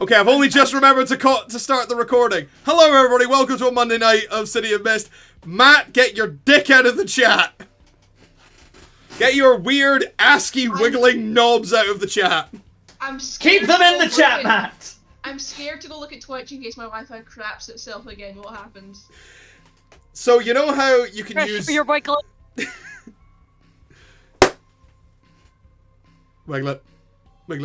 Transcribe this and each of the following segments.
Okay, I've only just remembered to start the recording. Hello, everybody. Welcome to a Monday night of City of Mist. Matt, get your dick out of the chat. Get your weird, ASCII wiggling knobs out of the chat. I'm scared. Keep them in the chat, Matt. I'm scared to go look at Twitch in case my Wi-Fi craps itself again. What happens? So you know how you can Press use for your Wiglet. Wiglet, wig.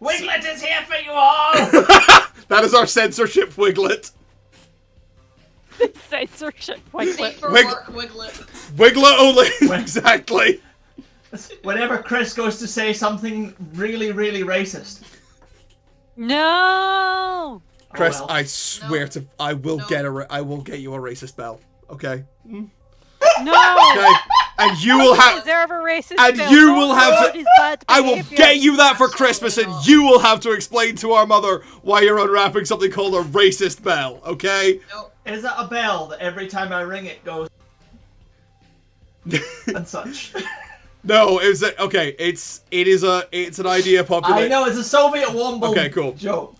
Wiglet is here for you all. That is our censorship Wiglet. Censorship Safe Wiglet. for work, Wiglet. Wiglet only. Exactly. Whenever Chris goes to say something really, really racist. No. Chris, Oh, well. I swear to, I will get you a racist bell. Okay. No. Okay. And you will have. Deserve a racist And bill. you Don't will have vote to- is bad I will behaviour. get you that for Absolutely Christmas, and not. you will have to explain to our mother why you're unwrapping something called a racist bell. Okay. Nope. Is that a bell that every time I ring it goes and such? No, it's an idea populated. I know, it's a Soviet Womble Okay, cool. joke.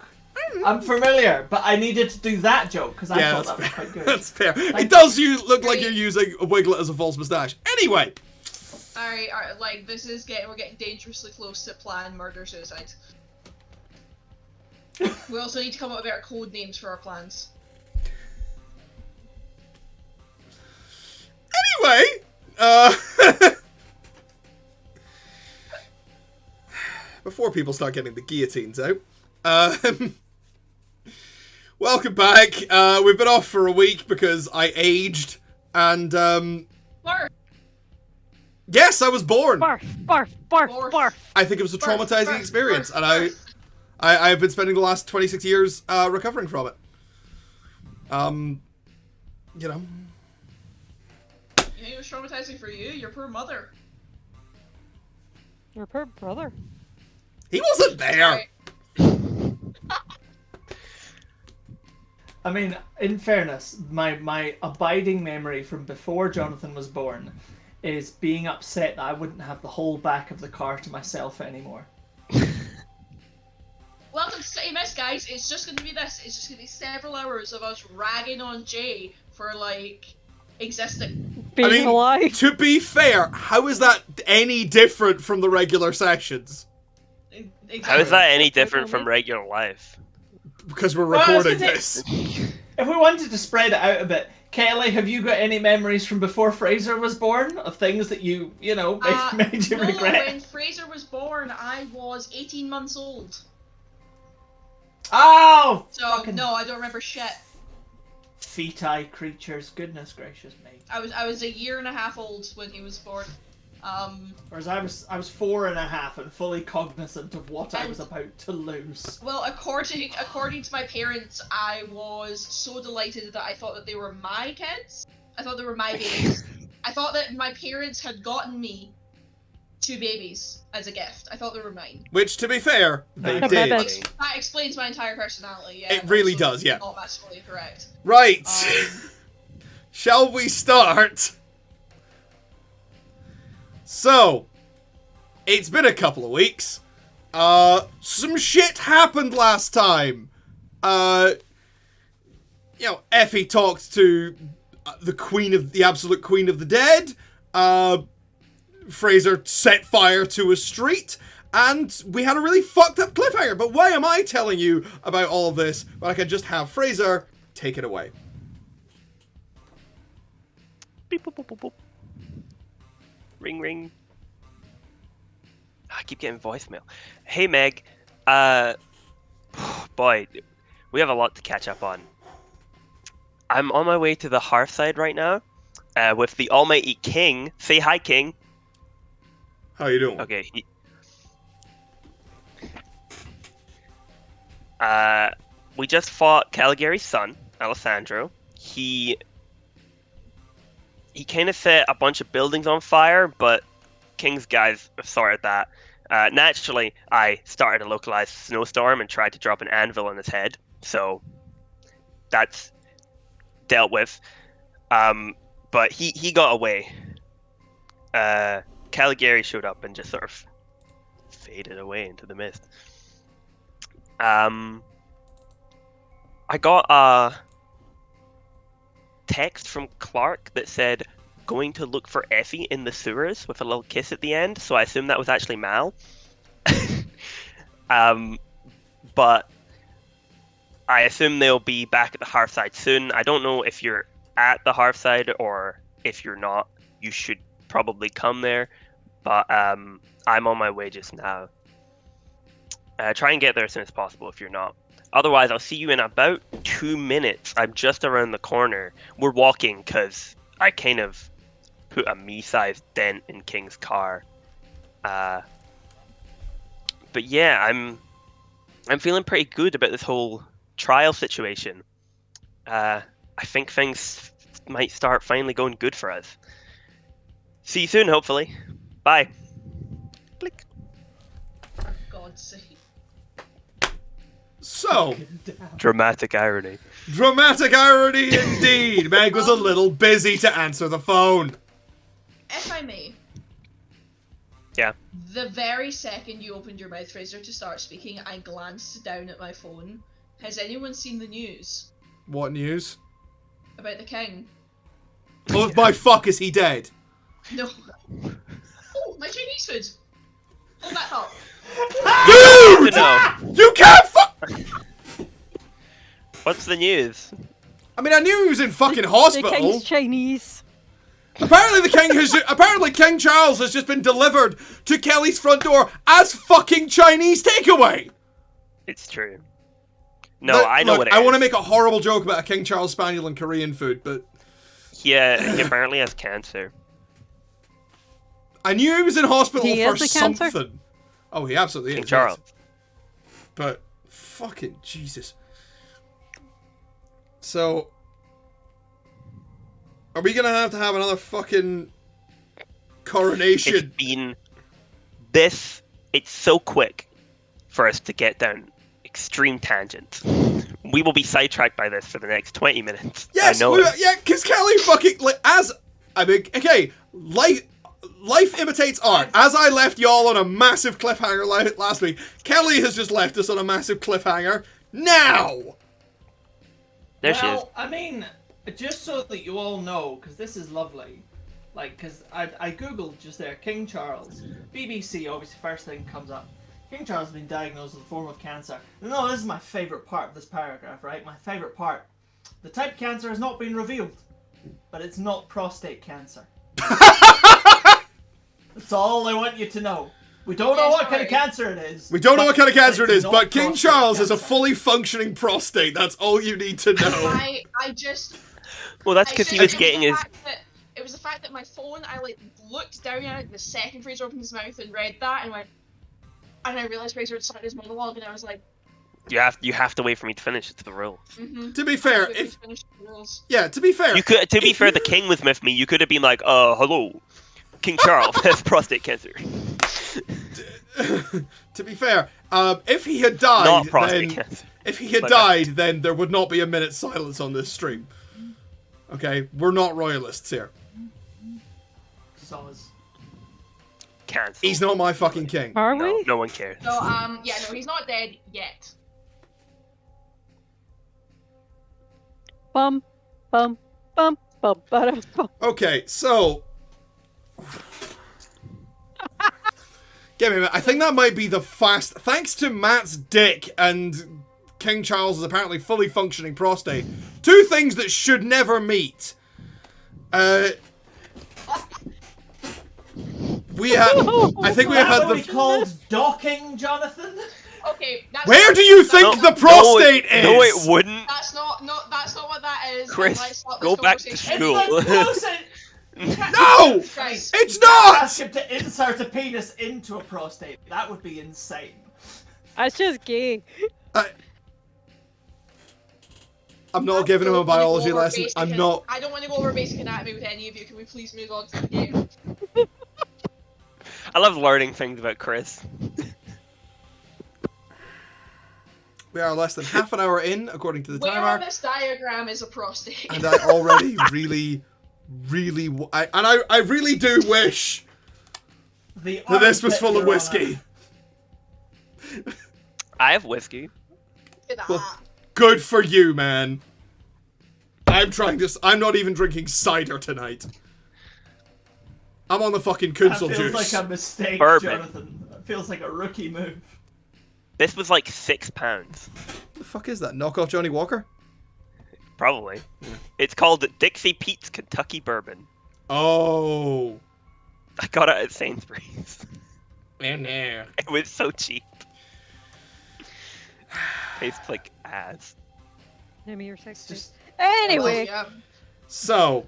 I'm familiar, but I needed to do that joke because I Yeah, thought that's that was fair. quite good. That's fair. Thank It does look like Great. you're using a Wiglet as a false moustache. Anyway. Alright, like this is we're getting dangerously close to planned murder suicide. We also need to come up with better code names for our plans. Anyway, before people start getting the guillotines out, welcome back. We've been off for a week because I aged, and Barf! yes, I was born. Barf, barf, barf, Barf. barf. I think it was a Barf, traumatizing barf, experience, barf, and barf. I've been spending the last 26 years recovering from it. You know. You think it was traumatizing for you? Your poor mother. Your poor brother. He wasn't there. Right. I mean, in fairness, my abiding memory from before Jonathan was born is being upset that I wouldn't have the whole back of the car to myself anymore. Welcome to City Mist, guys. It's just going to be this. It's just going to be several hours of us ragging on Jay for, like, existing. Being alive. To be fair, how is that any different from the regular sessions? Exactly. How is that any different from regular life? Because we're Well, I was recording gonna this. If we wanted to spread it out a bit, Kelly, have you got any memories from before Fraser was born of things that you know, made you no, regret? when Fraser was born, I was 18 months old. Oh, So, fucking no, I don't remember shit. feet-eye creatures! Goodness gracious me! I was a year and a half old when he was born. Whereas I was 4.5 and fully cognizant of what I was about to lose. Well, according to my parents, I was so delighted that I thought that they were my kids. I thought they were my babies. I thought that my parents had gotten me 2 babies as a gift. I thought they were mine. Which, to be fair, they The did. babies. That explains my entire personality. Yeah, It really also does, yeah. Not mathematically correct. Right. Um, Shall we start? So, it's been a couple of weeks. Some shit happened last time. Effie talked to the absolute queen of the dead. Fraser set fire to a street. And we had a really fucked up cliffhanger. But why am I telling you about all of this when I can just have Fraser take it away? Beep, boop, boop, boop, boop. Ring, ring. I keep getting voicemail. Hey, Meg. Boy, we have a lot to catch up on. I'm on my way to the Hearthside right now, with the almighty King. Say hi, King. How you doing? Okay. We just fought Caligari's son, Alessandro. He kind of set a bunch of buildings on fire, but King's guys sorted that. Naturally, I started a localized snowstorm and tried to drop an anvil on his head, so that's dealt with. But he got away. Caligari showed up and just sort of faded away into the mist. I got a text from Clark that said, going to look for Effie in the sewers with a little kiss at the end, so I assume that was actually Mal. But I assume they'll be back at the Hearthside soon. I don't know if you're at the Hearthside or if you're not. You should probably come there, but I'm on my way just now. Try and get there as soon as possible if you're not. Otherwise, I'll see you in about 2 minutes. I'm just around the corner. We're walking because I kind of put a me-sized dent in King's car. But yeah, I'm feeling pretty good about this whole trial situation. I think things might start finally going good for us. See you soon, hopefully. Bye. Click. For God's sake. So, Dramatic irony. dramatic irony indeed. Meg was a little busy to answer the phone. If I may. Yeah. The very second you opened your mouth, Fraser, to start speaking, I glanced down at my phone. Has anyone seen the news What news? about the king? Oh my fuck, is he dead? No. Oh, my Chinese food. Hold that thought. Dude! No. You can't What's the news? I mean, I knew he was in fucking The hospital. king's Chinese. Apparently King Charles has just been delivered to Kelly's front door as fucking Chinese takeaway. It's true. No, I know look, what it I is. want to make a horrible joke about a King Charles Spaniel and Korean food, but Yeah, he apparently has cancer. I knew he was in hospital He for has the cancer? something. Oh, he absolutely King is. Charles. yes. But fucking Jesus. So, are we gonna have to have another fucking coronation? It's been this. It's so quick for us to get down extreme tangents. We will be sidetracked by this for the next 20 minutes. Yes, I know. yeah, because Kelly fucking life imitates art. As I left y'all on a massive cliffhanger last week, Kelly has just left us on a massive cliffhanger. Now, There she is. I mean, just so that you all know, because this is lovely. Like, because I googled just there, King Charles. BBC, obviously, first thing comes up. King Charles has been diagnosed with a form of cancer. No, this is my favourite part of this paragraph, right? My favourite part. The type of cancer has not been revealed, but it's not prostate cancer. That's all I want you to know. We don't know what kind of cancer it is. we don't know what kind of cancer it is, not but King prostate Charles has a cancer. fully functioning prostate. That's all you need to know. I just. Well, that's I because he just- was getting his. It was the fact that my phone, I looked down at it the second Fraser opened his mouth and read that and went. And I realised Fraser had started his monologue and I was like, You have to wait for me to finish. It's the rule. To be fair, to be fair, You could. To be fair, the king was with me. You could have been like, hello, King Charles has prostate cancer. to be fair, if he had died, Not prostate then cancer. if he had My died, then there would not be a minute's silence on this stream. Okay, we're not royalists here. Soz. Cancel. He's not my fucking king. Are No, we? no one cares. No, yeah, no, he's not dead yet. Bum, bum, bum, bum, bum, bum. Okay, so give me a minute. I think that might be the fast. Thanks to Matt's dick and King Charles' apparently fully functioning prostate. Two things that should never meet. I think we have had What we the. called docking, Jonathan? Okay, that's Where do you think the prostate is? No, it wouldn't. That's not what that is. Chris, Let's stop go this back to conversation. school. It's the closest. No! Guys, It's not! Ask him to insert a penis into a prostate. That would be insane. That's just gay. I'm not giving him a biology lesson. I'm not. I don't want to go over basic anatomy with any of you. Can we please move on to the game? I love learning things about Chris. We are less than half an hour in, according to the Where on timer, this diagram is a prostate? and I already really do wish The that this was armpit, full of Your whiskey. Honor. I have whiskey. at that. Well, good for you, man. I'm not even drinking cider tonight. I'm on the fucking That Kunsel feels juice. like a mistake, Bourbon. Jonathan. That feels like a rookie move. This was like £6. What the fuck is that? Knockoff Johnny Walker? Probably. It's called Dixie Pete's Kentucky Bourbon. Oh. I got it at Sainsbury's. Man, no. It was so cheap. Tastes like ass. Give me your sex. Just Anyway, Yeah. So,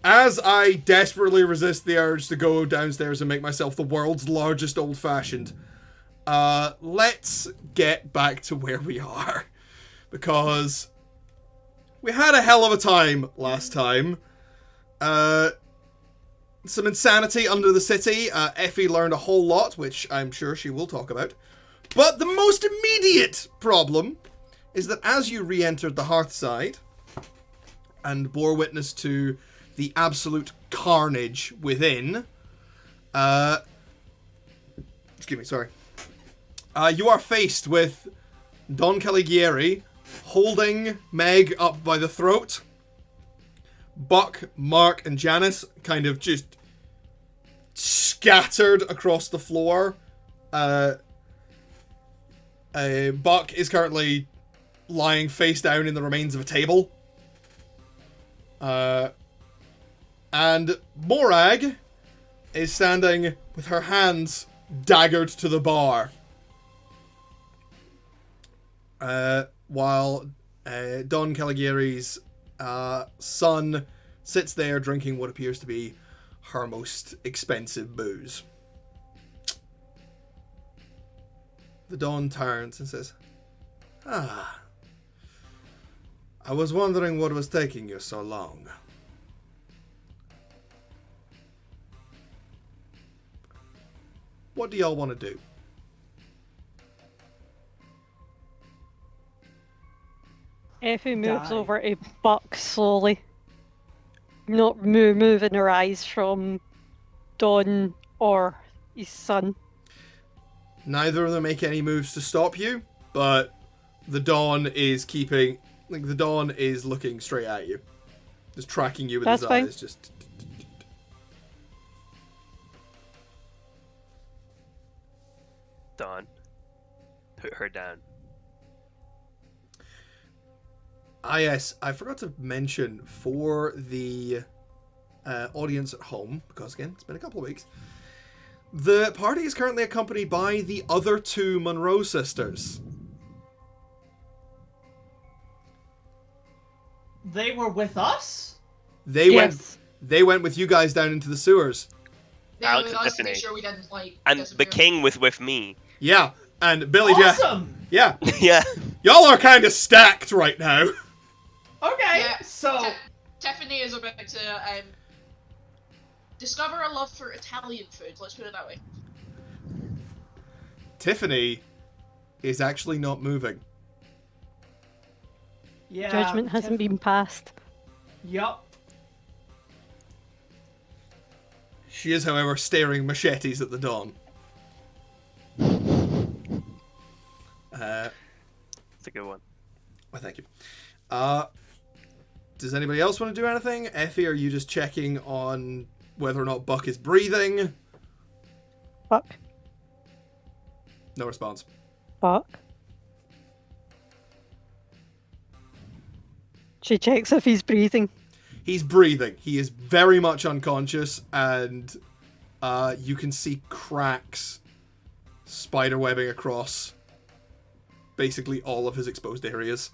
as I desperately resist the urge to go downstairs and make myself the world's largest old-fashioned, let's get back to where we are. Because we had a hell of a time last time. Some insanity under the city. Effie learned a whole lot, which I'm sure she will talk about. But the most immediate problem is that as you re-entered the Hearthside and bore witness to the absolute carnage within, excuse me, sorry. You are faced with Don Caligari holding Meg up by the throat. Buck, Mark, and Janice kind of just scattered across the floor. Buck is currently lying face down in the remains of a table. And Morag is standing with her hands daggered to the bar. While Don Caligari's son sits there drinking what appears to be her most expensive booze. The Don turns and says, I was wondering what was taking you so long. What do y'all want to do? Effie moves Die. over to Buck slowly. Not moving her eyes from Don or his son. Neither of them make any moves to stop you, but the Don is keeping... Like, the Don is looking straight at you. Just tracking you with That's his fine. eyes. Just... Dawn. Put her down. Ah, yes. I forgot to mention for the audience at home, because, again, it's been a couple of weeks, the party is currently accompanied by the other two Monroe sisters. They were with us? They Yes. went with you guys down into the sewers. They Alex were and us to make Tiffany. sure we didn't like. And the disappear. king was with me. Yeah, and Billy Jack. Awesome! Yeah, Yeah. y'all are kind of stacked right now. Okay, Yeah. so... Tiffany is about to discover a love for Italian food. Let's put it that way. Tiffany is actually not moving. Yeah, Judgment hasn't been passed. Yup. She is, however, staring machetes at the Dawn. It's a good one. Well, thank you. Does anybody else want to do anything? Effie, are you just checking on whether or not Buck is breathing? Buck. No response. Buck. She checks if he's breathing. He's breathing. He is very much unconscious, and you can see cracks spiderwebbing across basically all of his exposed areas.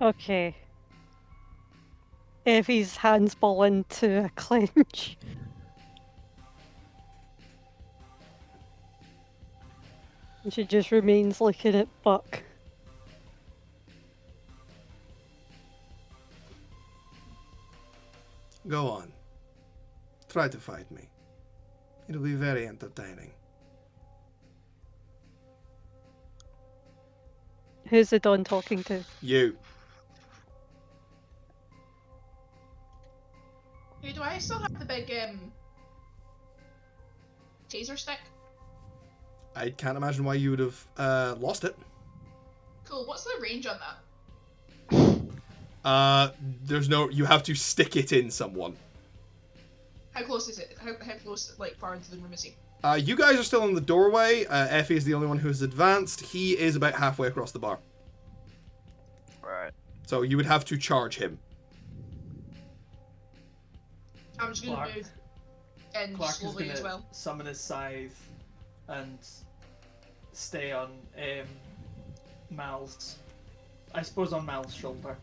Okay. Effie's hands ball into a clench. And she just remains looking at Buck. Go on. Try to fight me. It'll be very entertaining. Who's the Don talking to? You. Hey, do I still have the big taser stick? I can't imagine why you would have lost it. Cool. What's the range on that? There's no. You have to stick it in someone. How close is it? How close, like, far into the room is he? You guys are still in the doorway. Effie is the only one who has advanced. He is about halfway across the bar. Right. So you would have to charge him. I'm just gonna move in Clark is slowly gonna as well. summon his scythe and stay on Mal's. I suppose on Mal's shoulder.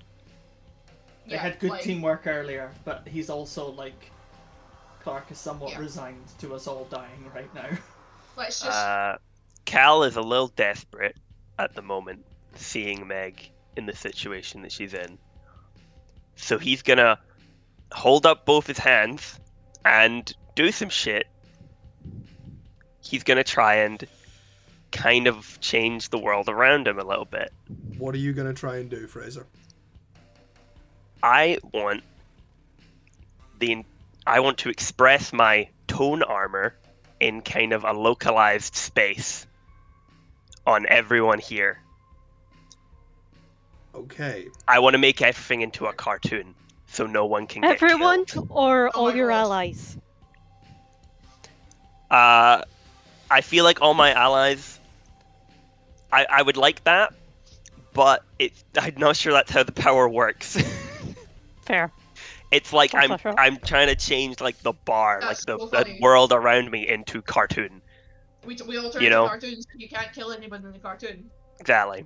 They had good teamwork earlier, but he's also like Clark is somewhat resigned to us all dying right now. Let's just. Cal is a little desperate at the moment, seeing Meg in the situation that she's in. So he's gonna hold up both his hands and do some shit. He's gonna try and kind of change the world around him a little bit. What are you gonna try and do, Fraser? I want to express my tone armor in kind of a localized space on everyone here. Okay. I want to make everything into a cartoon, so no one can get Everyone killed. or Oh all my your God. allies? I feel like all my allies. I would like that, but I'm not sure that's how the power works. Fair. It's like That's fair. I'm trying to change like the bar, That's like so the funny. world around me into cartoon. We all turn You into know? cartoons. You can't kill anyone in the cartoon. Exactly.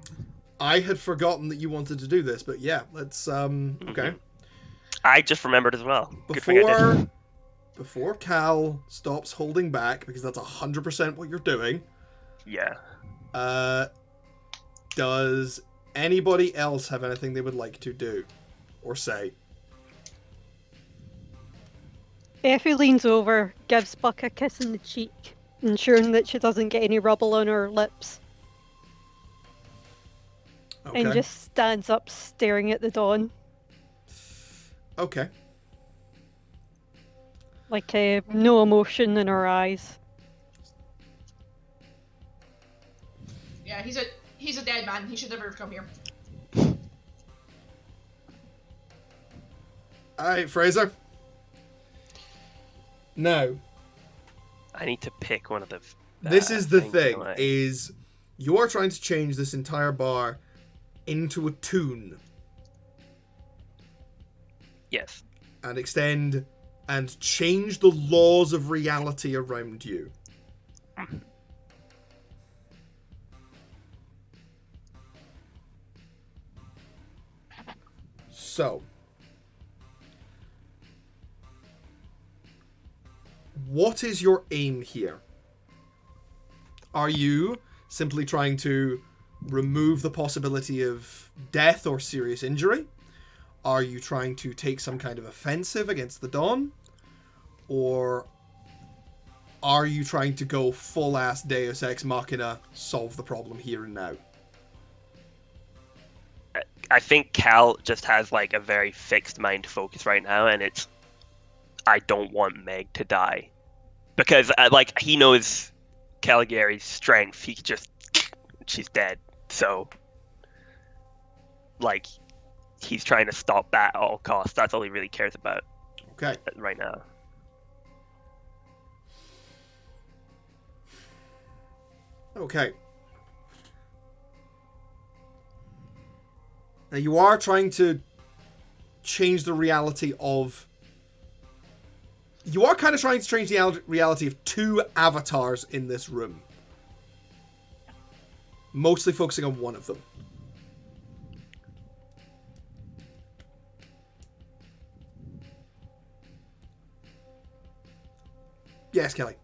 I had forgotten that you wanted to do this, but yeah, let's okay. I just remembered as well. Good thing I did. Before Cal stops holding back, because that's 100% what you're doing. Yeah. Does anybody else have anything they would like to do or say? Effie leans over, gives Buck a kiss in the cheek, ensuring that she doesn't get any rubble on her lips, Okay. and just stands up staring at the dawn, Okay. like no emotion in her eyes. Yeah, he's a dead man. He should never have come here. Alright, Fraser. No. I need to pick one of the. This is the things, thing, don't I? is you are trying to change this entire bar into a toon Yes. and extend and change the laws of reality around you. So, what is your aim here? Are you simply trying to remove the possibility of death or serious injury? Are you trying to take some kind of offensive against the Dawn? Or are you trying to go full-ass Deus Ex Machina, solve the problem here and now? I think Cal just has like a very fixed mind focus right now, and it's I don't want Meg to die because like he knows Caligari's strength. He just she's dead, so like he's trying to stop that at all costs. That's all he really cares about Okay. right now. Okay. Now you are trying to change the reality of... You are kind of trying to change the reality of two avatars in this room. Mostly focusing on one of them. Yes, Kelly.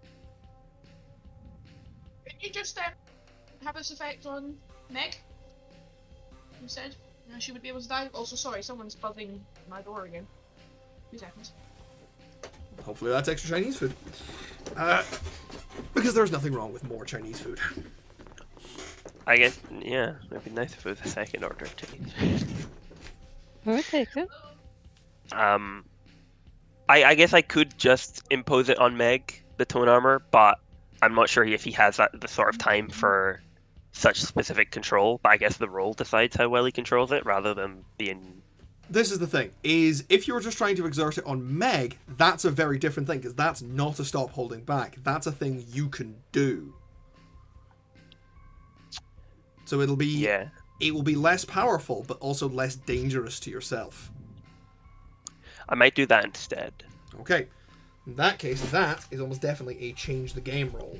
Can you just have this effect on Meg? You said she would be able to die. Also, sorry, someone's buzzing my door again. 2 seconds. Hopefully that's extra Chinese food. Because there's nothing wrong with more Chinese food. I guess yeah, it'd be nice if it was a second order change. I would take it. I guess I could just impose it on Meg, the tone armor, but I'm not sure if he has the sort of time for such specific control, but I guess the role decides how well he controls it rather than being... This is the thing, is if you were just trying to exert it on Meg, that's a very different thing, because that's not a stop holding back. That's a thing you can do. So it'll be... Yeah. It will be less powerful, but also less dangerous to yourself. I might do that instead. Okay. In that case, that is almost definitely a change the game roll.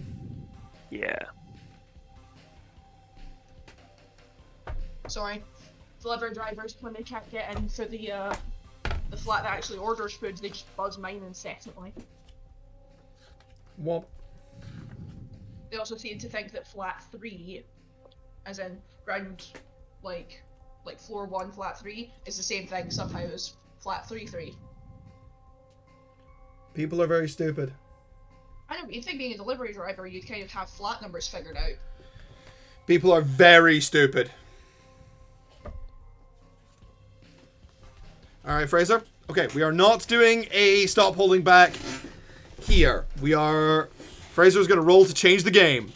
Yeah. Sorry. Delivery drivers, when they can't get in for the flat that actually orders food, they just buzz mine incessantly. What? They also seem to think that flat 3, as in ground, like floor 1, flat 3, is the same thing somehow as flat 3-3. People are very stupid. I know, but you'd think being a delivery driver, you'd kind of have flat numbers figured out. People are very stupid. Alright, Fraser. Okay, we are not doing a stop holding back here. Fraser's going to roll to change the game.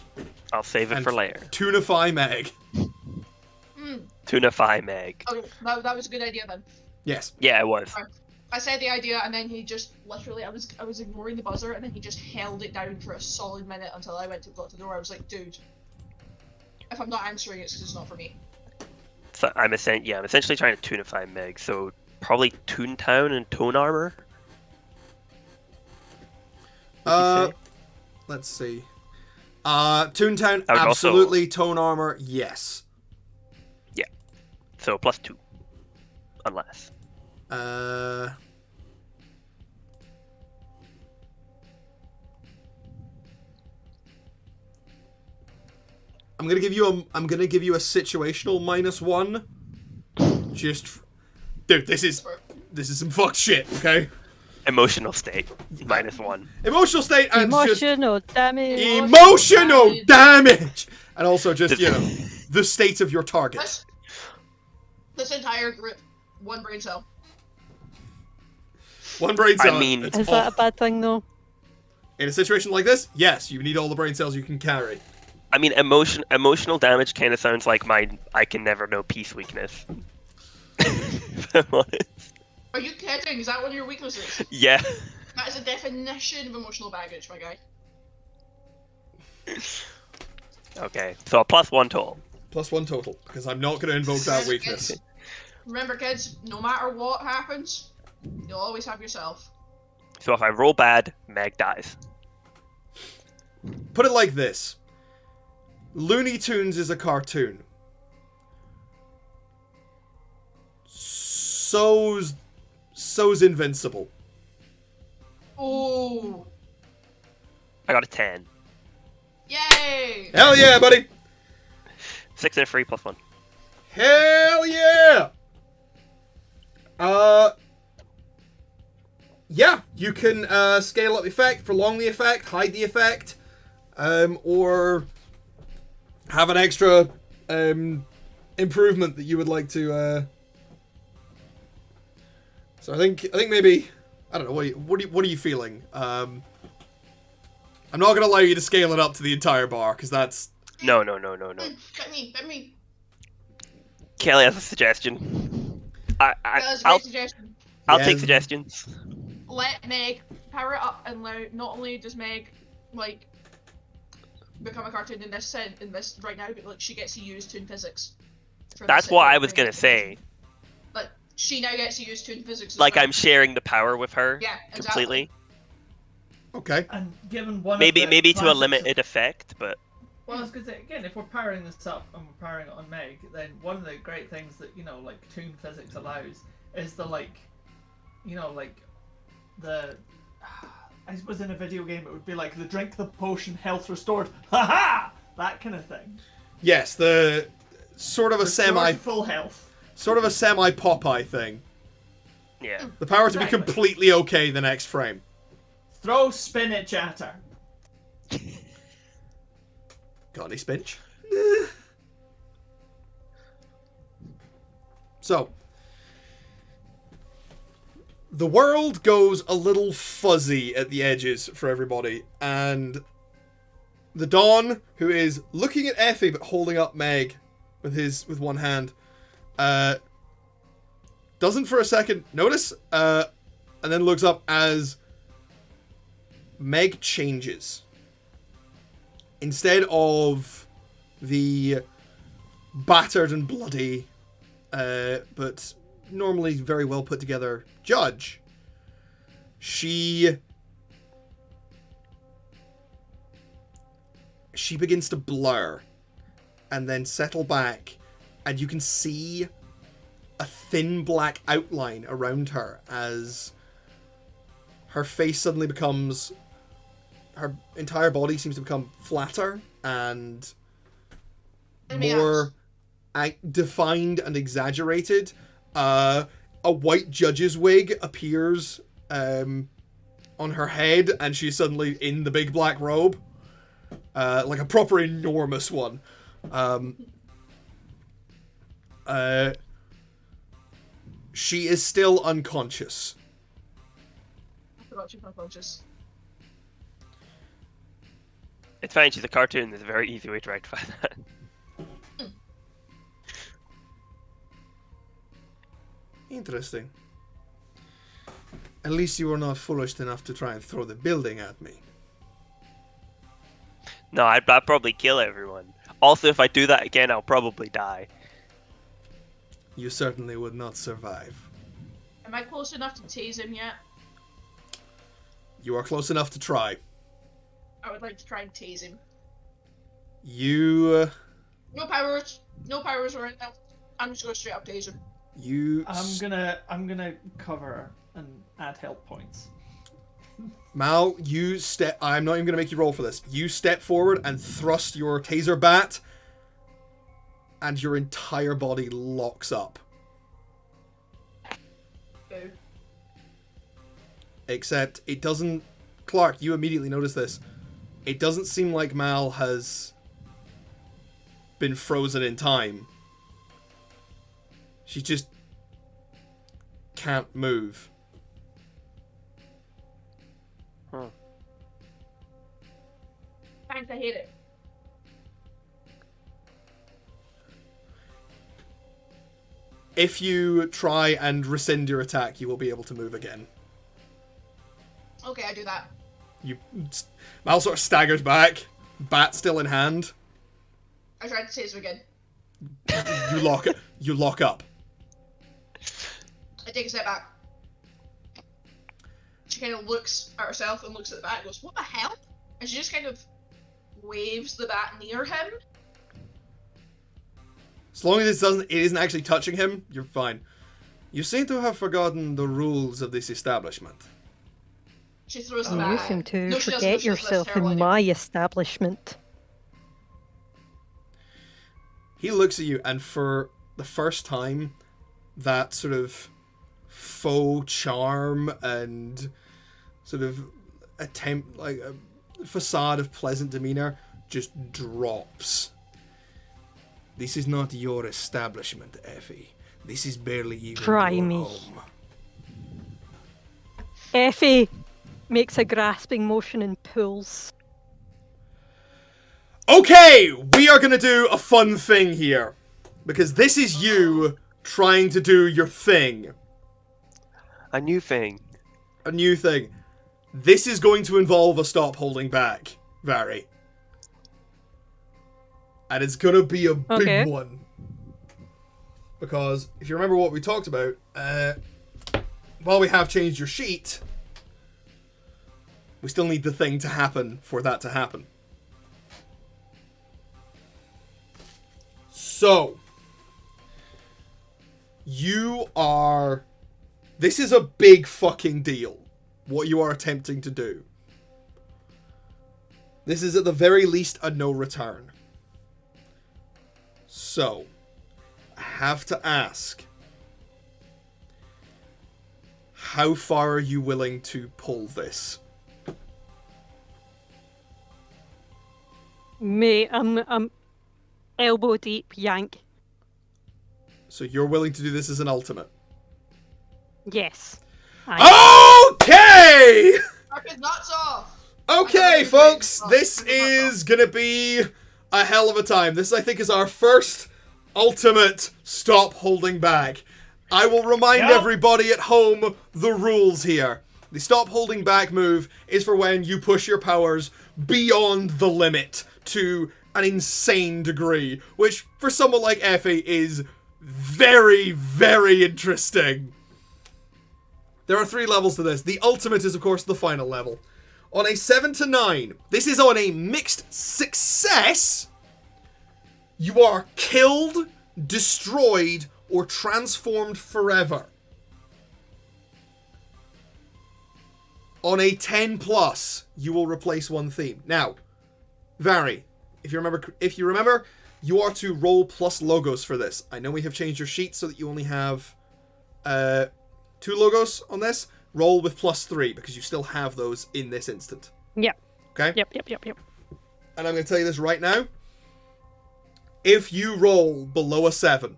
I'll save it And for later. Tunify Meg. Tunify Meg. Okay, that was a good idea then. Yes. Yeah, it was. I said the idea, and then he just literally, I was ignoring the buzzer, and then he just held it down for a solid minute until I went to got to the door. I was like, dude, if I'm not answering, it's because it's not for me. So I'm essentially trying to tunify Meg, so probably Toontown and Tone Armor. Let's see. Toontown, I would absolutely. Tone Armor, yes. Yeah. So +2. Unless. I'm gonna give you a situational -1. Just, dude, this is some fucked shit. Okay. Emotional state, -1. Emotional state and Emotional damage. emotional damage, and also just the state of your target. This entire group, one brain cell. One brain cell. I mean, it's Is that a bad thing though? in a situation like this? Yes, you need all the brain cells you can carry. I mean, emotional damage kind of sounds like my I can never know peace weakness. If I'm honest. Are you kidding? Is that one of your weaknesses? Yeah. That is a definition of emotional baggage, my guy. Okay, so a +1 total. +1 total, because I'm not going to invoke that weakness. Remember, kids, no matter what happens, you'll always have yourself. So if I roll bad, Meg dies. Put it like this. Looney Tunes is a cartoon. So's Invincible. Ooh. I got a 10. Yay! Hell yeah, buddy! 6 and a free +1. Hell yeah! Yeah, you can scale up the effect, prolong the effect, hide the effect, or have an extra improvement that you would like to. So I think maybe, I don't know, what are you feeling? I'm not gonna allow you to scale it up to the entire bar because that's No. Let me. Kelly has a suggestion. That was a great suggestion. I'll Yeah. take suggestions. Let Meg power it up, and not only does Meg become a cartoon in this right now, but she gets to use toon physics. That's what I was gonna say. But she now gets to use toon physics. As Like well. I'm sharing the power with her. Yeah, exactly. Completely. okay. And given one Maybe of the to a classics limited effect, but Well, I was gonna say again, if we're powering this up and we're powering it on Meg, then one of the great things that like toon physics allows is the I suppose in a video game it would be like the drink the potion, health restored, haha, that kind of thing. Yes, the sort of a Restores full health. sort of a semi Popeye thing. yeah. The power to be Exactly. completely okay the next frame. Throw spinach at her. Got any spinach? So, the world goes a little fuzzy at the edges for everybody, and The Dawn, who is looking at Effie but holding up Meg with one hand, doesn't for a second notice, and then looks up as Meg changes. Instead of the battered and bloody, but normally very well put together judge, she begins to blur and then settle back, and you can see a thin black outline around her as her face suddenly becomes, her entire body seems to become flatter and more defined and exaggerated. A white judge's wig appears on her head, and she's suddenly in the big black robe. Like a proper enormous one. She is still unconscious. I forgot she was unconscious. It's fine, she's a cartoon. There's a very easy way to rectify that. Interesting. At least you were not foolish enough to try and throw the building at me. No, I'd probably kill everyone. Also, if I do that again, I'll probably die. You certainly would not survive. Am I close enough to tase him yet? You are close enough to try. I would like to try and tase him. You... No powers. No powers right now. I'm just going to straight up tase him. I'm gonna cover and add health points. Mal, you step... I'm not even going to make you roll for this. You step forward and thrust your taser bat, and your entire body locks up. Boo. Except it doesn't... Clark, you immediately notice this. It doesn't seem like Mal has been frozen in time. She just can't move. Huh. Thanks, I hate it. If you try and rescind your attack, you will be able to move again. Okay, I do that. Mal sort of staggers back, bat still in hand. I tried to tase him again. You lock up. I take a step back. She kind of looks at herself and looks at the bat and goes, "What the hell?" And she just kind of waves the bat near him. As long as it isn't actually touching him, you're fine. You seem to have forgotten the rules of this establishment. She throws the bat. You seem to No, she doesn't. forget She just lets yourself Caroline in do it. my establishment. He looks at you, and for the first time, that sort of faux charm and sort of attempt, like a facade of pleasant demeanor, just drops. This is not your establishment, Effie. This is barely even Try your me. home. Effie makes a grasping motion and pulls. Okay, we are going to do a fun thing here. Because this is you trying to do your thing. A new thing. A new thing. This is going to involve a stop holding back, Vari. And it's going to be a Okay. big one. Because, if you remember what we talked about, while we have changed your sheet, we still need the thing to happen for that to happen. So, this is a big fucking deal, what you are attempting to do. This is at the very least a no return. So, I have to ask, how far are you willing to pull this? Mate, I'm elbow deep yank. So you're willing to do this as an ultimate? Yes. Okay! Knock his nuts off! Okay, folks, this is gonna be a hell of a time. This, I think, is our first ultimate stop holding back. I will remind everybody at home the rules here. The stop holding back move is for when you push your powers beyond the limit to an insane degree, which for someone like Effie is very, very interesting. There are 3 levels to this. The ultimate is, of course, the final level. On a 7 to 9, this is on a mixed success, you are killed, destroyed, or transformed forever. On a 10 plus, you will replace 1 theme. Now, Vary, if you remember, you are to roll plus logos for this. I know we have changed your sheet so that you only have 2 logos on this. Roll with plus 3 because you still have those in this instant. Yep. Okay? Yep. And I'm going to tell you this right now. If you roll below a 7,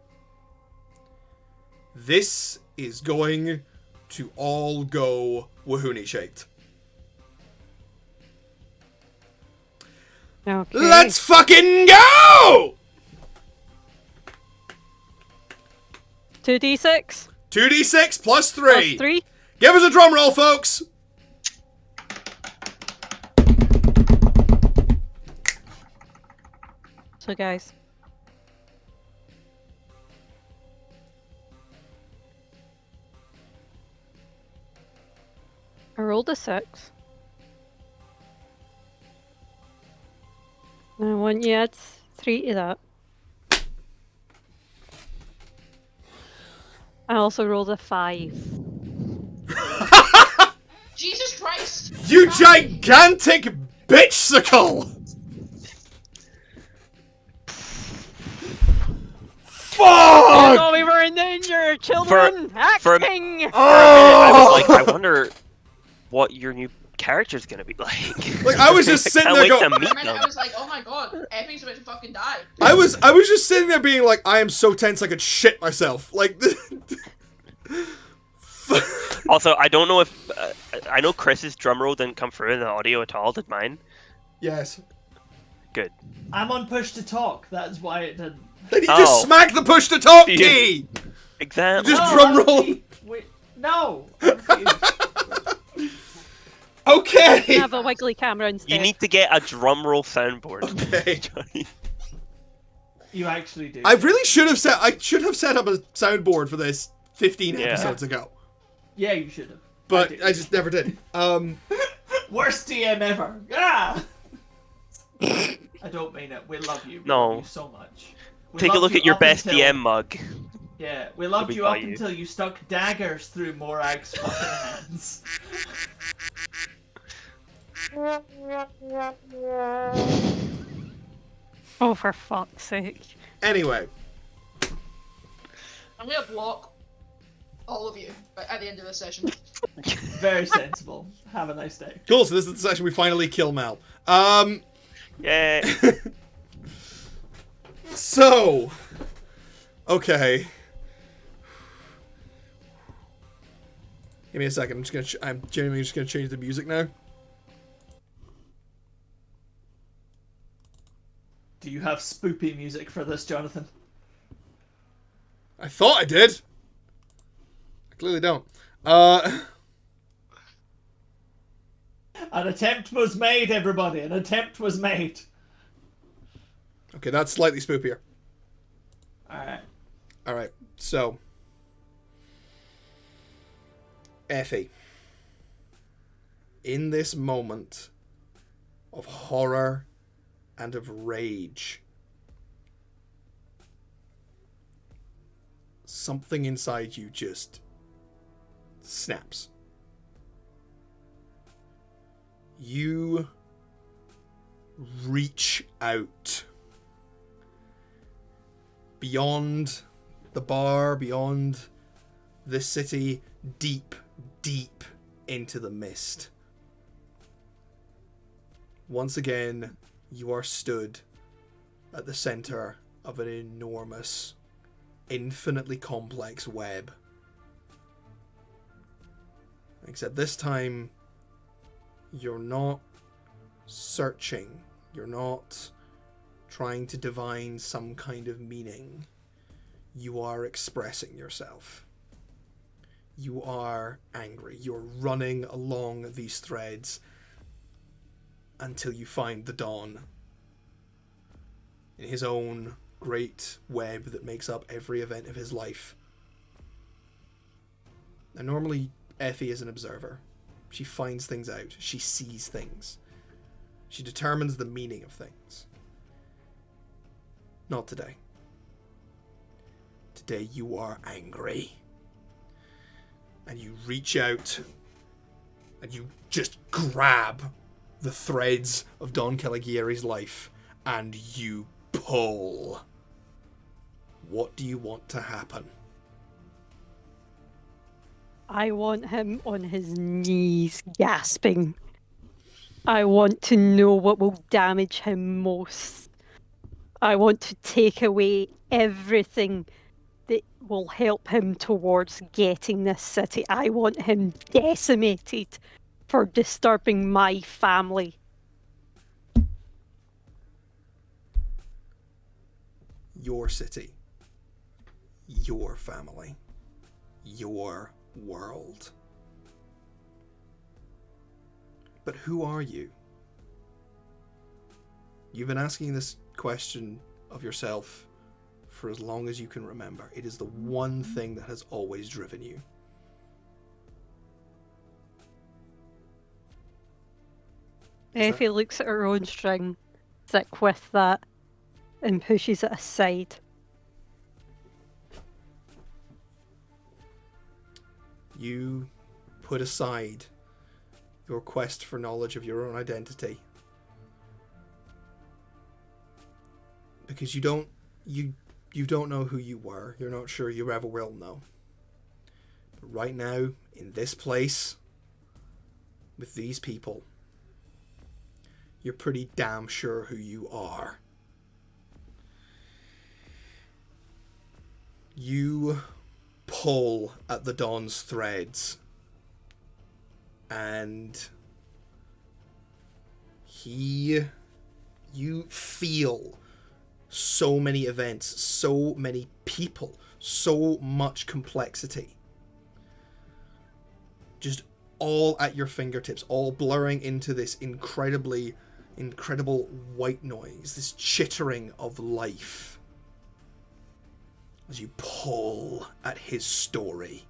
this is going to all go Wahoonie shaped. Okay. Let's fucking go! 2d6 2d6 plus 3. plus 3. Give us a drum roll, folks. So, guys. I rolled a 6. I want you to add 3 to that. I also rolled a 5. Jesus Christ! You gigantic bitchsicle! Oh, Fuck! we were in danger, children! Acting! I was like, I wonder what your new character's gonna be like. Like, I was just sitting Can't there wait going... to meet For a minute, them. I was like, oh my god, Effie's about to fucking die. I was just sitting there being like, I am so tense I could shit myself. Like... Also, I don't know if I know Chris's drum roll didn't come through in the audio at all. Did mine? Yes. Good. I'm on push to talk. That's why it didn't. Then you just smack the push to talk You- key! Exactly. Just drum roll. No. I refuse. Okay! Have a wiggly camera instead. You need to get a drum roll soundboard. Okay. You actually do. I really should have set up a soundboard for this 15 episodes ago. Yeah, you should have. But did. I just never did. Worst DM ever. Ah! I don't mean it. We love you. We No. love you so much. We Take a loved look you at your up best until- DM mug. Yeah, we loved we you buy up you. until you stuck daggers through Morag's fucking hands. Oh, for fuck's sake. Anyway. I'm gonna block all of you at the end of this session. Very sensible. Have a nice day. Cool, so this is the session we finally kill Mal. Yay. So... Okay. Give me a second. I'm genuinely just gonna change the music now. Do you have spoopy music for this, Jonathan? I thought I did. I clearly don't. An attempt was made, everybody. An attempt was made. Okay, that's slightly spoopier. Alright. Alright, so... Effie. In this moment of horror and of rage, something inside you just snaps. You reach out beyond the bar, beyond this city, deep, deep into the mist. Once again, you are stood at the center of an enormous, infinitely complex web. Except this time, you're not searching. You're not trying to divine some kind of meaning. You are expressing yourself. You are angry. You're running along these threads until you find the Dawn in his own great web that makes up every event of his life. And normally, Effie is an observer. She finds things out. She sees things. She determines the meaning of things. Not today. Today you are angry. And you reach out and you just grab the threads of Don Caligari's life and you pull. What do you want to happen? I want him on his knees, gasping. I want to know what will damage him most. I want to take away everything that will help him towards getting this city. I want him decimated for disturbing my family. Your city. Your family. Your world. But who are you? You've been asking this question of yourself for as long as you can remember. It is the one thing that has always driven you. Effie looks at her own string, thick with that, and pushes it aside. You put aside your quest for knowledge of your own identity because you don't know who you were. You're not sure you ever will know. But right now, in this place, with these people, you're pretty damn sure who you are. You pull at the Dawn's threads, and you feel so many events, so many people, so much complexity, just all at your fingertips, all blurring into this incredible white noise, this chittering of life as you pull at his story.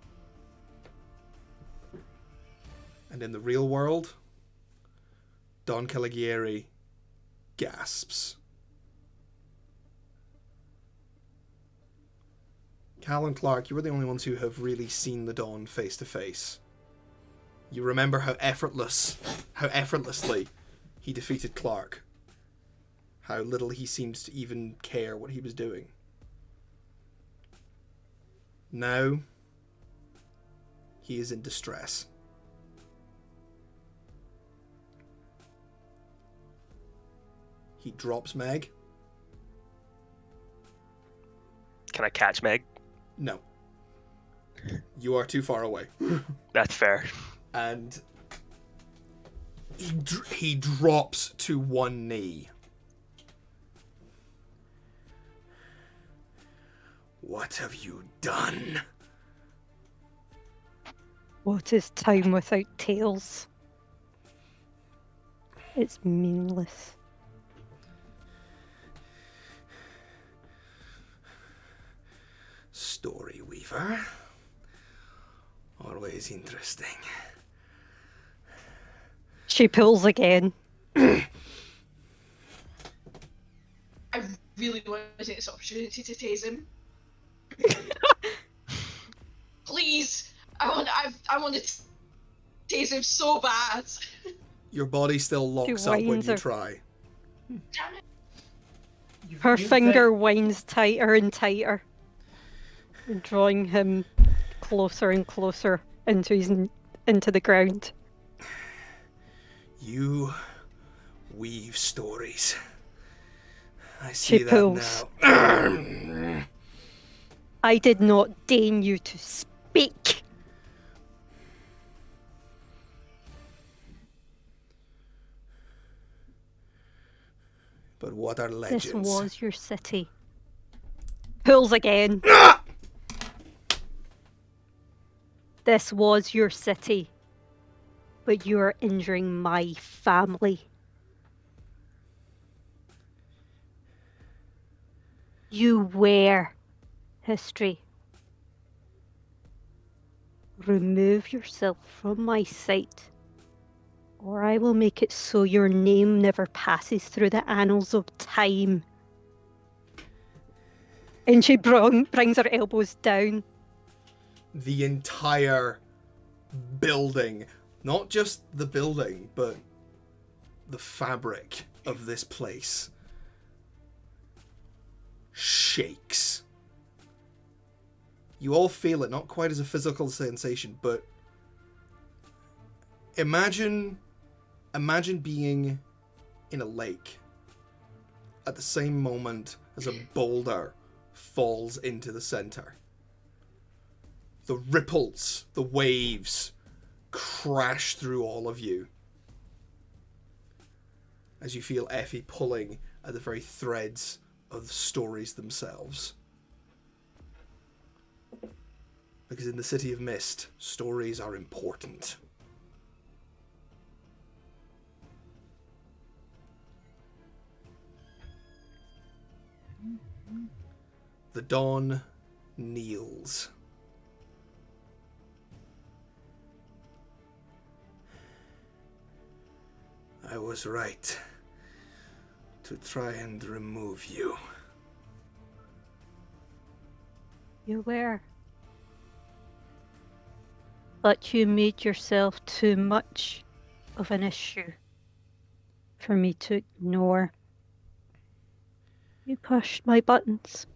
And in the real world, Don Caligari gasps. Cal and Clark, you were the only ones who have really seen the Dawn face to face. You remember how effortlessly he defeated Clark. How little he seemed to even care what he was doing. Now, he is in distress. He drops Meg. Can I catch Meg? No. You are too far away. That's fair. And he drops to one knee. What have you done? What is time without tales? It's meaningless. Story Weaver. Always interesting. She pulls again. I really want to take this opportunity to tase him. Please, I want to tase him so bad. Your body still locks up when winds you are- try. Damn it. Her You finger think- winds tighter and tighter, drawing him closer and closer into the ground. You weave stories. I She see that pulls. now. I did not deign you to speak. But what are legends? This was your city. Pulls again. Ah! This was your city. But you are injuring my family. You wear history. Remove yourself from my sight, or I will make it so your name never passes through the annals of time. And she brings her elbows down. The entire building, not just the building, but the fabric of this place, shakes. You all feel it, not quite as a physical sensation, but imagine being in a lake at the same moment as a boulder falls into the center. The ripples, the waves crash through all of you as you feel Effie pulling at the very threads of the stories themselves. Because in the City of Mist, stories are important. The dawn kneels. I was right to try and remove you. You were. But you made yourself too much of an issue for me to ignore. You pushed my buttons.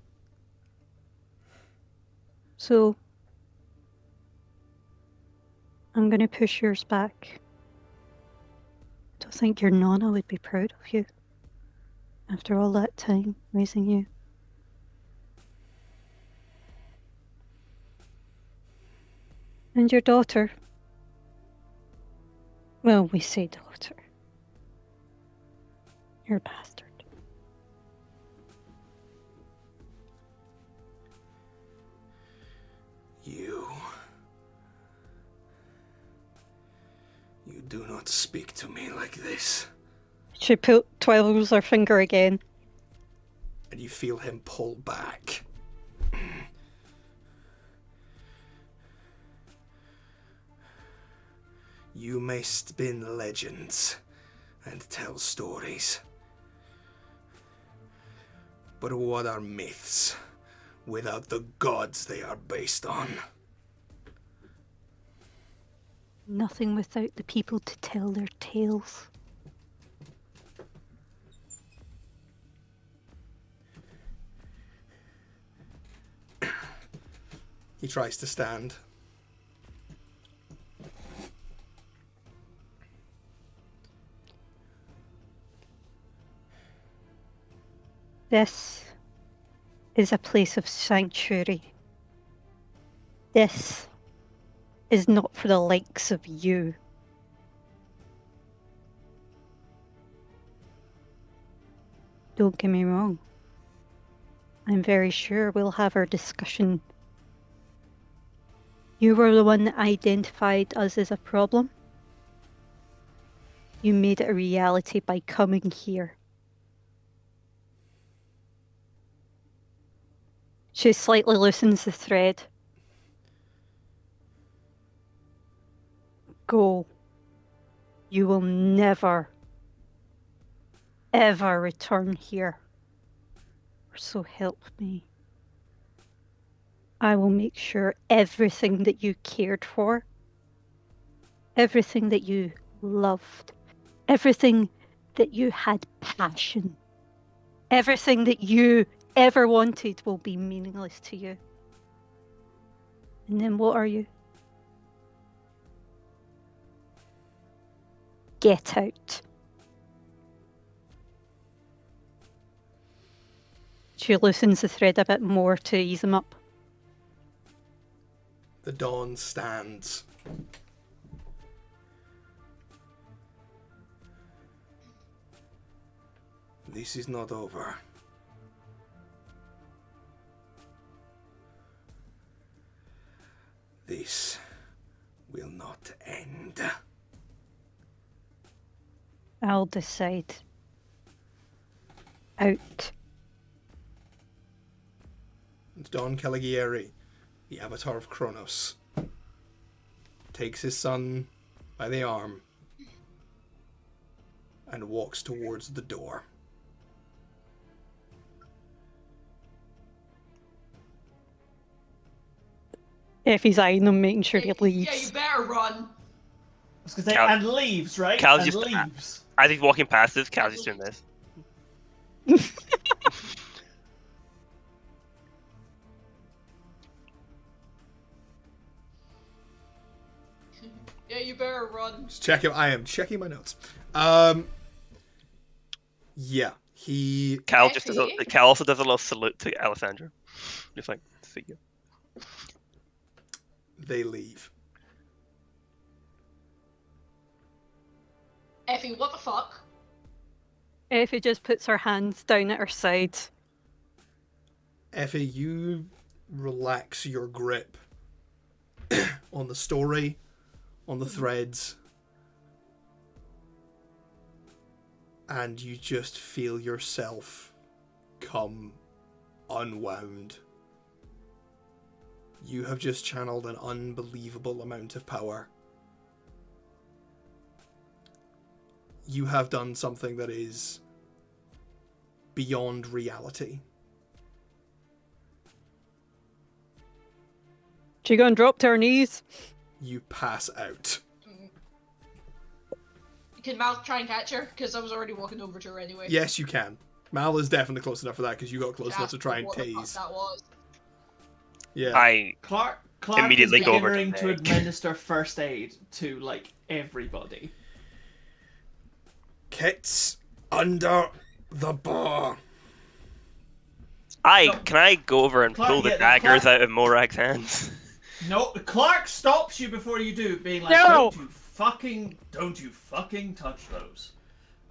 So, I'm gonna push yours back. I don't think your Nana would be proud of you after all that time raising you. And your daughter. Well, we say daughter. You're a bastard. You do not speak to me like this. She twirls her finger again. And you feel him pull back. You may spin legends and tell stories. But what are myths without the gods they are based on? Nothing without the people to tell their tales. He tries to stand. This is a place of sanctuary. This is not for the likes of you. Don't get me wrong. I'm very sure we'll have our discussion. You were the one that identified us as a problem. You made it a reality by coming here. She slightly loosens the thread. Go. You will never, ever return here. Or so help me. I will make sure everything that you cared for, everything that you loved, everything that you had passion, everything that you ever wanted will be meaningless to you. And then what are you? Get out. She loosens the thread a bit more to ease him up. The dawn stands. This is not over. This will not end. I'll decide. Out. And Don Caligari, the avatar of Kronos, takes his son by the arm and walks towards the door. Effie's eyeing him, making sure he leaves. Yeah, you better run. I was gonna say, Cal- and leaves, right? Cal's and just- leaves. As he's walking past us, Cal's just doing this. Yeah, you better run. Just check him. I am checking my notes. Yeah, he. Cal just does Effie? Cal also does a little salute to Alessandra. Just like, see you. They leave. Effie, what the fuck? Effie just puts her hands down at her side. Effie, you relax your grip on the story, on the threads, and you just feel yourself come unwound. You have just channeled an unbelievable amount of power. You have done something that is beyond reality. She gonna drop to her knees? You pass out. Can Mal try and catch her? Because I was already walking over to her anyway. Yes, you can. Mal is definitely close enough for that because you got close enough That's to try and what the fuck tase. that was. Yeah. Clark Immediately is go over to beginning to Meg. administer first aid to like everybody. Kit's under the bar. Can I go over and Clark, pull the yeah, daggers Clark- out of Morag's hands? No, Clark stops you before you do, being like, No! Don't you fucking touch those.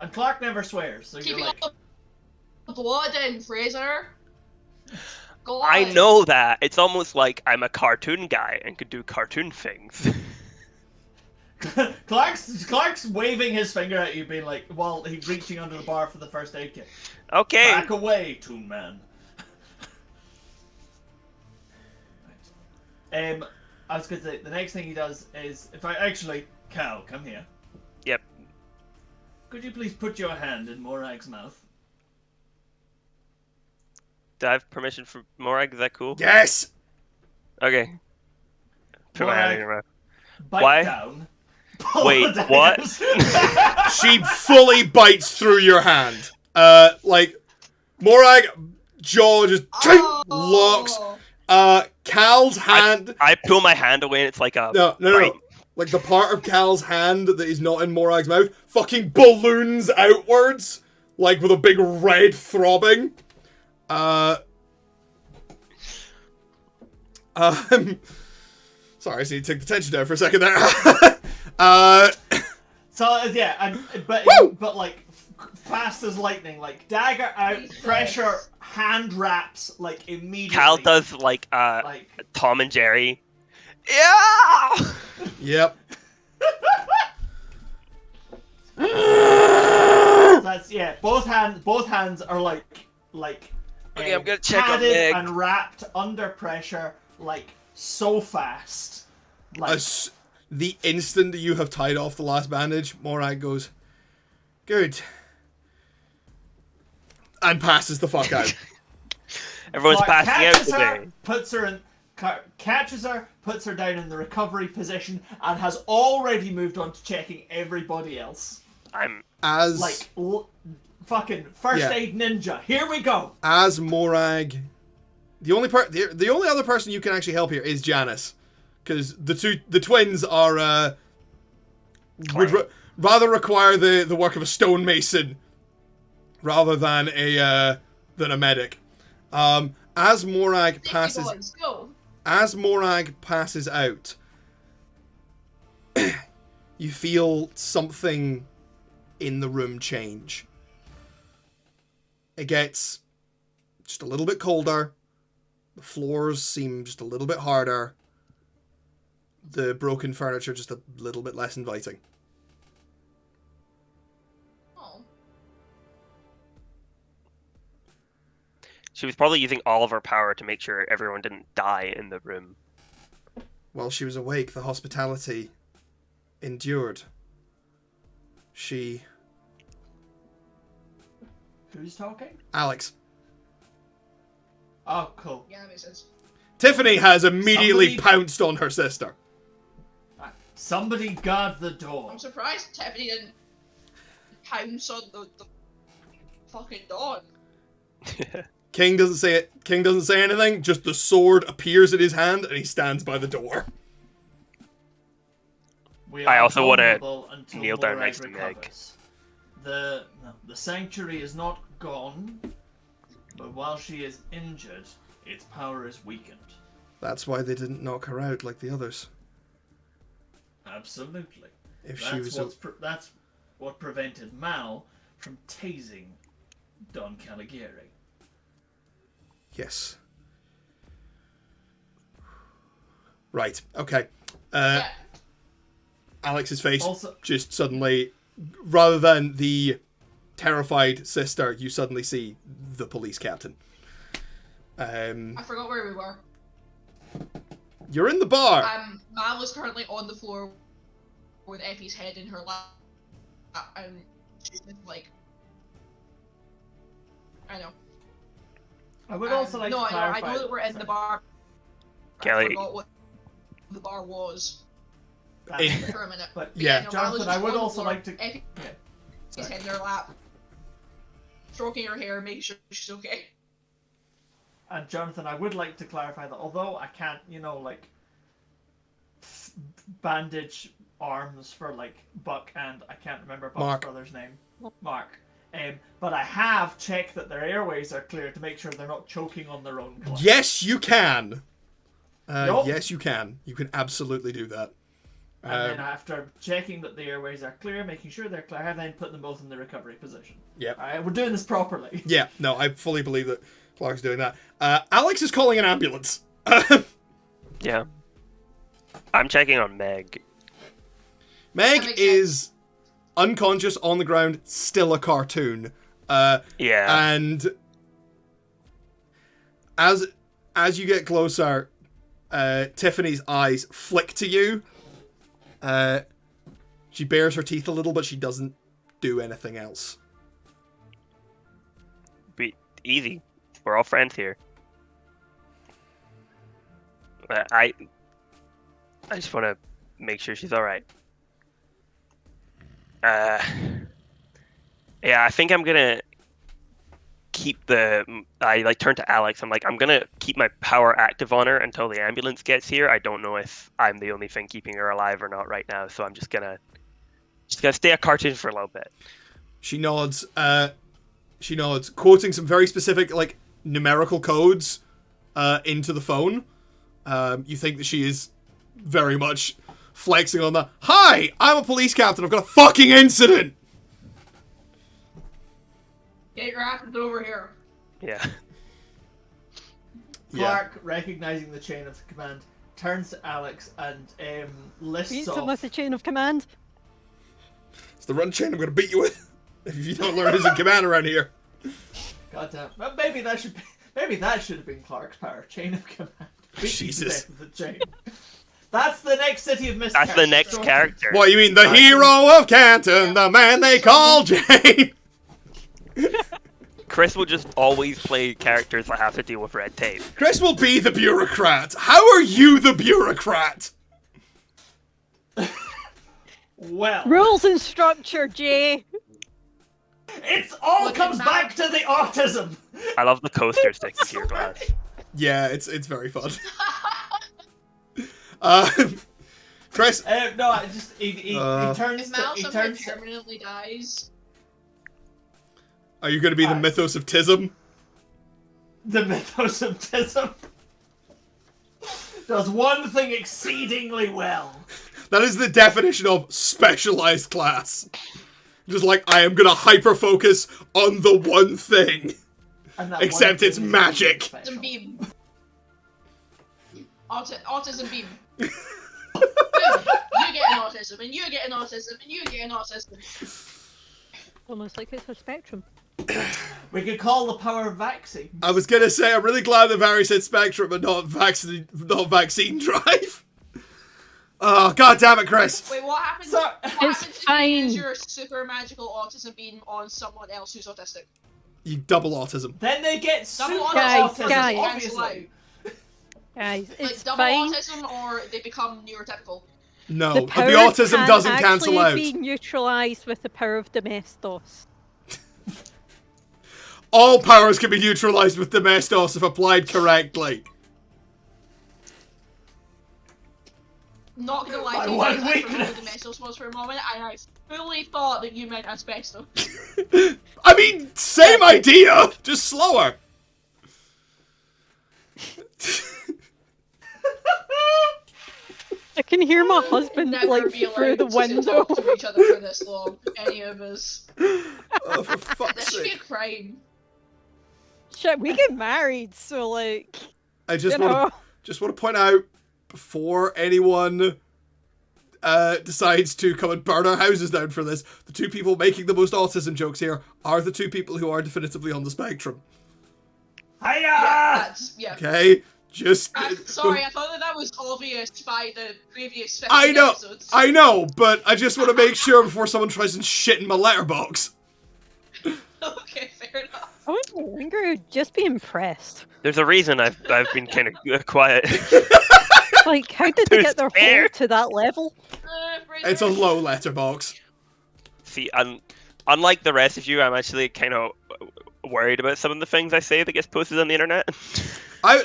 And Clark never swears, so you're Keeping like, up the blood in, Fraser. Go on. I know that. It's almost like I'm a cartoon guy and could do cartoon things. Clark's waving his finger at you, being like, while he's reaching under the bar for the first aid kit. Okay. Back away, Toon Man. I was gonna say, the next thing he does is, Cal, come here. Yep. Could you please put your hand in Morag's mouth? Do I have permission from Morag? Is that cool? Yes! Okay. Put my hand in your mouth. Bite Why? down. Wait, pull what? down. She fully bites through your hand. Like, Morag, jaw just locks. Cal's hand. I pull my hand away and it's like a No. bite. Like, the part of Cal's hand that is not in Morag's mouth fucking balloons outwards. Like, with a big red throbbing. Sorry, so you took the tension down for a second there. So yeah, but like fast as lightning, like dagger out, Jesus. pressure, hand wraps like immediately. Cal does like like Tom and Jerry. Yeah. Yep. that's Both hands are like Okay, I'm gonna check on padded Meg. and wrapped under pressure like so fast. Like The instant that you have tied off the last bandage, Morag goes, "Good," and passes the fuck out. Everyone's Clark passing out catches her, today. catches her, puts her down in the recovery position, and has already moved on to checking everybody else. As Like, fucking first Yeah. aid ninja. Here we go. as Morag, the only other person you can actually help here is Janice, because the twins are would rather require the work of a stonemason rather than a medic. As Morag passes. Boys, go. As Morag passes out, you feel something in the room change. It gets just a little bit colder. The floors seem just a little bit harder. The broken furniture just a little bit less inviting. Oh. She was probably using all of her power to make sure everyone didn't die in the room. While she was awake, the hospitality endured. Who's talking? Alex. Oh, cool. Yeah, that makes sense. Tiffany has immediately Somebody- pounced on her sister. Somebody guard the door. I'm surprised Tiffany didn't pounce on the fucking dog. King doesn't say it. King doesn't say anything. Just the sword appears in his hand and he stands by the door. We I are also wanna vulnerable until kneel down Morag next to Meg. recovers. The sanctuary is not gone, but while she is injured, its power is weakened. That's why they didn't knock her out like the others. Absolutely. If she was That's what prevented Mal from tasing Don Caligari. Yes. Right. Okay. Yeah. Alex's face Also- just suddenly, rather than the terrified sister, you suddenly see the police captain. I forgot where we were. You're in the bar. Mal is currently on the floor with Effie's head in her lap, and she's just like, I know. I would also like no, to clarify. I know that we're in the bar. Kelly. I forgot what the bar was That's- for a minute. But Yeah. no, Mal Jonathan, is I just would on the also floor, like to. Effie's Yeah. head in her lap, stroking her hair, making sure she's okay. And Jonathan, I would like to clarify that although I can't, bandage arms for like Buck and I can't remember Buck's Mark. brother's name, Mark. But I have checked that their airways are clear to make sure they're not choking on their own blood. Yes, you can. Nope. Yes, you can. You can absolutely do that. And then after checking that the airways are clear, making sure they're clear, I then put them both in the recovery position. Yep. Alright, we're doing this properly. Yeah, no, I fully believe that Clark's doing that. Alex is calling an ambulance. Yeah. I'm checking on Meg. Meg That makes is unconscious on the ground, still a cartoon. Yeah. And as you get closer, Tiffany's eyes flick to you. She bares her teeth a little, but she doesn't do anything else. Be easy. We're all friends here. I just want to make sure she's all right. Yeah, I think I'm gonna keep the. I turn to Alex. I'm like, I'm gonna keep my power active on her until the ambulance gets here. I don't know if I'm the only thing keeping her alive or not right now, so I'm just gonna stay a cartoon for a little bit. She nods. She nods, quoting some very specific numerical codes into the phone. You think that she is very much flexing on that. Hi, I'm a police captain. I've got a fucking incident. Get your asses over here. Yeah. Clark, recognizing the chain of command, turns to Alex and lists Beats off. him with the chain of command. It's the run chain I'm going to beat you with if you don't learn who's in command around here. Goddamn. Well, maybe that should have been Clark's power. Chain of command. Beat you to Jesus. death with the chain. That's the next City of Mist. That's the next character. What, you mean the hero of Canton, the man they call Jane? Chris will just always play characters that have to deal with red tape. Chris will be the bureaucrat. How are you the bureaucrat? Well, Rules and structure, Jay. it's all Look comes at back to the autism. I love the coaster sticking to your glass. Yeah, it's very fun. Chris, No, I just he turns If to Mal he somehow turns to, permanently dies, are you going to be the mythos of Tism? the mythos of Tism. Does one thing exceedingly well. That is the definition of specialized class. Just I am going to hyper-focus on the one thing. And that Except one it's thing is magic. special. Autism beam. Autism beam. Boom. You get an autism, and you get an autism, and you get an autism. Almost like it's a spectrum. We could call the power of vaccine. I was gonna say, I'm really glad that Barry said spectrum and not vaccine drive. Oh, god damn it, Chris. Wait, what happens? So- What happens if you fine. use your super magical autism beam on someone else who's autistic? You double autism. Then they get super Double autism, guys. obviously. Guys, Like it's double fine. autism, or they become neurotypical. No, The the power autism can doesn't cancel out. actually be neutralized with the power of Domestos. All powers can be neutralized with Domestos if applied correctly. Not gonna lie My to you, one guys, I weakness. forgot what Domestos was for a moment, and I fully thought that you meant asbestos. I mean, same idea, just slower. I can hear my husband Never like be allowed through the to window. talk to each other for this long. Any of us. Oh, for fuck's This should be a sake. crime. Shit, we get married, so like, I just you want know. to point out, before anyone decides to come and burn our houses down for this, the two people making the most autism jokes here are the two people who are definitively on the spectrum. Hiya! Yeah, that's, yeah. Okay? Just... Sorry, I thought that was obvious by the previous 15 I know, episodes. I know, but I just want to make sure before someone tries and shit in my letterbox. Okay, fair enough. I wouldn't linger, just be impressed. There's a reason I've been kind of quiet. Like, how did they Who's get their there? hole to that level? It's a low letterbox. See, unlike the rest of you, I'm actually kind of worried about some of the things I say that gets posted on the internet. I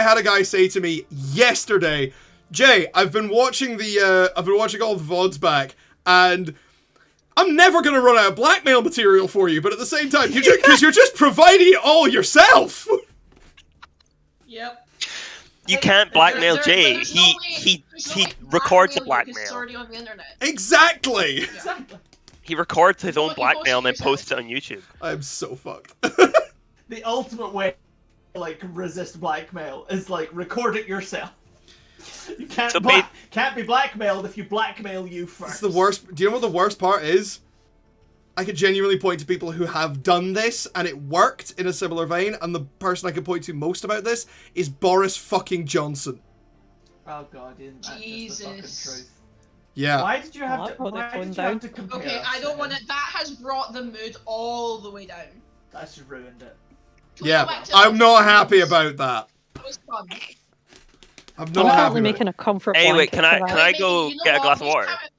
had a guy say to me yesterday, Jay, I've been watching all the VODs back, and I'm never gonna run out of blackmail material for you, but at the same time, because you're just providing it all yourself. Yep. You can't blackmail There's Jay. no way- He there's no way records the blackmail you 'cause It's blackmail. already on the internet. Exactly. Exactly. He records his Well, own you blackmail and then post it posts it on YouTube. I'm so fucked. The ultimate way to, like, resist blackmail is, like, record it yourself. You can't, So can't be blackmailed if you blackmail you first. It's the worst. Do you know what the worst part is? I could genuinely point to people who have done this and it worked in a similar vein, and the person I could point to most about this is Boris fucking Johnson. Oh god, isn't that just the Jesus. fucking truth? Yeah. Why did you have Well, to? I put the Why phone did you have down. to compare? Okay, us I don't to want him? to. That has brought the mood all the way down. That's just ruined it. Can we go Yeah. back to I'm not the- happy about that. That was fun. I'm I'm not happy probably about making it. a comfort Anyway, blanket can I for that. can I Maybe, go you know get a what, glass of we water? can't-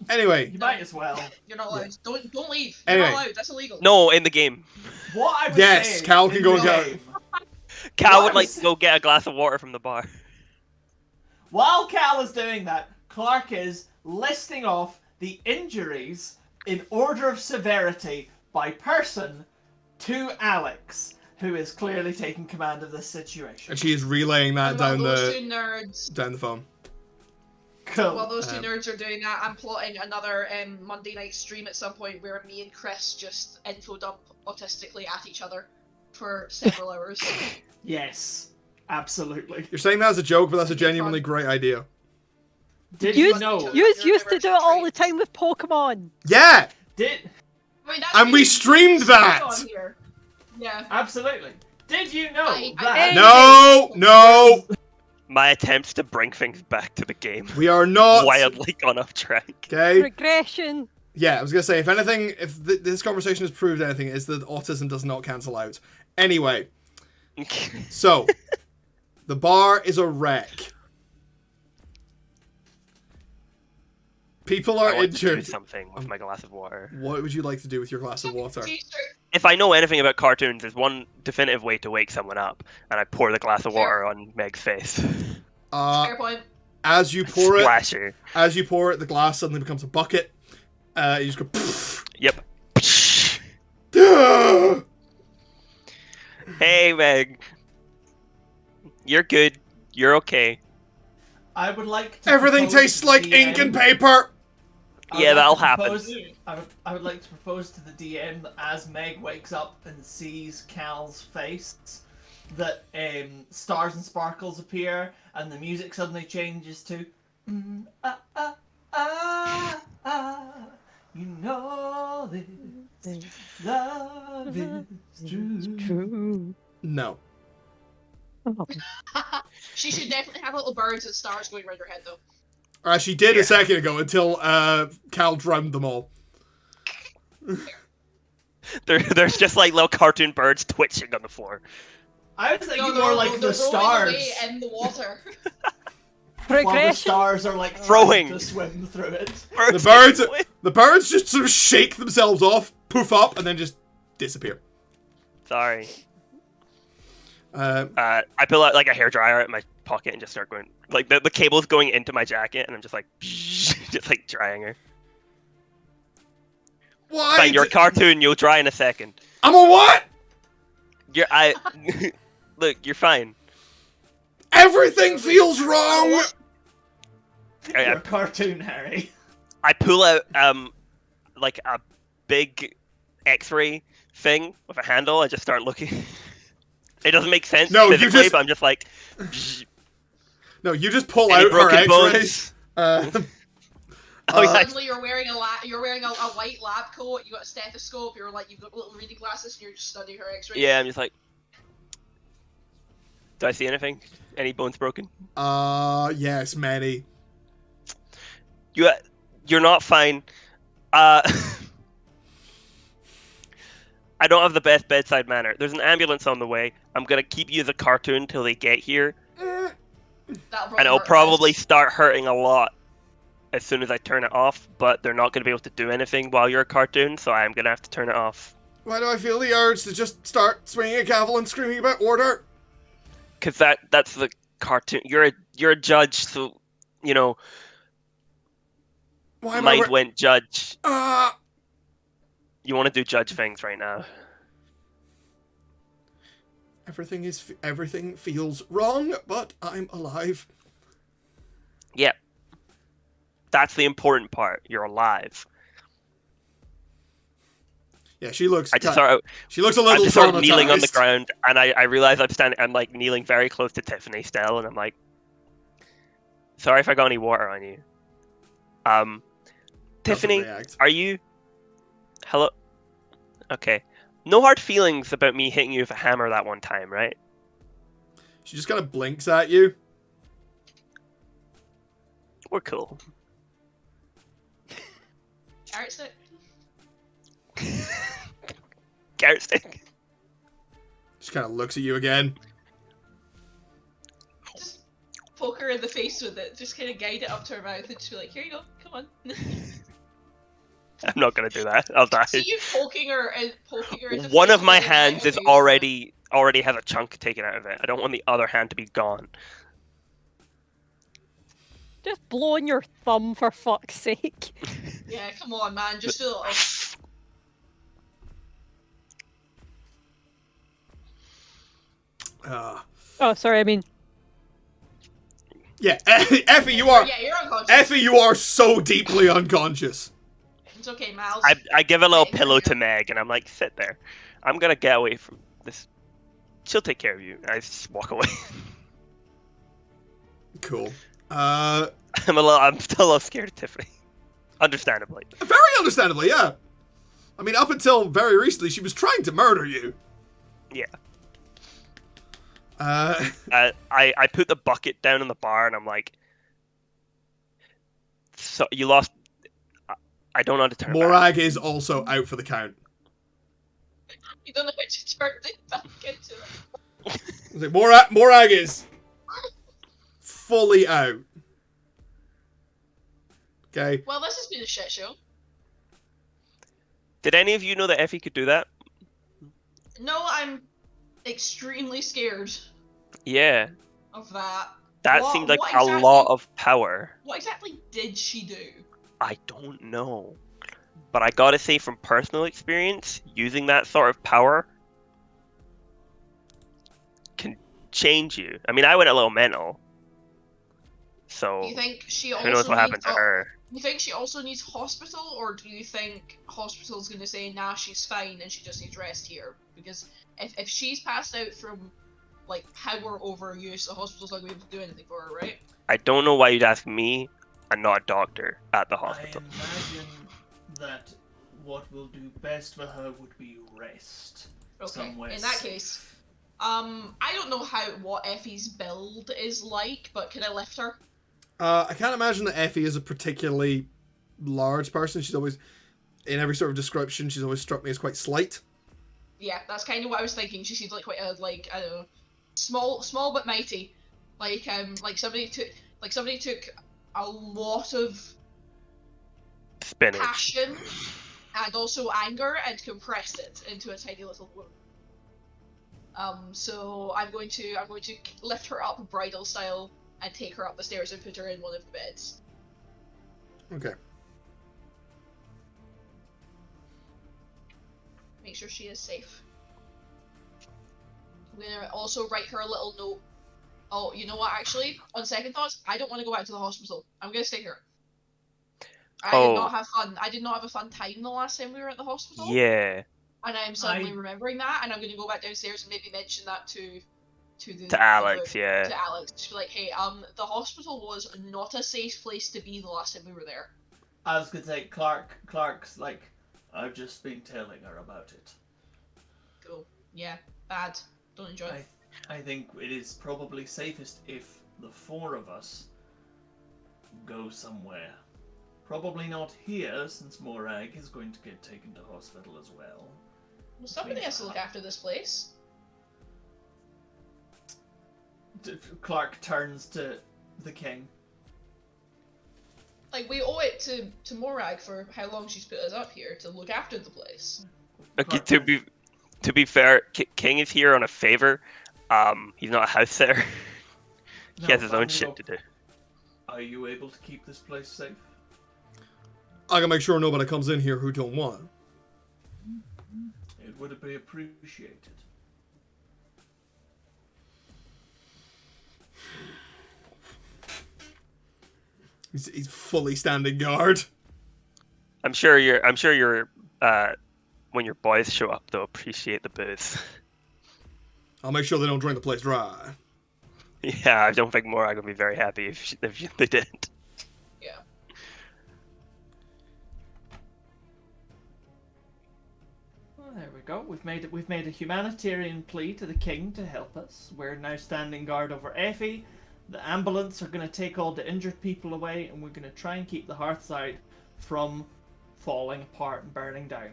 Anyway. You might as well. You're not allowed. Don't leave. You're Anyway. not allowed. That's illegal. No, in the game. What I was Yes, saying Cal can in go the and get- game, Cal What would like was- to go get a glass of water from the bar. While Cal is doing that, Clark is listing off the injuries in order of severity by person to Alex, who is clearly taking command of this situation. And she is relaying that And while down those the two nerds, down the phone. Cool. while those two Um, nerds are doing that, I'm plotting another Monday night stream at some point where me and Chris just info dump autistically at each other for several hours. Yes, absolutely. You're saying that as a joke, but that's a It'd be genuinely fun. great idea. Did You you know? You used to do it all the time with Pokemon. Yeah! Did I mean, that's And we really streamed that! on here. Yeah. absolutely? Did you know I- that? No! My attempts to bring things back to the game We are not. wildly gone off track. Okay? Regression. Yeah, I was gonna say, if anything, if this conversation has proved anything, it's that autism does not cancel out. Anyway, so, the bar is a wreck. People I are want to do injured. something with my glass of water. What would you like to do with your glass of water? If I know anything about cartoons, there's one definitive way to wake someone up, and I pour the glass of water on Meg's face. Fair point. As you pour it, Splash her. as you pour it, the glass suddenly becomes a bucket. You just go. Yep. "Duh!" Hey, Meg. You're good. You're okay. I would like to. Everything propose tastes to like the ink DM and paper. Yeah, that'll happen. I would like to propose to the DM that as Meg wakes up and sees Cal's face, that stars and sparkles appear, and the music suddenly changes to you know this love is true. True. No. Oh. She should definitely have little birds and stars going around her head, though. She did Yeah. a second ago until Cal drowned them all. There's just like little cartoon birds twitching on the floor. I was thinking No, more like they're the rolling away stars. in the water. While the Progression. stars are like Throwing. trying to swim through it. The birds just sort of shake themselves off, poof up, and then just disappear. Sorry. Uh, I pull out like a hairdryer out of my pocket and just start going. Like the cable's going into my jacket, and I'm just like, just like drying her. what? Fine, you're a cartoon. You'll dry in a second. I'm a what? Look, you're fine. Everything feels wrong. You're a cartoon, Harry. I pull out like a big X-ray thing with a handle. I just start looking. It doesn't make sense No, you physically, just- but I'm just like. No, you just pull Any out her broken X-rays. bones? Oh, yeah. Suddenly you're wearing a white lab coat. You got a stethoscope. You've got little reading glasses, and you're just studying her X-rays. Yeah, I'm just like. Do I see anything? Any bones broken? Yes, many. You're not fine. I don't have the best bedside manner. There's an ambulance on the way. I'm gonna keep you as a cartoon till they get here, That'll and it'll hurt probably less. start hurting a lot as soon as I turn it off. But they're not gonna be able to do anything while you're a cartoon, so I'm gonna have to turn it off. Why do I feel the urge to just start swinging a gavel and screaming about order? Cause that's the cartoon. You're a judge, so you know. Why am Mind went judge. I? You want to do judge things right now? Everything feels wrong, but I'm alive. Yep. That's the important part. You're alive. Yeah, she looks. I just start. She looks a I little just start kneeling on the traumatized. ground, and I realize I'm like kneeling very close to Tiffany still, and I'm like, sorry if I got any water on you. Doesn't Tiffany, react. are you? Hello. Okay. No hard feelings about me hitting you with a hammer that one time, right? She just kind of blinks at you. We're cool. Carrot stick. Carrot stick. She kind of looks at you again. Just poke her in the face with it. Just kind of guide it up to her mouth and just be like, "Here you go. Come on." I'm not gonna do that. I'll die. See you poking her and poking her. in the One face of my with it, hands is okay. already has a chunk taken out of it. I don't want the other hand to be gone. Just blowing your thumb for fuck's sake. Yeah, come on, man. Just do a little. Oh, sorry, I mean, Yeah, Effie, you are. Yeah, you're unconscious. Effie, you are so deeply unconscious. It's okay, Miles. I give a little Okay, pillow here to you Meg, and I'm like, sit there. I'm gonna get away from this. She'll take care of you. I just walk away. Cool. I'm still a little scared of Tiffany. Understandably. Very understandably, yeah. I mean, up until very recently, she was trying to murder you. Yeah. I put the bucket down in the bar, and I'm like, so you lost. I don't know how to turn it back. Morag is also out for the count. You don't know how to turn it back into it. It's like, Morag is fully out. Okay. Well, this has been a shit show. Did any of you know that Effie could do that? No, I'm extremely scared Yeah. of that. That What- seemed like what a exactly- lot of power. What exactly did she do? I don't know. But I gotta say, from personal experience, using that sort of power can change you. I mean, I went a little mental. So, Do you think she also who knows what happened to needs- her? You think she also needs hospital, or do you think hospital's gonna say, nah, she's fine and she just needs rest here? Because if she's passed out from, like, power overuse, the hospital's not gonna be able to do anything for her, right? I don't know why you'd ask me and not a doctor at the I hospital. imagine that what will do best for her would be rest. Okay, Somewhere in that safe. case, I don't know what Effie's build is like, but can I lift her? I can't imagine that Effie is a particularly large person. She's always, in every sort of description, she's always struck me as quite slight. Yeah, that's kind of what I was thinking. She seems like quite a, like, I don't know, small but mighty. Like somebody took a lot of Spinach. passion and also anger and compressed it into a tiny little woman. So I'm going to lift her up bridal style and take her up the stairs and put her in one of the beds. Okay. Make sure she is safe. I'm gonna also write her a little note. Oh, you know what, actually, on second thoughts, I don't want to go back to the hospital. I'm gonna stay here. I did not have fun. I did not have a fun time the last time we were at the hospital. Yeah. And I'm suddenly remembering that, and I'm gonna go back downstairs and maybe mention that to Alex, yeah. To Alex. Just be like, hey, the hospital was not a safe place to be the last time we were there. I was gonna say, Clark's like, I've just been telling her about it. Cool. Yeah, bad. Don't enjoy it. I think it is probably safest if the four of us go somewhere. Probably not here, since Morag is going to get taken to hospital as well. Well, somebody has to look after this place. Clark turns to the king. Like, we owe it to Morag for how long she's put us up here to look after the place. Okay, Clark to be fair, King is here on a favor. He's not a house sitter. He has his own shit to do. Are you able to keep this place safe? I can make sure nobody comes in here who don't want. It would be appreciated. He's fully standing guard. I'm sure you're when your boys show up, they'll appreciate the booze. I'll make sure they don't drain the place dry. Yeah, I don't think Morag would be very happy if they didn't. Yeah. Well, there we go. We've made a humanitarian plea to the king to help us. We're now standing guard over Effie. The ambulance are going to take all the injured people away, and we're going to try and keep the Hearthside from falling apart and burning down.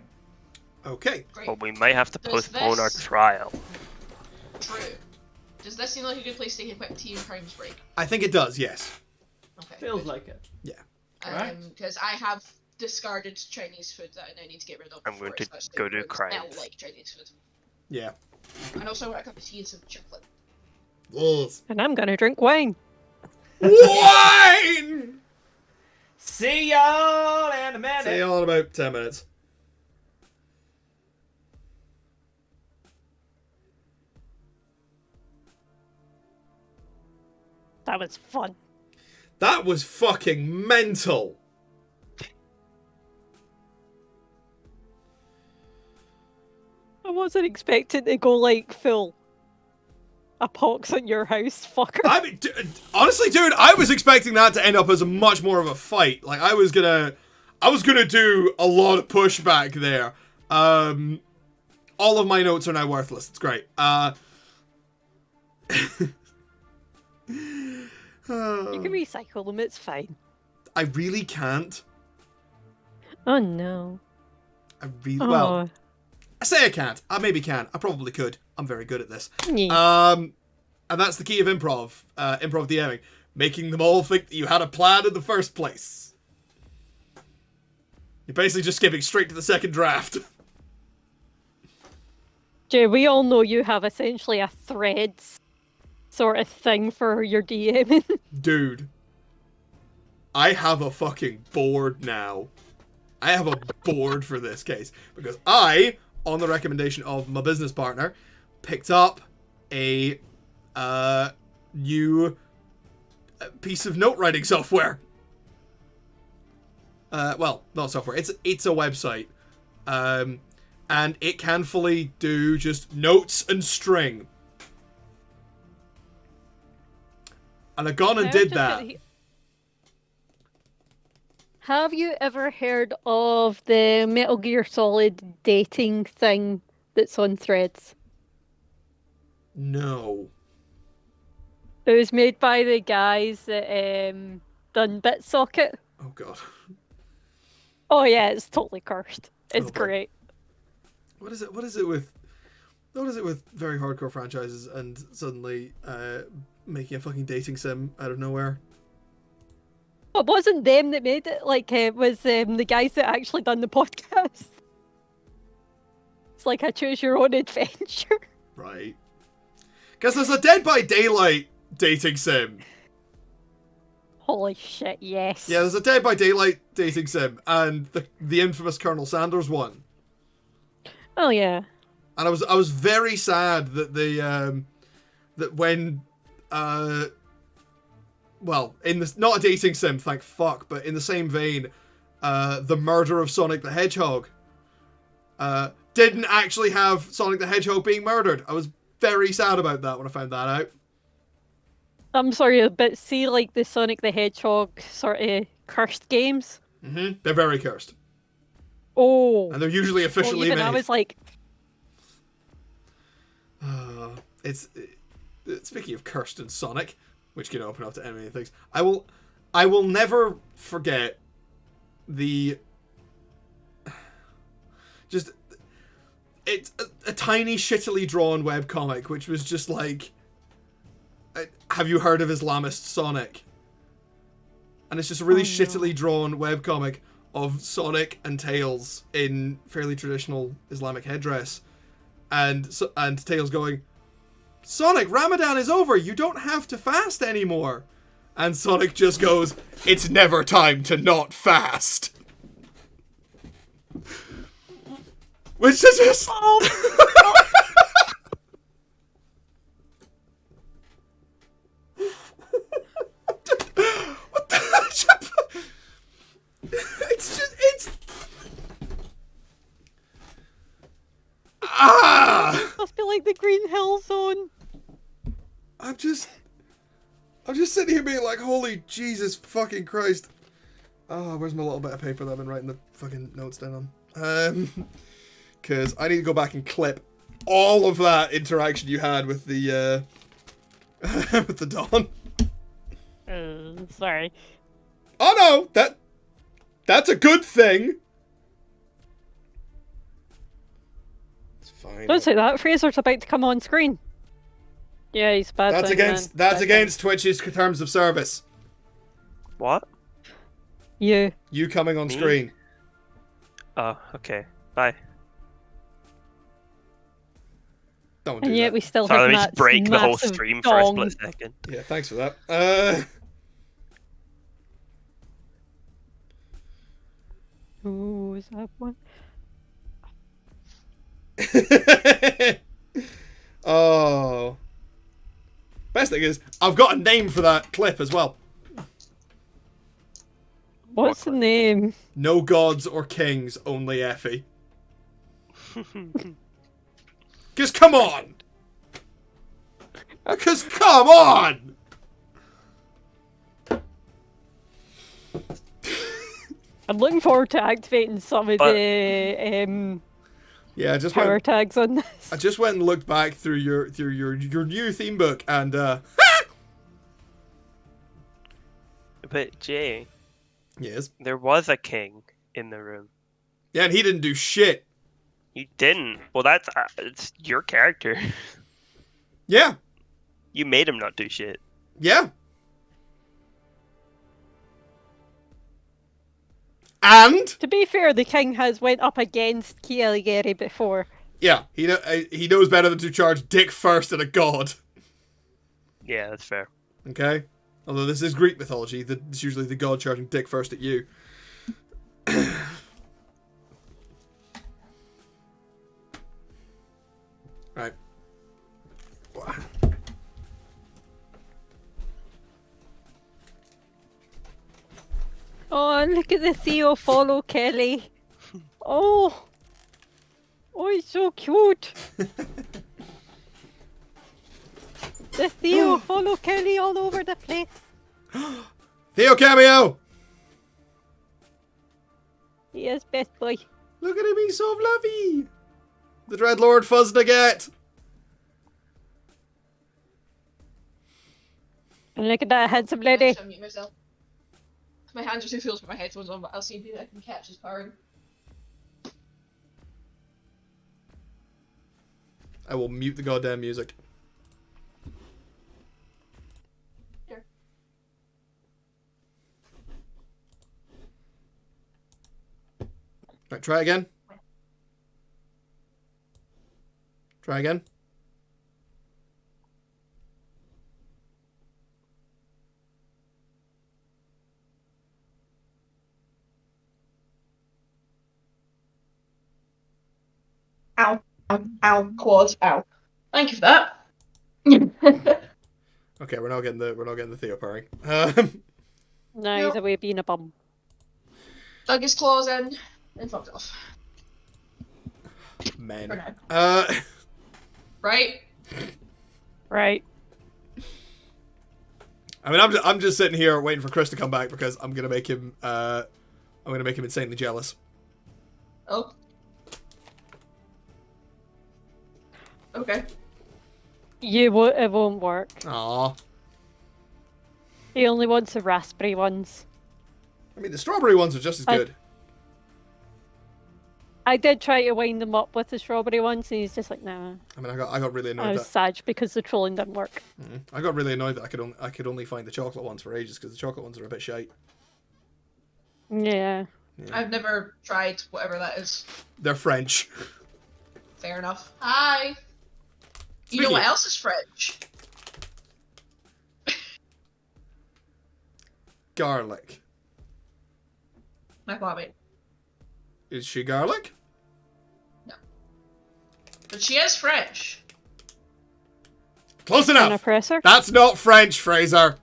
Okay. Great. But we might have to postpone our trial. True. Does this seem like a good place to take a quick tea and crimes break? I think it does, yes. Okay. Feels like it. Yeah. Alright. Because I have discarded Chinese food that I now need to get rid of. I'm going before to it starts go do smell crimes. like Chinese food. Yeah. And also I want a cup of tea and some chocolate. Ugh. And I'm gonna drink wine. Wine! See y'all in a minute. See y'all in about 10 minutes. That was fun. That was fucking mental. I wasn't expecting to go like full. A pox on your house, fucker. I mean, honestly, dude, I was expecting that to end up as a much more of a fight. Like, I was gonna do a lot of pushback there. All of my notes are now worthless. It's great. You can recycle them, it's fine. I really can't. Oh no. I really well. I say I can't. I maybe can. I probably could. I'm very good at this. Yeah. And that's the key of improv. Improv DMing. Making them all think that you had a plan in the first place. You're basically just skipping straight to the second draft. Jay, we all know you have essentially a threads sort of thing for your DMing. Dude. I have a fucking board now. I have a board for this case. Because I, on the recommendation of my business partner, picked up a new piece of note writing software. Well, not software. It's a website. And it can fully do just notes and string. And I gone and I'm did just that. gonna- Have you ever heard of the Metal Gear Solid dating thing that's on Threads? No. It was made by the guys that done BitSocket. Oh god. Oh yeah, it's totally cursed. It's Oh, boy. great. What is it with very hardcore franchises and suddenly making a fucking dating sim out of nowhere? It wasn't them that made it. Like it was the guys that actually done the podcast. It's like a choose your own adventure. Right. Because there's a Dead by Daylight dating sim. Holy shit! Yes. Yeah, there's a Dead by Daylight dating sim, and the infamous Colonel Sanders one. Oh yeah. And I was very sad that that when well, in this, not a dating sim, thank fuck, but in the same vein, the murder of Sonic the Hedgehog didn't actually have Sonic the Hedgehog being murdered. I was very sad about that when I found that out. I'm sorry, but see, like the Sonic the Hedgehog sort of cursed games. They're very cursed, Oh. and they're usually officially even made. I was like, It's speaking of cursed and Sonic, which can open up to many things. I will never forget the just it's a tiny shittily drawn webcomic, which was just like, have you heard of Islamist Sonic? And it's just a really shittily drawn webcomic of Sonic and Tails in fairly traditional Islamic headdress, and Tails going, Sonic, Ramadan is over. You don't have to fast anymore. And Sonic just goes, it's never time to not fast. Which is just... What the... It's just... It's... Ah! must be like the Green Hill Zone. I'm just sitting here being like, holy Jesus fucking Christ. Oh, where's my little bit of paper that I've been writing the fucking notes down on? Because I need to go back and clip all of that interaction you had with the, with the Dawn. Sorry. Oh no! That's a good thing! It's fine. Don't say that. Fraser's about to come on screen. Yeah, he's bad. That's thing, against man. that's Bad against Twitch's terms of service. What? thing. You. You coming on Me? screen. Oh, okay. Bye. Don't do And yet that. we still Sorry, let have me just Matt's break the whole massive stream for a dong. split second. Yeah, thanks for that. Ooh, is that one? Oh. Best thing is, I've got a name for that clip as well. What's the name? No gods or kings, only Effie. Because come on! Because come on! I'm looking forward to activating some of But- the Yeah, I just power went, tags on this. I just went and looked back through your new theme book and But Jay, yes. there was a king in the room. Yeah, and he didn't do shit. You didn't. Well, that's it's your character. Yeah. You made him not do shit. Yeah. And To be fair, the king has went up against Kialigeri before. yeah, he knows better than to charge dick first at a god. Yeah, that's fair. Okay? Although this is Greek mythology, it's usually the god charging dick first at you. Right. Oh, look at the Theo follow Kelly. Oh. Oh, he's so cute. The Theo follow Kelly all over the place. Theo cameo! He is best boy. Look at him, he's so fluffy! The Dreadlord Fuzznagat! And look at that handsome lady. I should mute myself. My hands are too full to put my headphones on, but I'll see if I can catch his powering. I will mute the goddamn music. Here. Right, try again. Try again. Ow. Ow. Ow. Quads. Ow. Thank you for that. Okay, we're not getting the Theo pairing. No, he's away being a bum. Dug his claws in and fucked off. For Men. now. Right? Right. I mean, I'm just sitting here waiting for Chris to come back because I'm gonna make him insanely jealous. Oh. Okay. It won't work. Aww. He only wants the raspberry ones. I mean, the strawberry ones are just as good. I did try to wind them up with the strawberry ones, and he's just like, nah. I mean, I got really I annoyed was sad because the trolling didn't work. I got really annoyed that I could only find the chocolate ones for ages because the chocolate ones are a bit shite. Yeah. I've never tried whatever that is. They're French. Fair enough. Hi. You know Speaking what of- else is French? Garlic. My mommy. Is she garlic? But she is French. Close An enough. oppressor? That's not French, Fraser.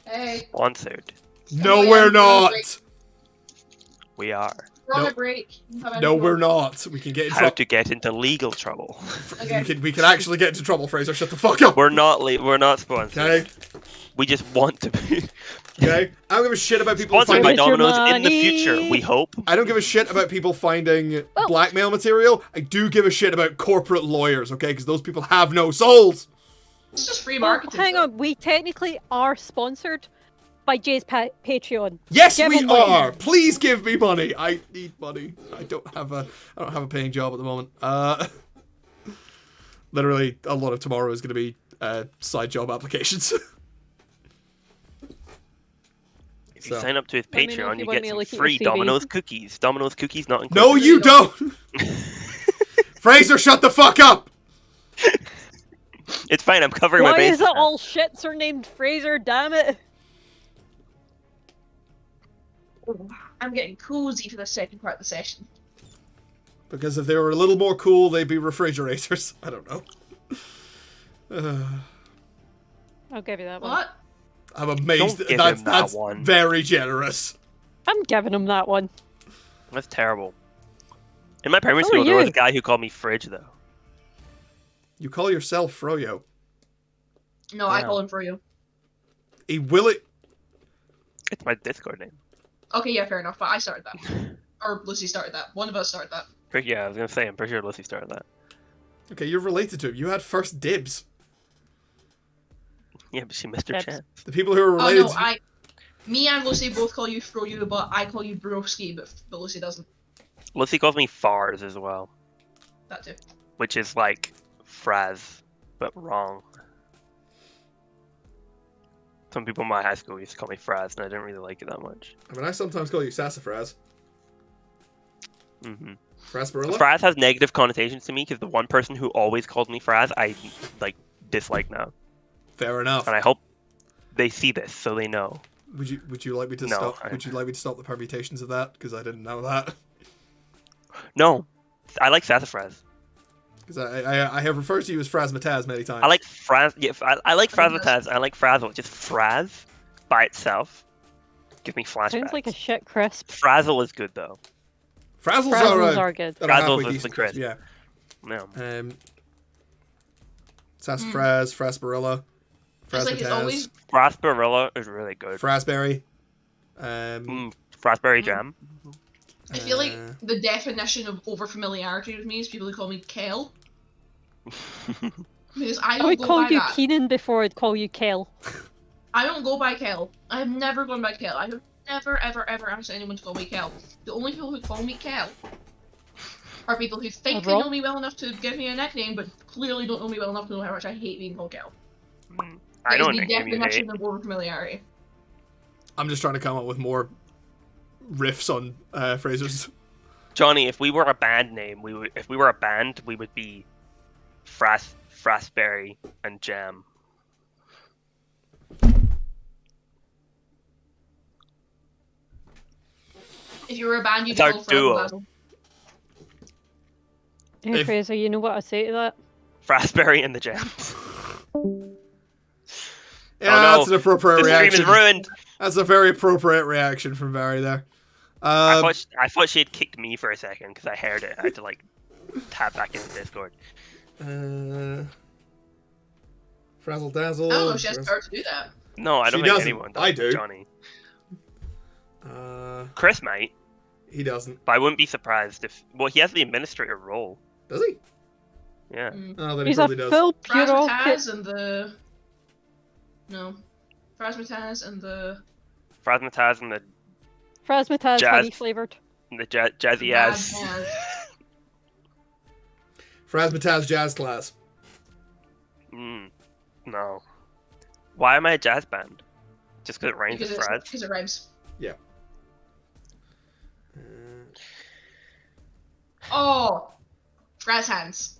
Hey. Sponsored. No, Oh, we're yeah, not. great. We are. We're on No. a break. No, we're not. We can get in How trouble. to get into legal trouble. Okay. We can actually get into trouble, Fraser. Shut the fuck up. We're not sponsored. Okay. We just want to be. Okay. I don't give a shit about people Sponsored by finding. Give us your Domino's in the money. future, we hope. I don't give a shit about people finding Well- blackmail material. I do give a shit about corporate lawyers, okay? Because those people have no souls. It's just free Oh, marketing. hang though. on, we technically are sponsored by Jay's Patreon. Yes, Give we them money. are. Please give me money. I need money. I don't have a paying job at the moment. Literally, a lot of tomorrow is going to be side job applications. If you sign up to his Let me know Patreon, if you you want get me to some look at your free CV. Domino's cookies. Domino's cookies not included. No, you don't. Fraser, shut the fuck up. It's fine. I'm covering my Why bases. is it now. all shits are named Fraser, damn it? I'm getting cozy for the second part of the session. Because if they were a little more cool, they'd be refrigerators. I don't know. I'll give you that one. What? I'm amazed. Don't give That's him that that's one. very generous. I'm giving him that one. That's terrible. In my primary So school, are there was you. a guy who called me Fridge, though. You call yourself Froyo. No, I Yeah. call him for you. He will it. It's my Discord name. Okay, yeah, fair enough. But I started that, or Lucy started that. One of us started that. Yeah, I was gonna say, I'm pretty sure Lucy started that. Okay, you're related to him. You had first dibs. Yeah, but she missed her Dibs. chance. The people who are Oh related. no, me and Lucy both call you Froyo, but I call you Broski, but Lucy doesn't. Lucy calls me Fars as well, That too. which is like Fraz, but wrong. Some people in my high school used to call me Fraz, and I didn't really like it that much. I mean, I sometimes call you Sassafras. hmm Frasparilla. Fraz has negative connotations to me because the one person who always called me Fraz, I like dislike now, Fair enough. and I hope they see this so they know. Would you like me to No, stop? Would you like me to stop the permutations of that? Because I didn't know that. No, I like Sassafraz. Because I have referred to you as Frasmataz many times. I like Fraz. Yeah, I like I think Frazzmataz. I like Frazzle. Just Fraz by itself. Give me flashbacks. Sounds like a shit crisp. Frazzle is good though. Frazzles Frazzles are good. are Frazzles halfway is the decent. crisp. Yeah. No. Sassafras, Frasparilla, It's like it's always Frasparilla is really good. Frasberry. Frasberry jam. I feel like the definition of overfamiliarity with me is people who call me Kel. Because I I don't would go call by you that. Keenan before I'd call you Kel. I don't go by Kel. I have never gone by Kel. I have never, ever, ever asked anyone to call me Kel. The only people who call me Kel are people who think they Rob? know me well enough to give me a nickname, but clearly don't know me well enough to know how much I hate being called Kel. I That is don't the nickname you hate. definition of overfamiliarity. I'm just trying to come up with more riffs on phrases. Johnny, if we were a band name, we would. If we were a band, we would be Frasberry and Jam. If you were a band, you'd It's be our called duo. Frazzle. Hey, If- Fraser, you know what I say to that? Frasberry and the Jam. Yeah, Oh, no. that's an appropriate The stream reaction. is ruined. That's a very appropriate reaction from Barry there. I thought she had kicked me for a second because I heard it. I had to like tap back into Discord. Frazzle Dazzle. I don't know if she has power to do that. No, I don't She think doesn't. anyone does. I do. Johnny. Uh, Chris might, he doesn't. but I wouldn't be surprised if. Well, he has the administrator role. Does he? Yeah. Oh, then he He's a probably does. full bureaucrat. Razzmatazz and the... No. Razzmatazz and the... Frasmataz and the Razzmatazz Jazz. honey flavoured. jazzy ass. Razzmatazz. Frasmatazz Jazz Class. No. Why am I a jazz band? Just because it rhymes with Fraz? Because it rhymes. Yeah. Oh! Fraz hands.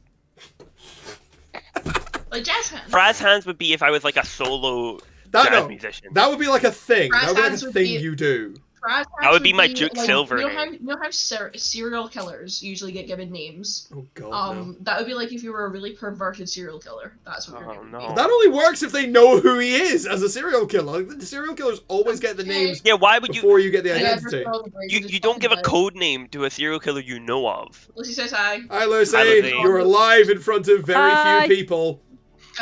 Like jazz hands. Fraz hands would be if I was like a solo That, jazz no, musician. that would be like a thing. Brass That would be like hands a would thing be- you do. Fraz hands That would be my Duke Silver you know name. How, you know how serial killers usually get given names? Oh god, no. That would be like if you were a really perverted serial killer. That's what your Oh, name would no. be. That only works if they know who he is as a serial killer. Like, the serial killers always get the names Yeah, why would you? before you get the I never identity. saw the brain, You, just you don't give a talking about code name to a serial killer you know of. it. Lucy says hi. Hi, Lucy. Hi, Lucy. You're live in front of very Hi. few people.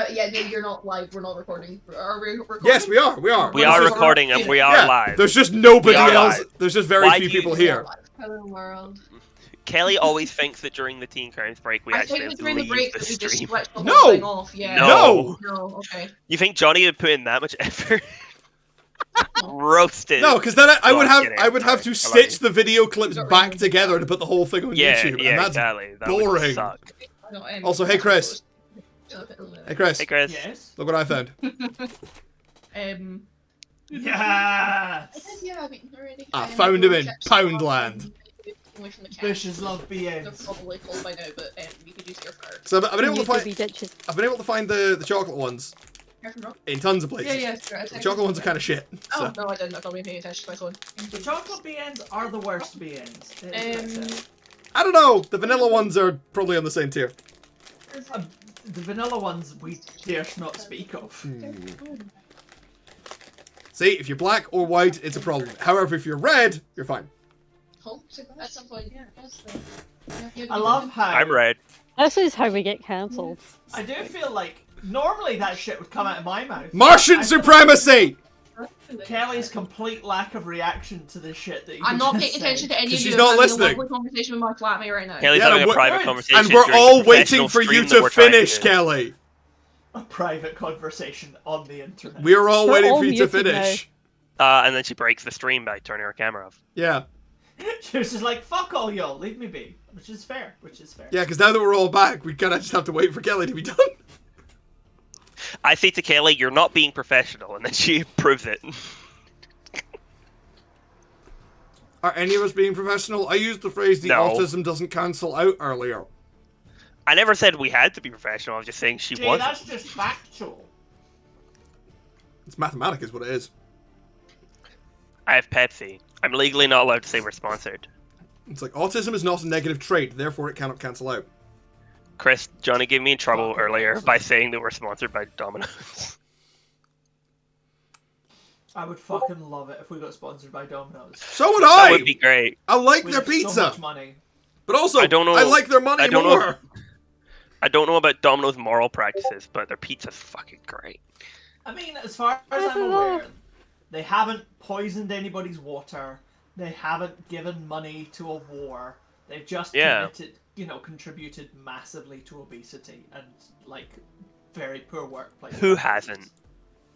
Yeah, no, you're not live. We're not recording. Are we recording? Yes, we are. We are. We What are is this? recording and we are Yeah, live. there's just nobody We are else. live. There's just very Why few do you- people here. Hello, world. Kelly always thinks that during the Teen Crimes break we I actually think have to during the leave break the that we just stream. switched the No! whole thing off. Yeah. No! No. Okay. You think Johnny would put in that much effort? Roasted. No, because then I No, would I'm have kidding, I would I'm have to sorry. I love stitch the video clips Don't back remember. together to put the whole thing on Yeah, YouTube, yeah, and that's exactly. That boring. would suck. No, Also, hey, Chris. Hey Chris, Hey Chris. Yes. look what I found. Yes. Yeah, we already. I found him in Poundland. Bushes love They're BNs. probably cold by now, but we could use your card. So I've been able to YouTube find ditches. the chocolate ones in tons of places. Yeah. The chocolate ones are kind of shit. Oh So. no, I didn't. I thought we paying attention to my phone. The chocolate BNs are the worst BNs. I don't know. The vanilla ones are probably on the same tier. The vanilla ones we dare not speak of. See, if you're black or white, it's a problem. However, if you're red, you're fine. At some point, yeah. I love how I'm red. This is how we get cancelled. I do feel like normally that shit would come out of my mouth. Martian I feel supremacy! like Kelly's complete lack of reaction to this shit that you I'm not just paying attention said. to any of She's you. not I'm having listening. a lovely conversation with my flatmate right now. Kelly's Yeah, having a we're- private good. conversation. And we're during all the waiting professional for you stream that to we're trying finish, do. Kelly. A private conversation on the internet. We're all We're waiting all for you to muted finish. And then she breaks the stream by turning her camera off. Yeah. She was just like, fuck all y'all, leave me be. Which is fair, Yeah, because now that we're all back, we kind of just have to wait for Kelly to be done. I say to Kelly, "You're not being professional," and then she proves it. Are any of us being professional? I used the phrase "the No. autism doesn't cancel out" earlier. I never said we had to be professional. I was just saying she Jay, wasn't. that's just factual. It's mathematics, is what it is. I have Pepsi. I'm legally not allowed to say we're sponsored. It's like autism is not a negative trait, therefore it cannot cancel out. Chris, Johnny gave me in trouble Fucking earlier awesome. by saying that we're sponsored by Domino's. I would fucking love it if we got sponsored by Domino's. So would That I. would be great. I like We'd their have pizza, so much money. but also I don't know- I like their money I don't know- more. I don't know about Domino's moral practices, but their pizza's fucking great. I mean, as far as I'm aware, they haven't poisoned anybody's water. They haven't given money to a war. They've just contributed massively to obesity and like very poor workplace. Who practices. hasn't?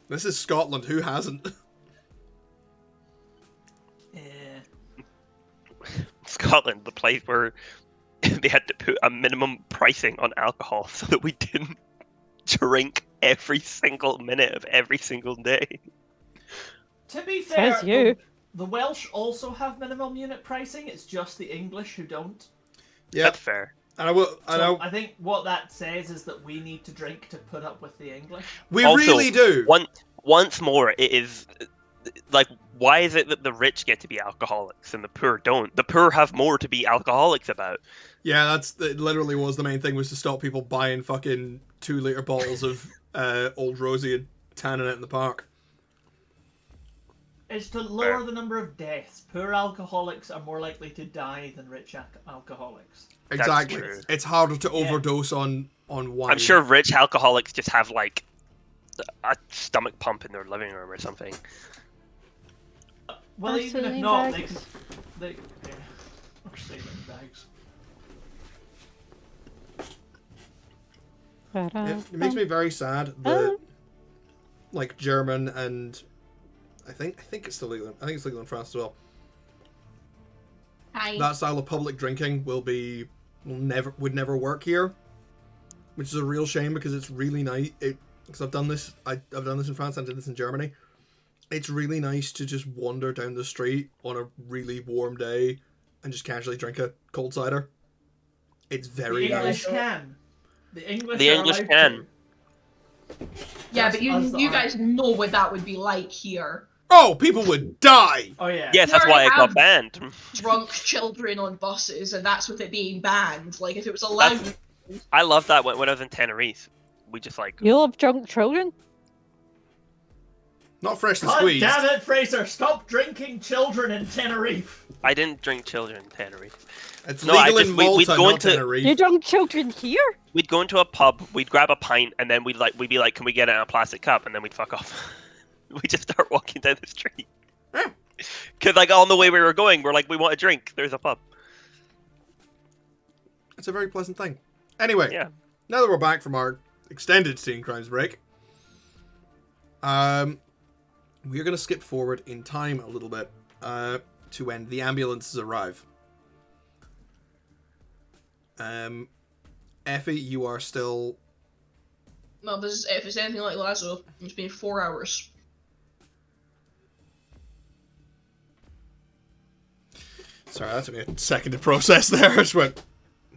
This is Scotland. Who hasn't? Scotland, the place where they had to put a minimum pricing on alcohol so that we didn't drink every single minute of every single day. To be fair, Says you. the Welsh also have minimum unit pricing. It's just the English who don't. Yeah, That's fair. and I will. So I think what that says is that we need to drink to put up with the English. We Also, really do. Once more, it is like, why is it that the rich get to be alcoholics and the poor don't? The poor have more to be alcoholics about. Yeah, it literally was the main thing, was to stop people buying fucking 2-liter bottles of Old Rosie and tanning it in the park. It's to lower the number of deaths. Poor alcoholics are more likely to die than rich alcoholics. Exactly. true. It's harder to overdose on wine. I'm sure rich alcoholics just have like a stomach pump in their living room or something. Well, even if Saline not, bags. or saline bags. It makes me very sad that like German and I think it's still legal. I think it's legal in France as well. Hi. That style of public drinking would never work here, which is a real shame because it's really nice. Because I've done this in France. I did this in Germany. It's really nice to just wander down the street on a really warm day and just casually drink a cold cider. It's very The nice. English can. The English. The are English allowed can. to. Yeah, That's but us that you aren't. guys know what that would be like here. Oh, people would die. Oh yeah. Yes, that's We why it already got have- banned. Drunk children on buses, and that's with it being banned. Like, if it was allowed, That's- I loved that when I was in Tenerife. We just like You love drunk children? Not freshly God squeezed. damn it, Fraser! Stop drinking children in Tenerife. I didn't drink children in Tenerife. It's No, I legal just- in we'd Malta, go not into- Tenerife. You drunk children here? We'd go into a pub, we'd grab a pint, and then we'd be like, "Can we get it in a plastic cup?" And then we'd fuck off. We just start walking down the street. Yeah. Cause like on the way we were going, we're like, "We want a drink." There's a pub. It's a very pleasant thing. Anyway, Yeah. now that we're back from our extended Teen Crimes break, we're going to skip forward in time a little bit to when the ambulances arrive. Effie, you are still... well, if it's anything like Lazo, it's been 4 hours. Sorry, that took me a second to process there. I just went,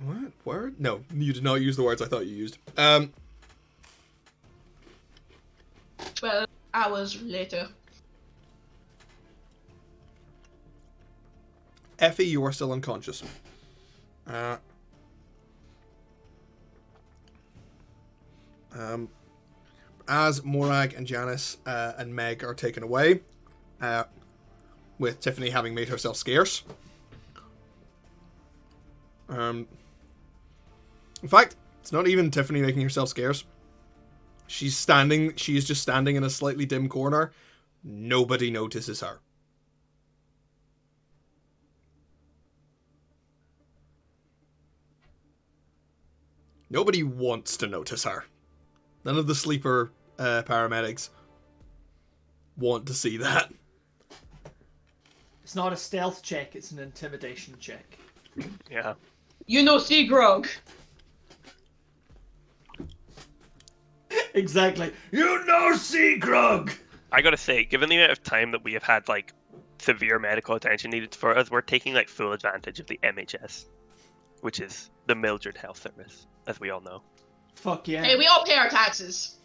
what? Word? No, you did not use the words I thought you used. 12 hours later. Effie, you are still unconscious. As Morag and Janice and Meg are taken away, with Tiffany having made herself scarce. In fact, it's not even Tiffany making herself scarce. She is just standing in a slightly dim corner. Nobody notices her. Nobody wants to notice her. None of the sleeper paramedics want to see that. It's not a stealth check, it's an intimidation check. Yeah. You know Seagrog. Exactly. You know Seagrug! I gotta say, given the amount of time that we have had like severe medical attention needed for us, we're taking like full advantage of the MHS, which is the Mildred Health Service, as we all know. Fuck yeah. Hey, we all pay our taxes.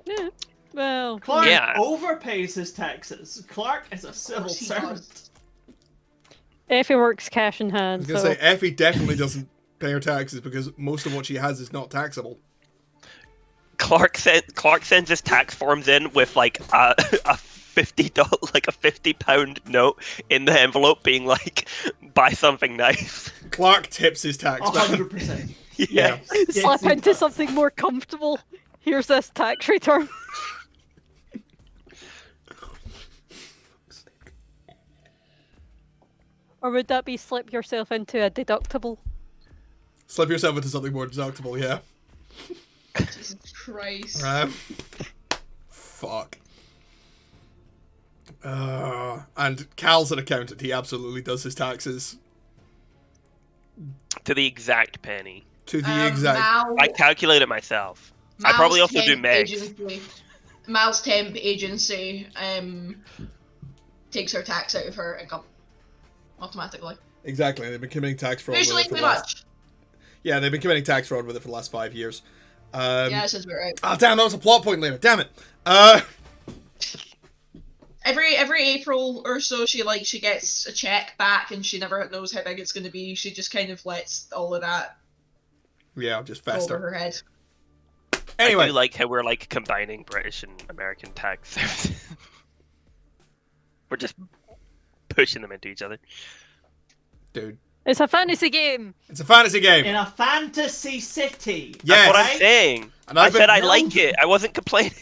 Yeah. Well, Clark Yeah. overpays his taxes. Clark is a civil course he servant. does. Effie works cash in I hand. was going to say, Effie definitely doesn't pay her taxes because most of what she has is not taxable. Clark sends his tax forms in with like a like a £50 note in the envelope, being like, "Buy something nice." Clark tips his tax man. 100%. Yeah. Yes, Slap he into does. something more comfortable. Here's this tax return. Or would that be slip yourself into a deductible? Slip yourself into something more deductible, yeah. Jesus Christ. Fuck. And Cal's an accountant. He absolutely does his taxes To the exact penny. to the exact. I calculate it myself. I probably also do Meg's. Mal's temp agency takes her tax out of her income automatically. Exactly. They've been committing tax fraud. Usually with it for too the last... much. Yeah, they've been committing tax fraud with it for the last 5 years. Yeah, it sounds about right. Oh, damn, that was a plot point later. Damn it. Every April or so, she gets a check back, and she never knows how big it's going to be. She just kind of lets all of that Yeah, just go over fester. her head. Anyway. I do like how we're like combining British and American tax services. We're just pushing them into each other. Dude. It's a fantasy game. It's a fantasy game. In a fantasy city. Yes. That's what I'm saying. And I I've been- said I like it. I wasn't complaining.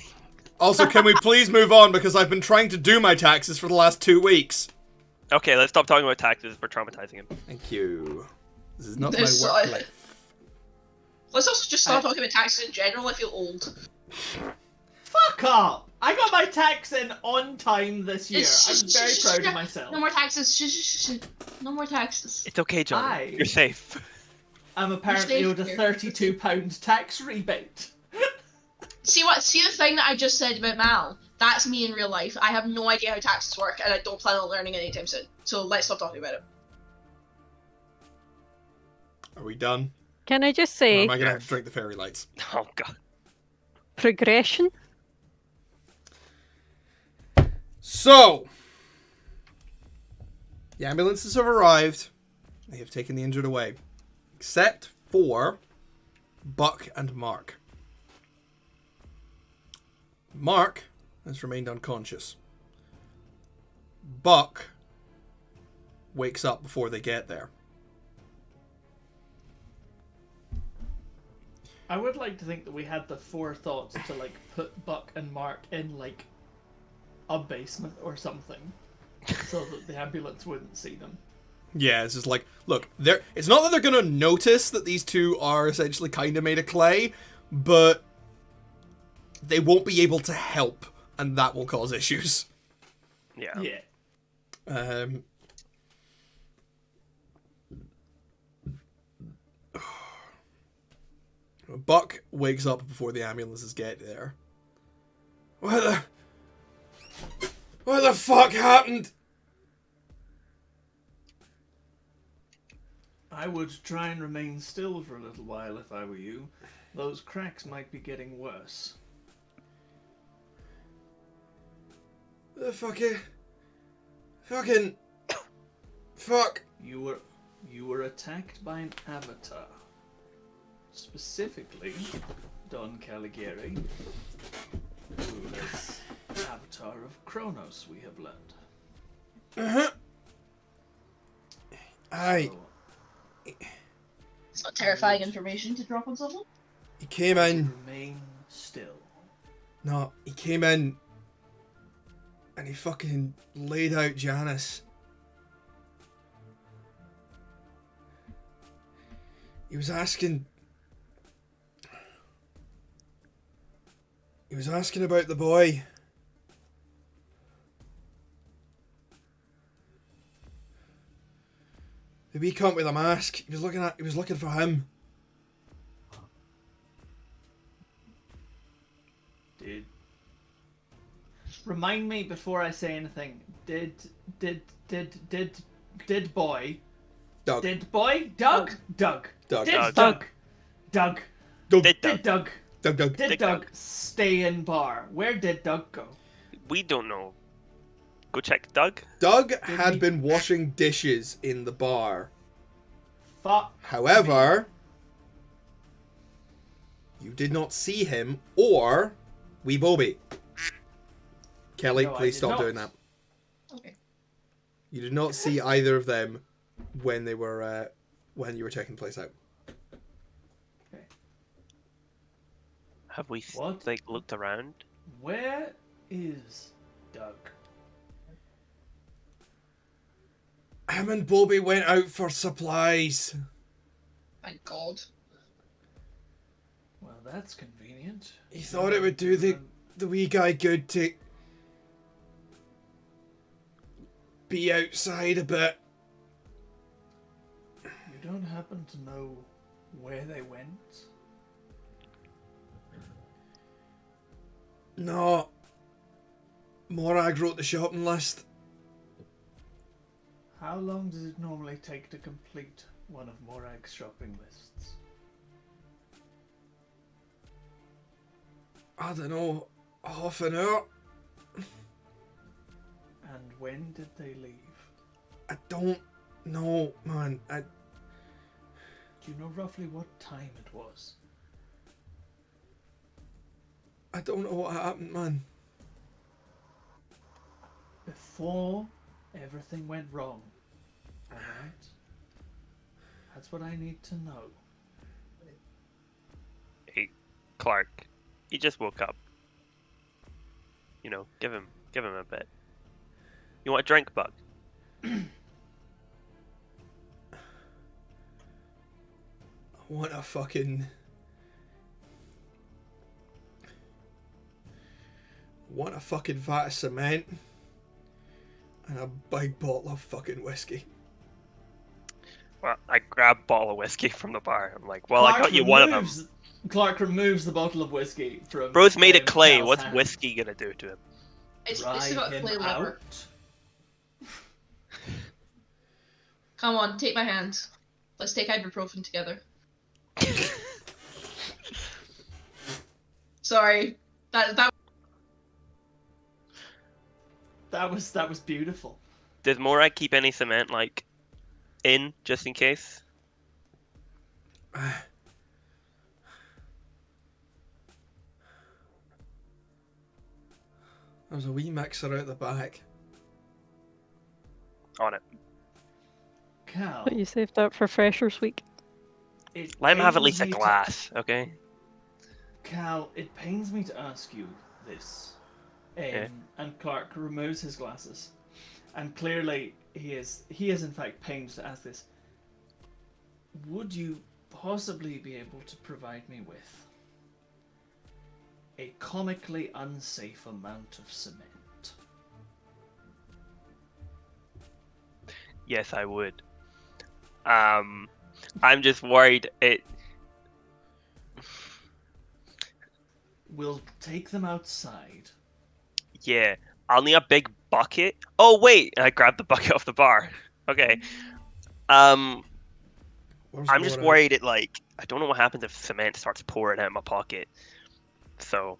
Also, can we please move on, because I've been trying to do my taxes for the last 2 weeks. Okay, let's stop talking about taxes. We're traumatizing him. Thank you. This is not my This, work life. Let's also just start talking about taxes in general. I feel old. Fuck up! I got my tax in on time this year. It's- I'm very proud of myself. No more taxes. No more taxes. It's okay, John. Aye. You're safe. I'm apparently You're owed a safe £32 tax rebate. See the thing that I just said about Mal? That's me in real life. I have no idea how taxes work, and I don't plan on learning anytime soon. So let's stop talking about it. Are we done? Can I just Or say am I going to have to drink the fairy lights? Oh god. progression? So, the ambulances have arrived. They have taken the injured away. Except for Buck and Mark. Mark has remained unconscious. Buck wakes up before they get there. I would like to think that we had the forethought to like put Buck and Mark in like a basement or something, so that the ambulance wouldn't see them. Yeah, it's just like, look, it's not that they're going to notice that these two are essentially kind of made of clay, but they won't be able to help, and that will cause issues. Yeah. Yeah. Buck wakes up before the ambulances get there. What the fuck happened? I would try and remain still for a little while if I were you. Those cracks might be getting worse. The fucking fuck. You were attacked by an avatar. Specifically, Don Caligari, who is avatar of Kronos, we have learned. Aye. So, It's not terrifying information to drop on someone. He came in. remain still. No, he came in and he fucking laid out Janice. He was asking about the boy. The wee cunt with a mask. He was looking for him. Did remind me before I say anything. Did boy? Doug. Did boy? Doug? Doug. Doug. Did Doug. Doug? Doug. Doug. Did Did Doug? Doug. Doug. Did Dick Doug Doug. stay in bar? Where did Doug go? We don't know. Go check Doug. Doug had he- been washing dishes in the bar. Fuck. However, you did not see him or wee Bobby. Kelly, No, I please did stop not. doing that. Okay. You did not see either of them when they were when you were checking the place out. Have we What? like looked around? Where is Doug? Him and Bobby went out for supplies. Thank God. Well, that's convenient. He thought it would do the wee guy good to be outside a bit. You don't happen to know where they went? No. Morag wrote the shopping list. How long does it normally take to complete one of Morag's shopping lists? I don't know, half an hour. And when did they leave? I don't know, man. Do you know roughly what time it was? I don't know what happened, man. Before everything went wrong. Alright? That's what I need to know. Hey, Clark, he just woke up. You know, give him a bit. You want a drink, Bug? I want a fucking... want a fucking vat of cement and a big bottle of fucking whiskey. Well, I grab a bottle of whiskey from the bar. I'm like, well, I got you one of them. Clark removes the bottle of whiskey from. Bro's made of clay. Cal's What's hand. whiskey gonna do to him? It's Dry got him clay liver. out. Come on, take my hand. Let's take ibuprofen together. Sorry. That That was beautiful. Does Morag keep any cement like in just in case? There's a wee mixer out the back. On it. Cal, But you saved that for Freshers Week. it Let him have at pains least a me to- glass, okay? Cal, it pains me to ask you this. Yeah. And Clark removes his glasses. And clearly he is in fact pained to ask this. Would you possibly be able to provide me with a comically unsafe amount of cement? Yes, I would. I'm just worried it. We'll take them outside. Yeah, I'll need a big bucket. Oh wait, I grabbed the bucket off the bar. Okay. Where's I'm just Morag? worried it like I don't know what happens if cement starts pouring out of my pocket. So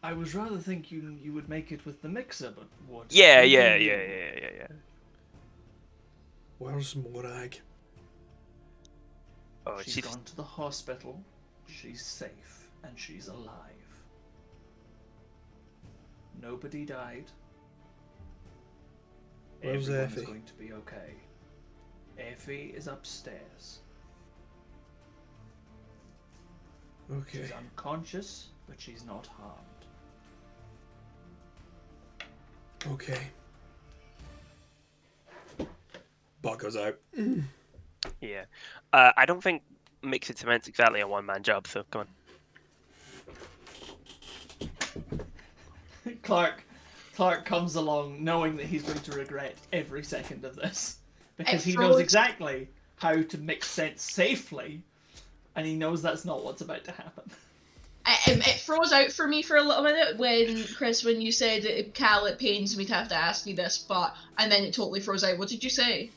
I was rather think you would make it with the mixer, but what? yeah. Where's Morag? Oh, She's gone to the hospital. She's safe and she's alive. Nobody died. Where's Everyone's Effie? going to be okay. Effie is upstairs. Okay. She's unconscious, but she's not harmed. Okay. Buck goes out. Yeah. I don't think mixing cement's exactly a one-man job. So go on. Clark comes along knowing that he's going to regret every second of this. Because he knows exactly how to mix scents safely, and he knows that's not what's about to happen. it froze out for me for a little minute when Chris, when you said Cal, it pains me to have to ask you this, and then it totally froze out. What did you say?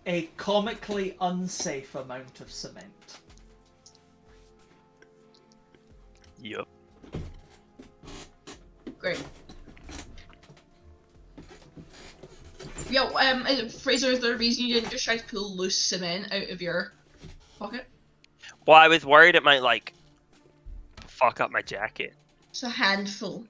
A comically unsafe amount of cement. Yup. Great. Yo, Fraser, is there a reason you didn't just try to pull loose cement out of your pocket? Well, I was worried it might like fuck up my jacket. It's a handful.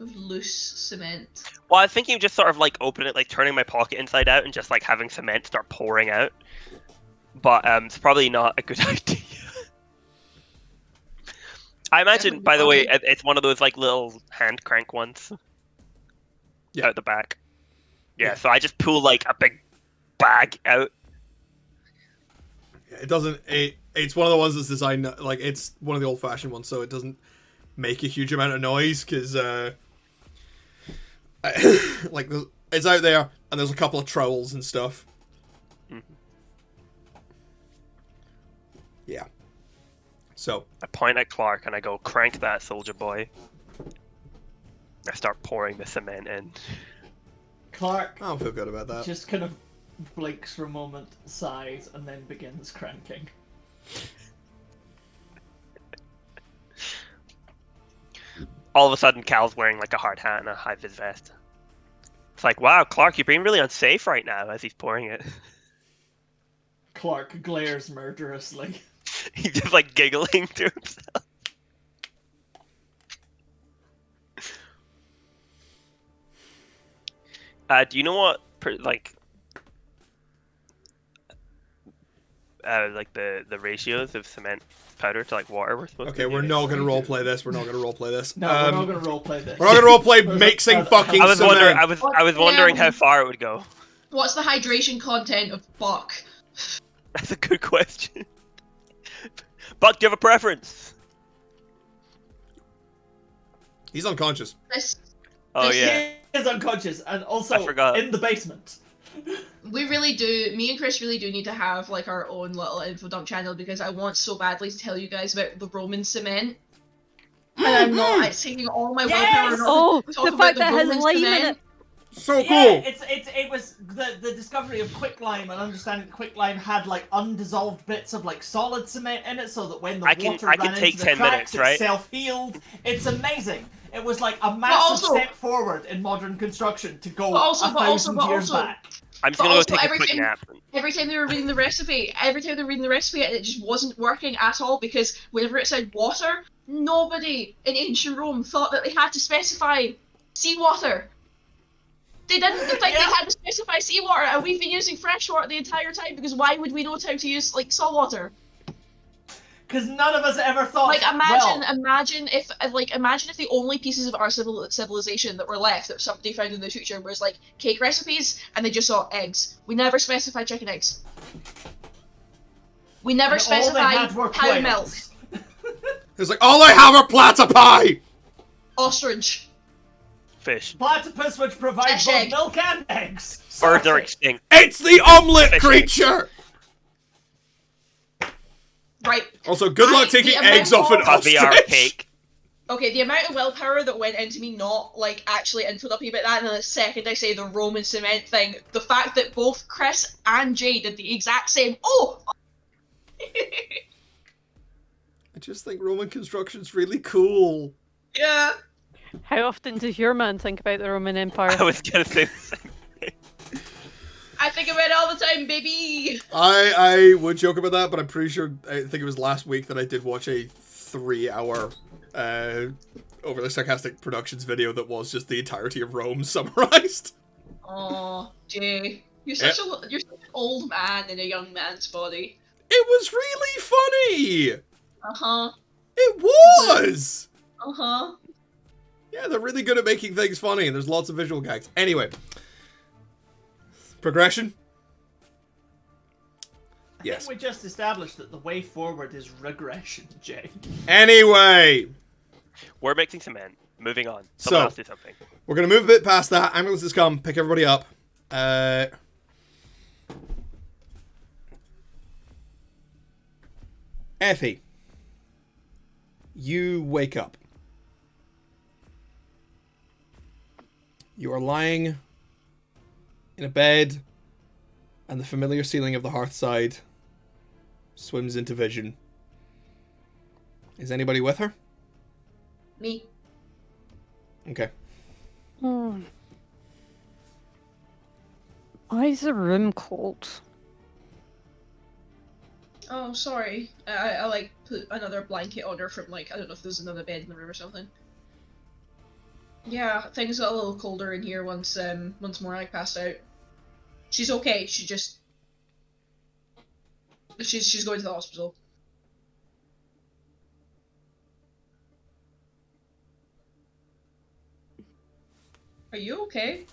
with loose cement. Well, I was thinking of just sort of like opening it, like turning my pocket inside out and just like having cement start pouring out. But it's probably not a good idea. I imagine, Definitely by the way, not. it's one of those like little hand crank ones. Yeah. Out the back. Yeah, Yeah. so I just pull like a big bag out. It doesn't. It's one of the ones that's designed like it's one of the old-fashioned ones, so it doesn't make a huge amount of noise because like it's out there and there's a couple of trolls and stuff. Mhm. Yeah. So I point at Clark and I go, "Crank that, soldier boy." I start pouring the cement in. Clark I don't feel good about that. just kind of blinks for a moment, sighs, and then begins cranking. All of a sudden, Cal's wearing like a hard hat and a high-vis vest. It's like, wow, Clark, you're being really unsafe right now as he's pouring it. Clark glares murderously. He's just like giggling to himself. Do you know what, like the ratios of cement powder to like water we're supposed to Okay, be we're doing? not gonna roleplay this. We're not gonna roleplay this. No, we're not going to roleplay this. We're not gonna roleplay There's mixing a- fucking I was cement. wondering. I was wondering how far it would go. What's the hydration content of Buck? That's a good question. Buck, do you have a preference? He's unconscious. This, Oh This- yeah. He is unconscious and also I forgot. in the basement. we really do. Me and Chris really do need to have like our own little info dump channel because I want so badly to tell you guys about the Roman cement. And I'm not. It's taking all my willpower. Yes! Not Oh, to talk the about fact that it has Roman lime in cement. it. So cool. Yeah, it was the discovery of quicklime and understanding that quicklime had like undissolved bits of like solid cement in it, so that when the I can water take ran into the 10 cracks, minutes, right? it self-healed. It's amazing. It was like a massive also- step forward in modern construction to go But also- a but also- thousand but years also- back. I'm just But gonna go also take a quick everything- nap. Every time they were reading the recipe, it just wasn't working at all because whenever it said water, nobody in ancient Rome thought that they had to specify seawater. They didn't think they had to specify seawater, and we've been using freshwater the entire time because why would we know how to use like saltwater? Because none of us ever thought. Like imagine well, imagine if the only pieces of our civilization that were left that somebody found in the future was like cake recipes and they just saw eggs. We never specified chicken eggs. We never and all they specified had were cow milk. quails. It's like all I have are platypi. Ostrich. Fish. Platypus, which provides Fish both egg. milk and eggs. Birds are Sorry. extinct. It's the omelet Fish creature. Right. Also, good luck The taking amount eggs off an of- Caviar ostrich. cake. Okay, the amount of willpower that went into me not like actually infodumping about that, and then the second I say the Roman cement thing, the fact that both Chris and Jay did the exact same. Oh. I just think Roman construction's really cool. Yeah. How often does your man think about the Roman Empire? I was gonna say the same thing. I think about it all the time, baby. I would joke about that, but I'm pretty sure I think it was last week that I did watch a 3-hour overly sarcastic productions video that was just the entirety of Rome summarized. Oh, Jay, you're Yep. such an old man in a young man's body. It was really funny. Uh huh. It was. Uh huh. Yeah, they're really good at making things funny, and there's lots of visual gags. Anyway, progression. I Yes. think we just established that the way forward is regression, Jay. Anyway, We're mixing cement. Moving on. Someone So- else do something. we're gonna move a bit past that. Ambulances come, pick everybody up. Effie, you wake up. You are lying in a bed, and the familiar ceiling of the Hearthside swims into vision. Is anybody with her? Me. Okay. Hmm. Why is the room cold? Oh, sorry. I like put another blanket on her from like I don't know if there's another bed in the room or something. Yeah, things got a little colder in here once Morag passed out. She's okay. She's going to the hospital. Are you okay?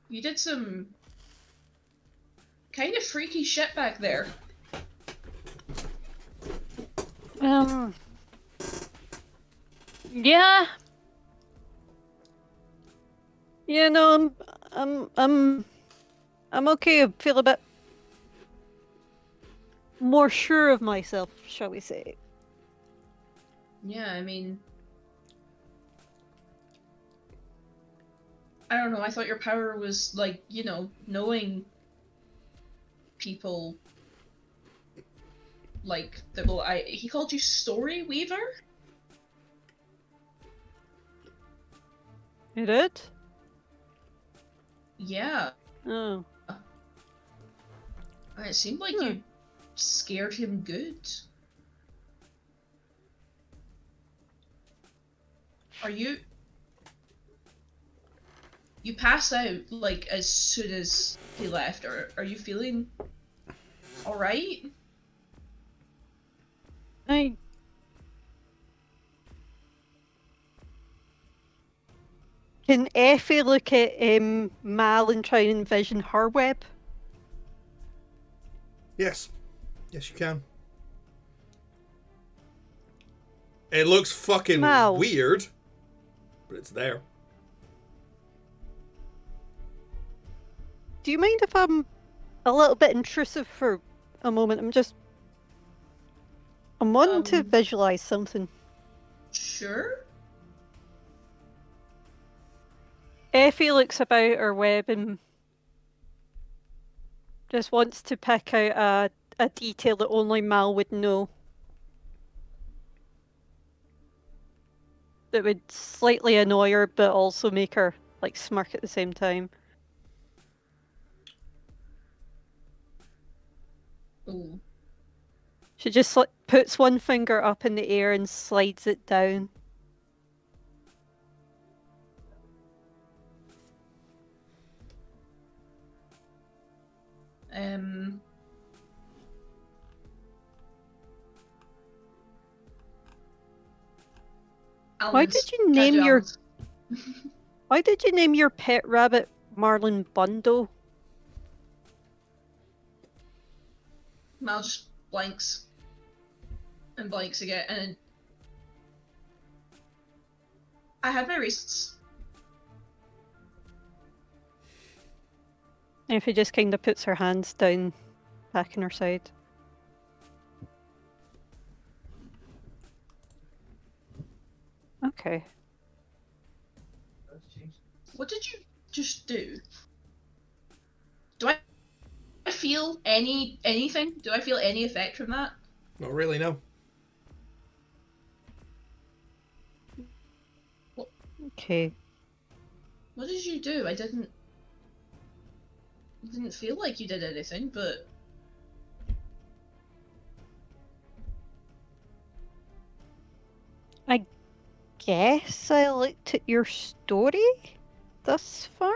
You did some kind of freaky shit back there. Yeah. Yeah, no, I'm okay. I feel a bit more sure of myself, shall we say. Yeah, I mean, I don't know, I thought your power was, like, you know, knowing people, like, that will, he called you Story Weaver? You did? Yeah. Oh. It seemed like you scared him good. Are you... You passed out, like, as soon as he left, or are you feeling alright? Can Effie look at Mal and try and envision her web? Yes. Yes, you can. It looks fucking Mal. weird, but it's there. Do you mind if I'm a little bit intrusive for a moment? I'm wanting to visualize something. Sure? Effie looks about her web and just wants to pick out a detail that only Mal would know. That would slightly annoy her, but also make her, like, smirk at the same time. Ooh. She just puts one finger up in the air and slides it down. Why did you name your Why did you name your pet rabbit Marlin Bundo? Mal just blanks. And blanks again, and... I had my reasons. Effie just kind of puts her hands down, back in her side. Okay. What did you just do? Do I feel anything? Do I feel any effect from that? Not really, no. Okay. What did you do? I didn't feel like you did anything, but... I guess I looked at your story thus far.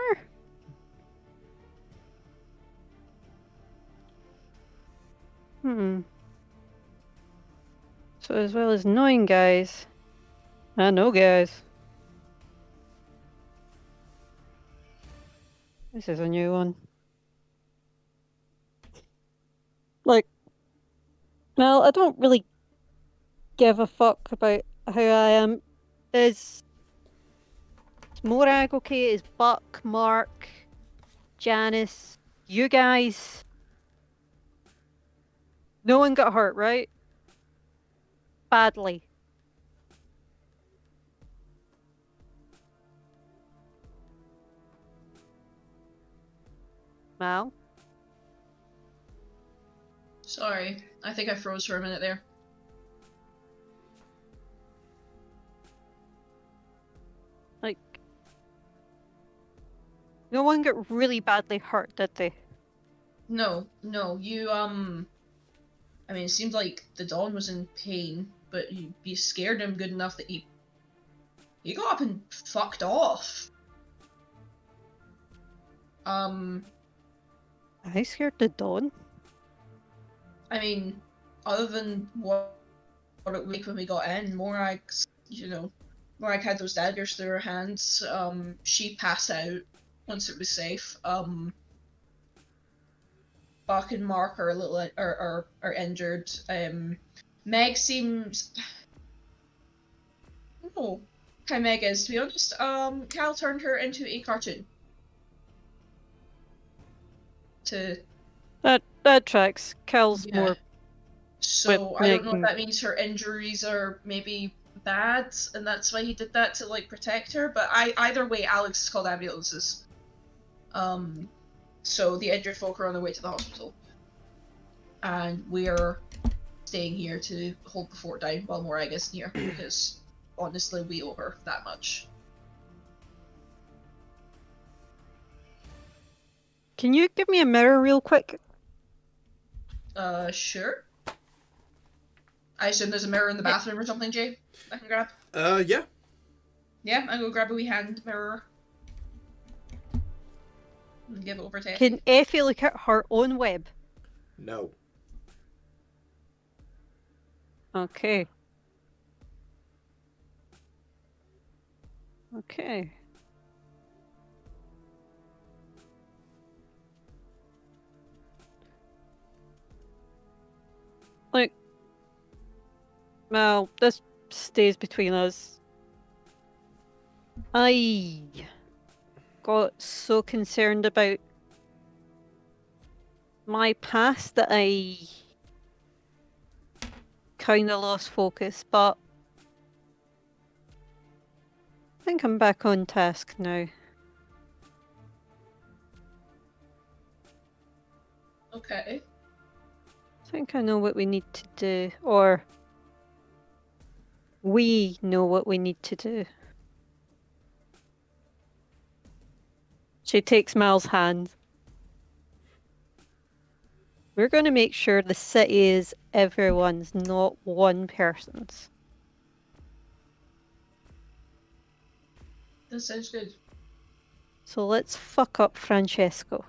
So as well as knowing guys, I know guys. This is a new one. Like, well, I don't really give a fuck about how I am. Is Morag okay? Is Buck, Mark, Janice, you guys? No one got hurt, right? Badly. Mal? Sorry, I think I froze for a minute there. Like, no one got really badly hurt, did they? No, you, I mean, it seemed like the Dawn was in pain. but you scared him good enough that he got up and fucked off. I scared the dawn. I mean, other than what it was like when we got in, Morag had those daggers through her hands. She passed out once it was safe. Buck and Mark are a little are injured. Meg seems. I don't know how Meg is, to be honest. Cal turned her into a cartoon. That tracks. Cal's Yeah. more. So But I don't know if Meg- that means her injuries are maybe bad, and that's why he did that to like protect her. But either way, Alex has called ambulances. So the injured folk are on their way to the hospital, and we're staying here to hold the fort down while Morag isn't here, because honestly, we owe her that much. Can you give me a mirror real quick? Sure. I assume there's a mirror in the bathroom or something, Jay, I can grab? Yeah. Yeah, I'll go grab a wee hand mirror. And give it over to Effie. Can Effie look at her own web? No. Okay. Okay. Like, well, this stays between us. I got so concerned about my past that I kind of lost focus, but I think I'm back on task now. Okay. I think I know what we need to do, or we know what we need to do. She takes Mal's hand. We're going to make sure the city is everyone's, not one person's. That sounds good. So let's fuck up Francesco.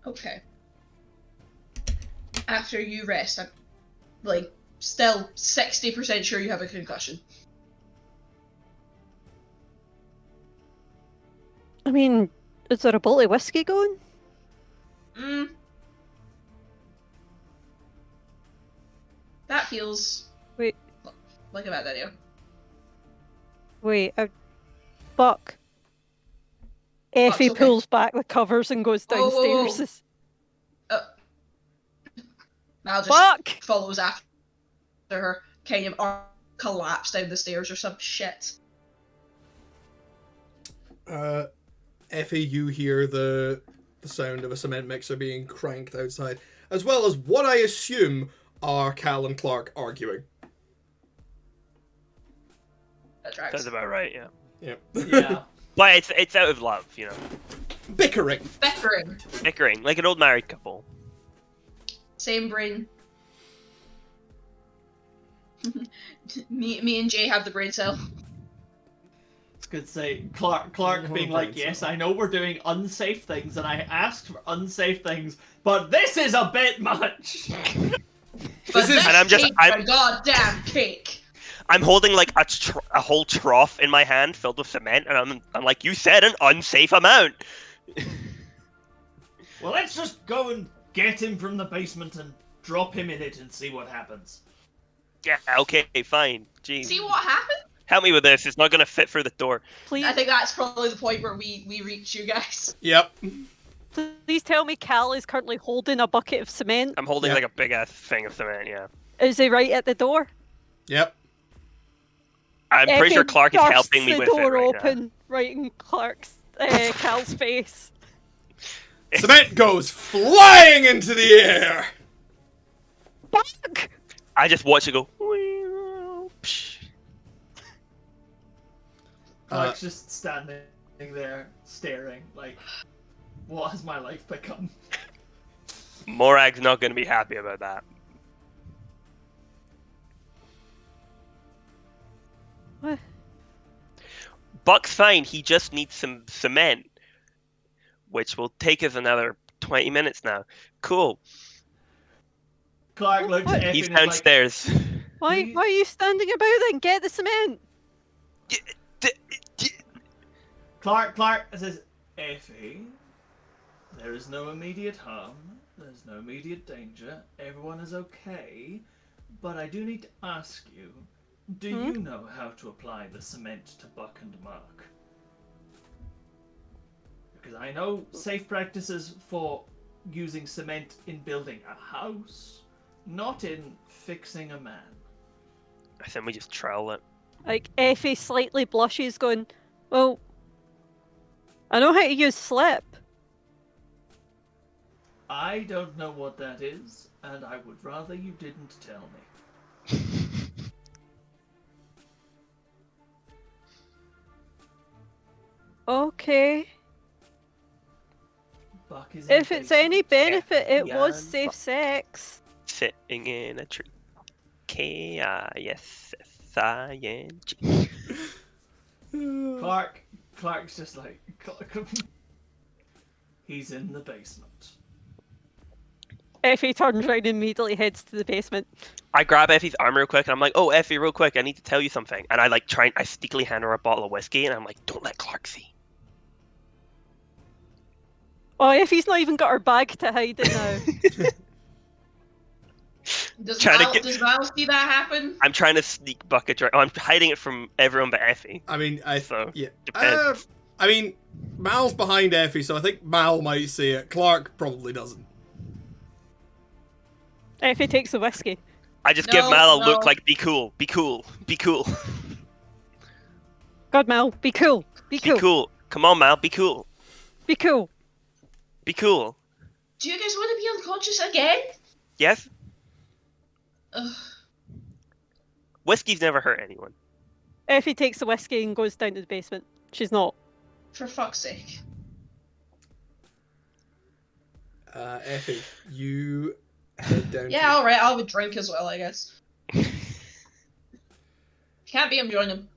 Okay. After you rest, I'm like still 60% sure you have a concussion. I mean, is there a bottle of whiskey going? That feels Wait. like a bad idea. Wait, Buck. Effie okay. pulls back the covers and goes Whoa, whoa, downstairs. whoa. Mal just Buck! follows after her, kind of collapse down the stairs or some shit. Effie, you hear the sound of a cement mixer being cranked outside, as well as what I assume are Cal and Clark arguing. That tracks. Sounds about right, yeah. Yep. Yeah. But it's out of love, you know. Bickering. Bickering, like an old married couple. Same brain. me and Jay have the brain cell. It's good to say Clark being like, yes, I know we're doing unsafe things, and I asked for unsafe things, but this is a bit much. But this and I'm a goddamn cake. I'm holding like a whole trough in my hand filled with cement, and I'm like, you said an unsafe amount. Well, let's just go and get him from the basement and drop him in it and see what happens. Yeah, okay, fine. Jeez. See what happened? Help me with this. It's not gonna fit through the door. Please, I think that's probably the point where we reach you guys. Yep. please tell me Cal is currently holding a bucket of cement. I'm holding Yeah. like a big ass thing of cement. Yeah. Is he right at the door? Yep. I'm pretty sure Clark is helping me the with it door right open right in Clark's Cal's face. Cement goes flying into the air. Buck! I just watch it go. Psh. Clark's just standing there, staring, like, what has my life become? Morag's not going to be happy about that. What? Buck's fine. He just needs some cement, which will take us another 20 minutes now. Cool. Clark looks at Effie He's and is like, downstairs. Why Please? are you standing about then? Get the cement! Clark says, Effie, there is no immediate harm. There's no immediate danger. Everyone is okay. But I do need to ask you, do you know how to apply the cement to Buck and Mark? Because I know safe practices for using cement in building a house, not in fixing a man. I think we just trowel it. Like, Effie slightly blushes, going, well, I know how to use slip. I don't know what that is, and I would rather you didn't tell me. Okay. Buck is in If the it's any basement. benefit, it Yeah, was safe but- sex. Sitting in a tree. K-I-S-S-I-N-G. Clark's just like, he's in the basement. Effie turns round and immediately heads to the basement. I grab Effie's arm real quick and I'm like, oh, Effie, real quick, I need to tell you something. And I sneakily hand her a bottle of whiskey and I'm like, don't let Clark see. Oh, Effie's not even got her bag to hide it now. Does Trying to Mal, get- does Mal see that happen? I'm trying to sneak Buck a drink. Oh, I'm hiding it from everyone but Effie. I mean, So, yeah. depends. I mean, Mal's behind Effie, so I think Mal might see it. Clark probably doesn't. Effie takes the whiskey. I just give No, Mal a look no. like, be cool, be cool, be cool, God, Mel, be cool. Be be cool. cool. Come on, Mal, be cool, Be cool. be cool. Do you guys want to be unconscious again? Yes? Ugh. Whiskey's never hurt anyone. Effie takes the whiskey and goes down to the basement. She's not. For fuck's sake. Effie, you head down. Yeah, alright, I'll have a drink as well, I guess. Can't be, I'm joining him.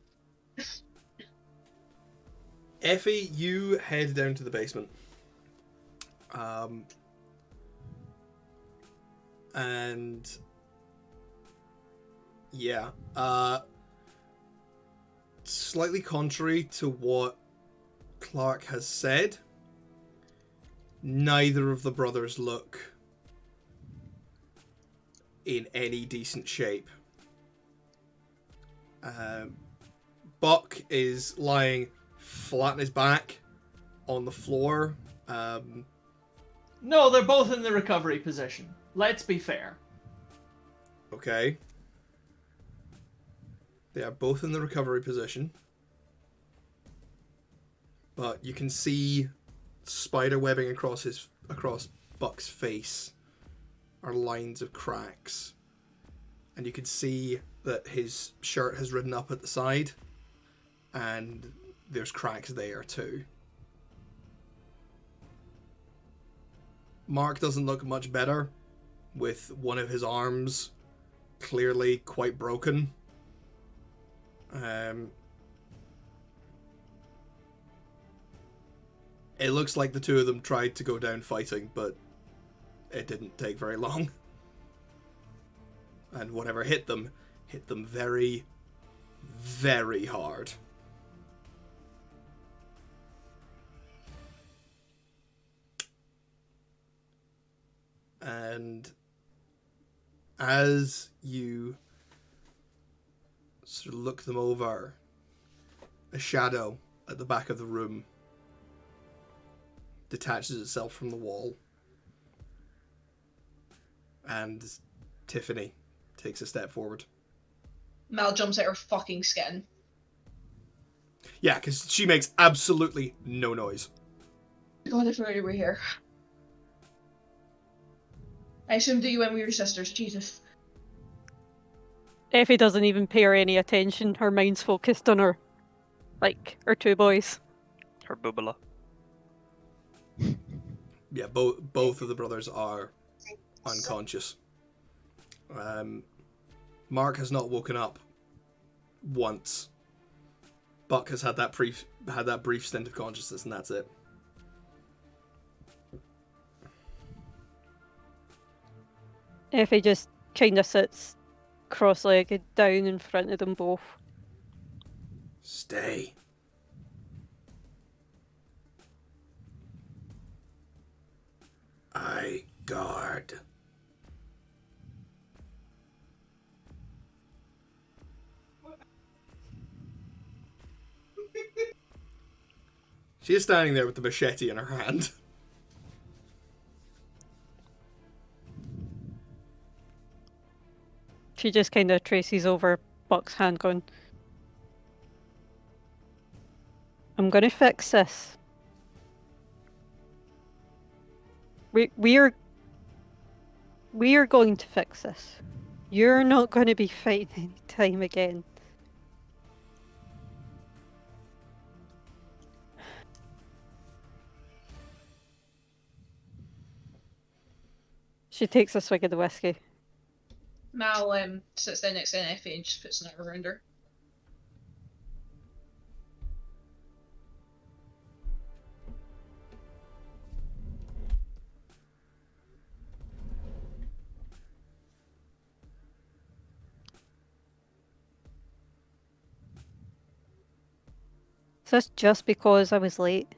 Effie, you head down to the basement. And yeah, slightly contrary to what Clark has said, neither of the brothers look in any decent shape. Buck is lying flat on his back on the floor. No, they're both in the recovery position. Let's be fair. Okay. They are both in the recovery position. But you can see spider webbing across Buck's face are lines of cracks. And you can see that his shirt has ridden up at the side. And there's cracks there too. Mark doesn't look much better, with one of his arms clearly quite broken. It looks like the two of them tried to go down fighting, but it didn't take very long. And whatever hit them very, very hard. And as you sort of look them over, a shadow at the back of the room detaches itself from the wall. And Tiffany takes a step forward. Mal jumps at her fucking skin. Yeah, because she makes absolutely no noise. God, if we were here. I assumed that you went with your sisters, Jesus. Effie doesn't even pay her any attention. Her mind's focused on her two boys. Her boobala. Yeah, both of the brothers are unconscious. Mark has not woken up once. Buck has had that brief stint of consciousness, and that's it. Effie just kind of sits cross-legged down in front of them both. Stay. I guard. She is standing there with the machete in her hand. She just kind of traces over Buck's hand going, I'm gonna fix this. We're going to fix this. You're not going to be fighting any time again. She takes a swig of the whiskey. Mal sits down next to Effie and just puts an arm around her. Is this just because I was late?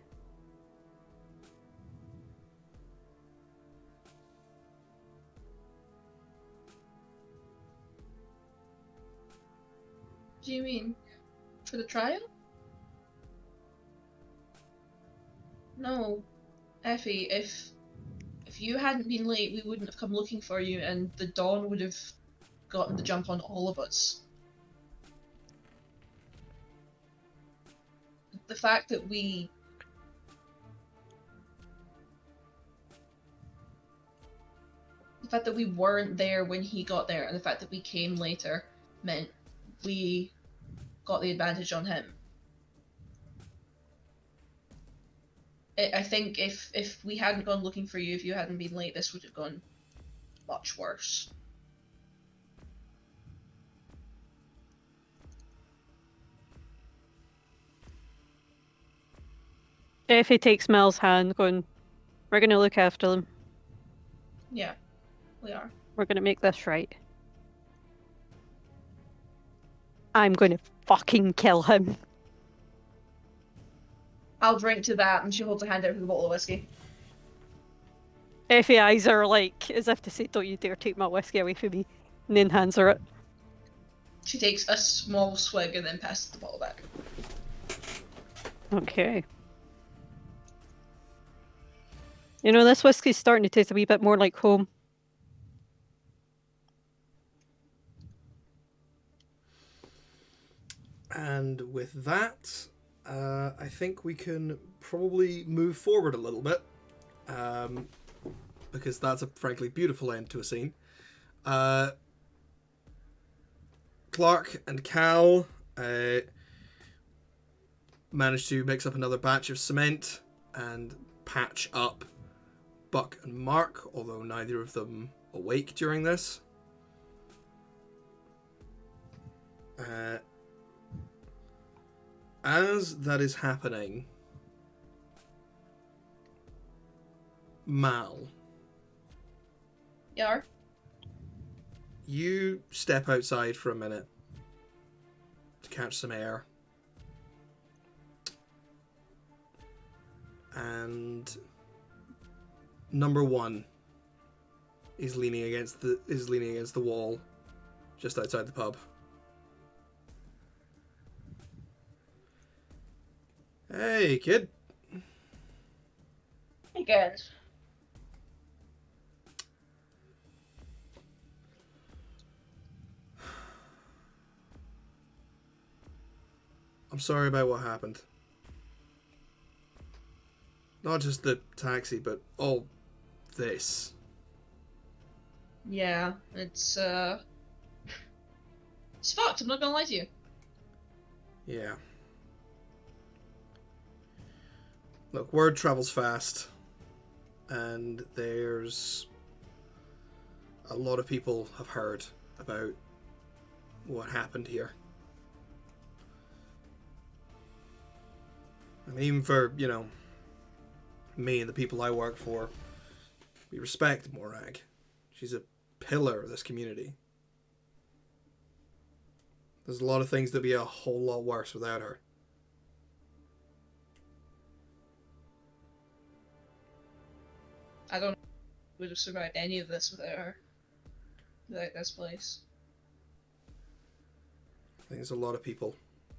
Do you mean for the trial? No, Effie. If you hadn't been late, we wouldn't have come looking for you, and the Dawn would have gotten the jump on all of us. The fact that we weren't there when he got there, and the fact that we came later, meant we got the advantage on him. I think if we hadn't gone looking for you, if you hadn't been late, this would have gone much worse. Effie takes Mel's hand, going, we're going to look after them. Yeah, we are. We're going to make this right. I'm going to fucking kill him. I'll drink to that, and she holds a hand out for the bottle of whiskey. Effie eyes her like, as if to say, don't you dare take my whiskey away from me. And then hands her it. She takes a small swig and then passes the bottle back. Okay. You know, this whiskey's starting to taste a wee bit more like home. And with that, I think we can probably move forward a little bit. Because that's a frankly beautiful end to a scene. Clark and Cal managed to mix up another batch of cement and patch up Buck and Mark, although neither of them awake during this. As that is happening, Mal, Yar? you step outside for a minute to catch some air. And number one is leaning against the wall just outside the pub. Hey, kid. Hey, guys. I'm sorry about what happened. Not just the taxi, but all this. Yeah, it's fucked, I'm not gonna lie to you. Yeah. Look, word travels fast, and there's a lot of people have heard about what happened here. And even for, you know, me and the people I work for, we respect Morag. She's a pillar of this community. There's a lot of things that'd be a whole lot worse without her. I don't know if we would have survived any of this without her. Without this place. I think there's a lot of people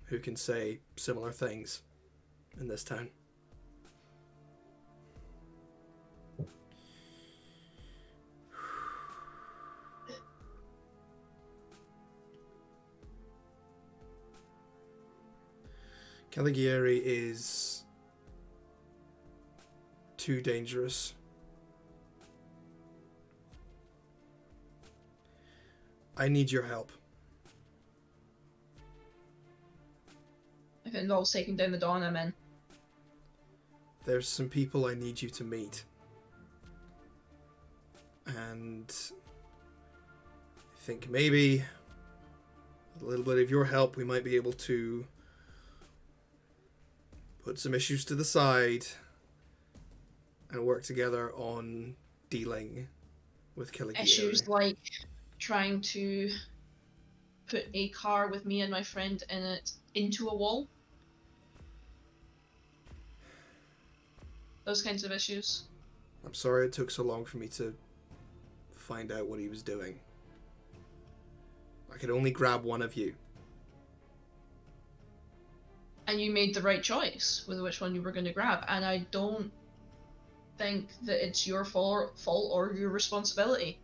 who can say similar things in this town. Caligari is too dangerous. I need your help. If it involves taking down the Dawn, I'm in. There's some people I need you to meet. And I think maybe with a little bit of your help we might be able to put some issues to the side and work together on dealing with Caligari. Issues like trying to put a car with me and my friend in it into a wall. Those kinds of issues. I'm sorry it took so long for me to find out what he was doing. I could only grab one of you. And you made the right choice with which one you were going to grab, and I don't think that it's your fault or your responsibility.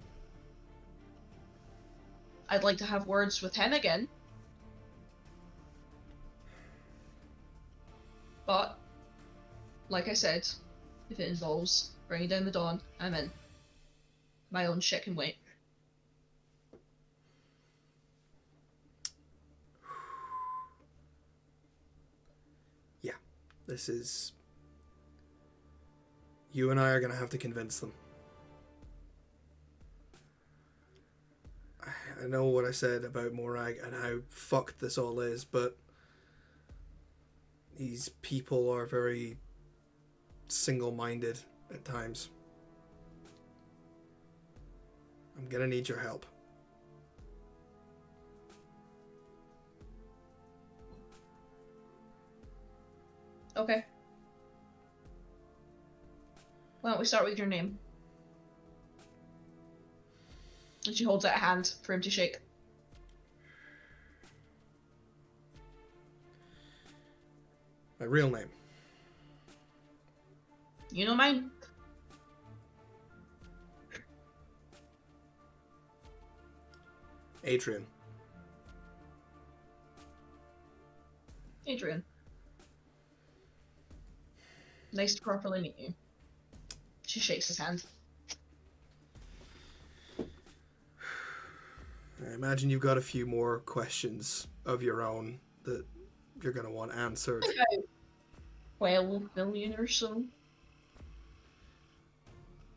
I'd like to have words with him again. But, like I said, if it involves bringing down the Dawn, I'm in. My own shit can wait. Yeah, this is... You and I are going to have to convince them. I know what I said about Morag and how fucked this all is, but these people are very single-minded at times. I'm gonna need your help. Okay. Why don't we start with your name? And she holds out a hand for him to shake. My real name. You know mine. Adrian. Adrian. Nice to properly meet you. She shakes his hand. I imagine you've got a few more questions of your own that you're going to want answered. About 12 million or so.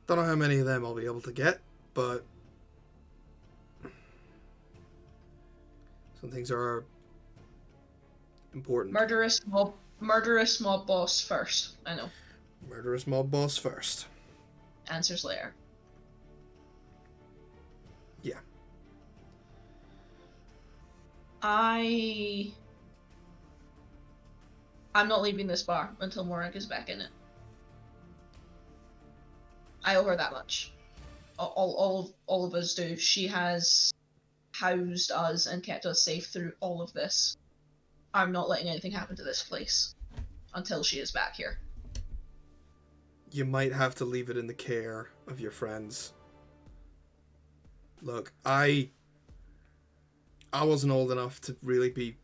Don't know how many of them I'll be able to get, but some things are important. Murderous mob boss first. I know. Murderous mob boss first. Answers later. Yeah. I'm not leaving this bar until Morag is back in it. I owe her that much. All of us do. She has housed us and kept us safe through all of this. I'm not letting anything happen to this place until she is back here. You might have to leave it in the care of your friends. Look, I wasn't old enough to really be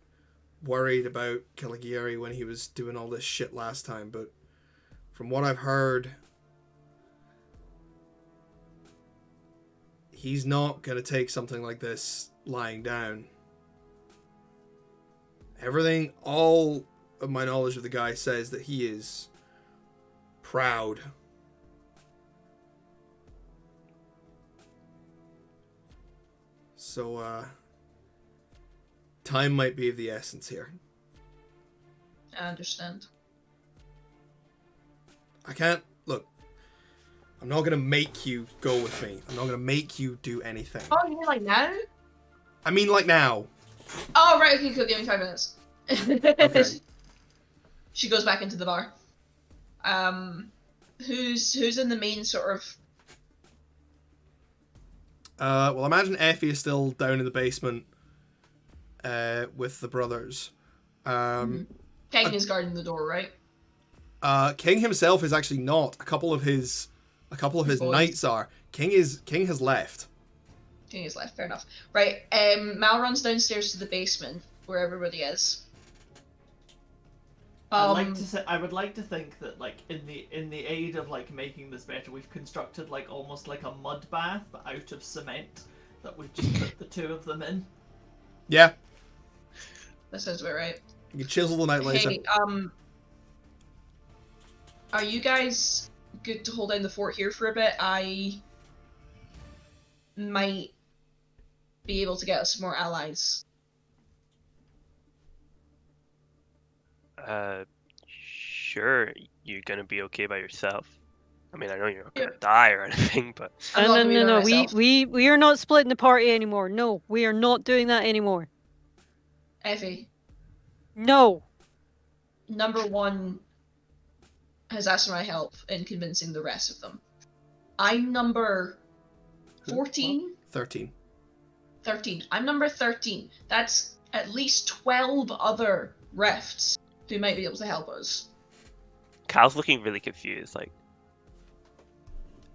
worried about Caligari when he was doing all this shit last time, but from what I've heard, he's not going to take something like this lying down. Everything, all of my knowledge of the guy says that he is proud. So, time might be of the essence here. I understand. I can't... Look, I'm not going to make you go with me. I'm not going to make you do anything. Oh, you mean like now? I mean, like now. Oh, right, okay, cool, give me 5 minutes. Okay. She goes back into the bar. Who's in the main sort of... Well, imagine Effie is still down in the basement with the brothers. King is guarding the door, right? King himself is actually not. A couple of his Boys. knights are. King has left. King is left, fair enough. Right, Mal runs downstairs to the basement, where everybody is. I would like to think that, like, in the aid of like making this better, we've constructed like almost like a mud bath, but out of cement that we've just put the two of them in. Yeah. That sounds about right. You can chisel them out later. Hey, are you guys good to hold down the fort here for a bit? I might be able to get us some more allies. Sure, you're gonna be okay by yourself. I mean, I know you're not gonna die or anything, but I'm not gonna be by No. myself. We are not splitting the party anymore. No, we are not doing that anymore. Effie, No. number one has asked for my help in convincing the rest of them. I'm number 14? 13. 13. I'm number 13. That's at least 12 other rifts who might be able to help us. Cal's looking really confused. Like,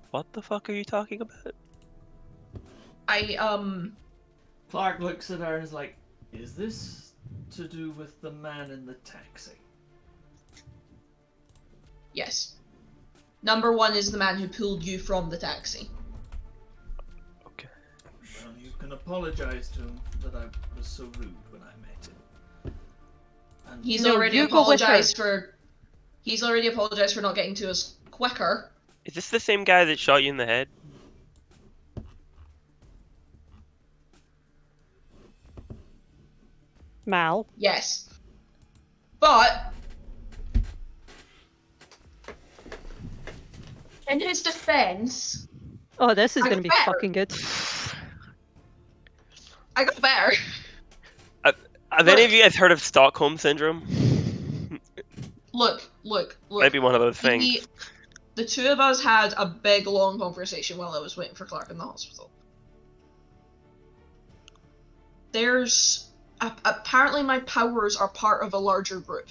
what the fuck are you talking about? Clark looks at her and is like, "Is this to do with the man in the taxi?" Yes. Number one is the man who pulled you from the taxi. Okay. Well, you can apologize to him that I was so rude when I met him. And He's No, already you go with her. apologized for. He's already apologized for not getting to us quicker. Is this the same guy that shot you in the head? Mal. Yes. But in his defense, Oh, this is I going to be bet. fucking good. I got better. Have any of you guys heard of Stockholm Syndrome? Look. Might be one of those things. The two of us had a big, long conversation while I was waiting for Clark in the hospital. There's... apparently my powers are part of a larger group.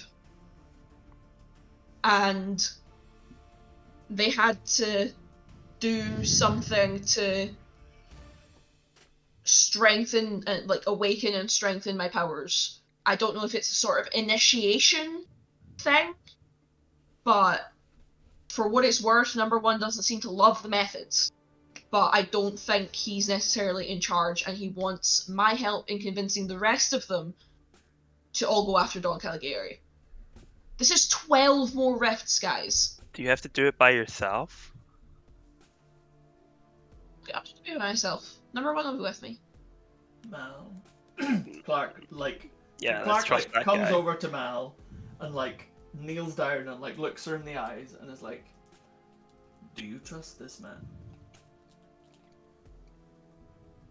And they had to do something to strengthen, awaken and strengthen my powers. I don't know if it's a sort of initiation thing, but for what it's worth, number one doesn't seem to love the methods. But I don't think he's necessarily in charge, and he wants my help in convincing the rest of them to all go after Don Caligari. This is 12 more rifts, guys. Do you have to do it by yourself? I have to do it myself. Number one will be with me. Mal. Clark, like, Yeah, let's Clark trust like, that comes guy. over to Mal and like kneels down and like looks her in the eyes and is like, "Do you trust this man?"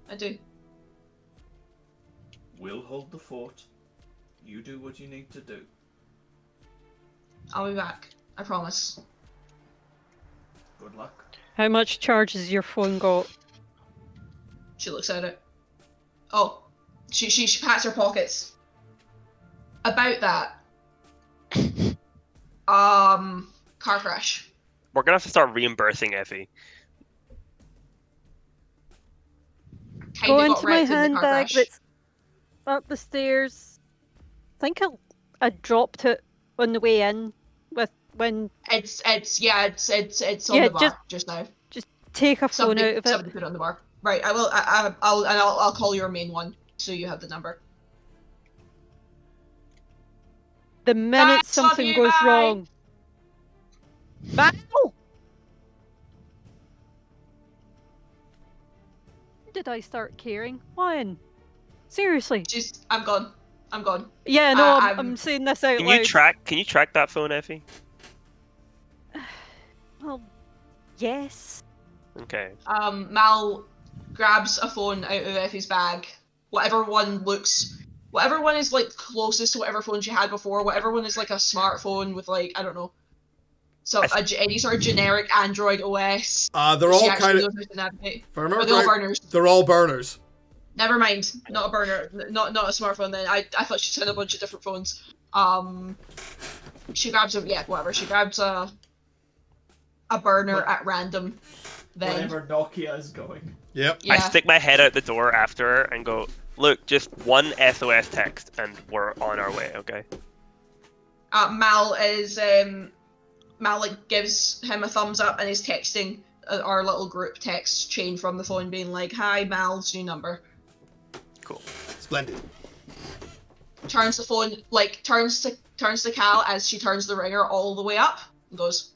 I do. We'll hold the fort. You do what you need to do. I'll be back. I promise. Good luck. How much charge has your phone got? She looks at it. Oh, she pats her pockets. About that. Car crash. We're gonna have to start reimbursing Effie. Kinda Go got into my wrecked in the car handbag crash. that's up the stairs. I think I dropped it on the way in with when It's on Yeah, the bar just now. take a phone out of it. Somebody put it on the bar. Right, I will. I'll call your main one so you have the number. The minute Bye, something love you, goes bye. wrong. Mal! did I start caring? When? Seriously? I'm gone. I'm gone. Yeah, no, I'm- I'm saying this out Can loud. you track that phone, Effie? Well, yes. Okay. Mal grabs a phone out of Effie's bag. Whatever one is like closest to whatever phone she had before. Whatever one is like a smartphone with like, I don't know, any sort of generic Android OS. They're She all actually kind of. knows how to navigate. If I remember Are they all right, burners? they're all burners. Never mind, not a burner, not a smartphone. Then I thought she said a bunch of different phones. She grabs She grabs a burner at random. Then Whatever Nokia is going. Yep. yeah, I stick my head out the door after her and go, look, just one SOS text and we're on our way, okay? Mal like gives him a thumbs up and is texting our little group text chain from the phone, being like, "Hi, Mal's new number." Cool. Splendid. Turns the phone turns to Cal as she turns the ringer all the way up and goes,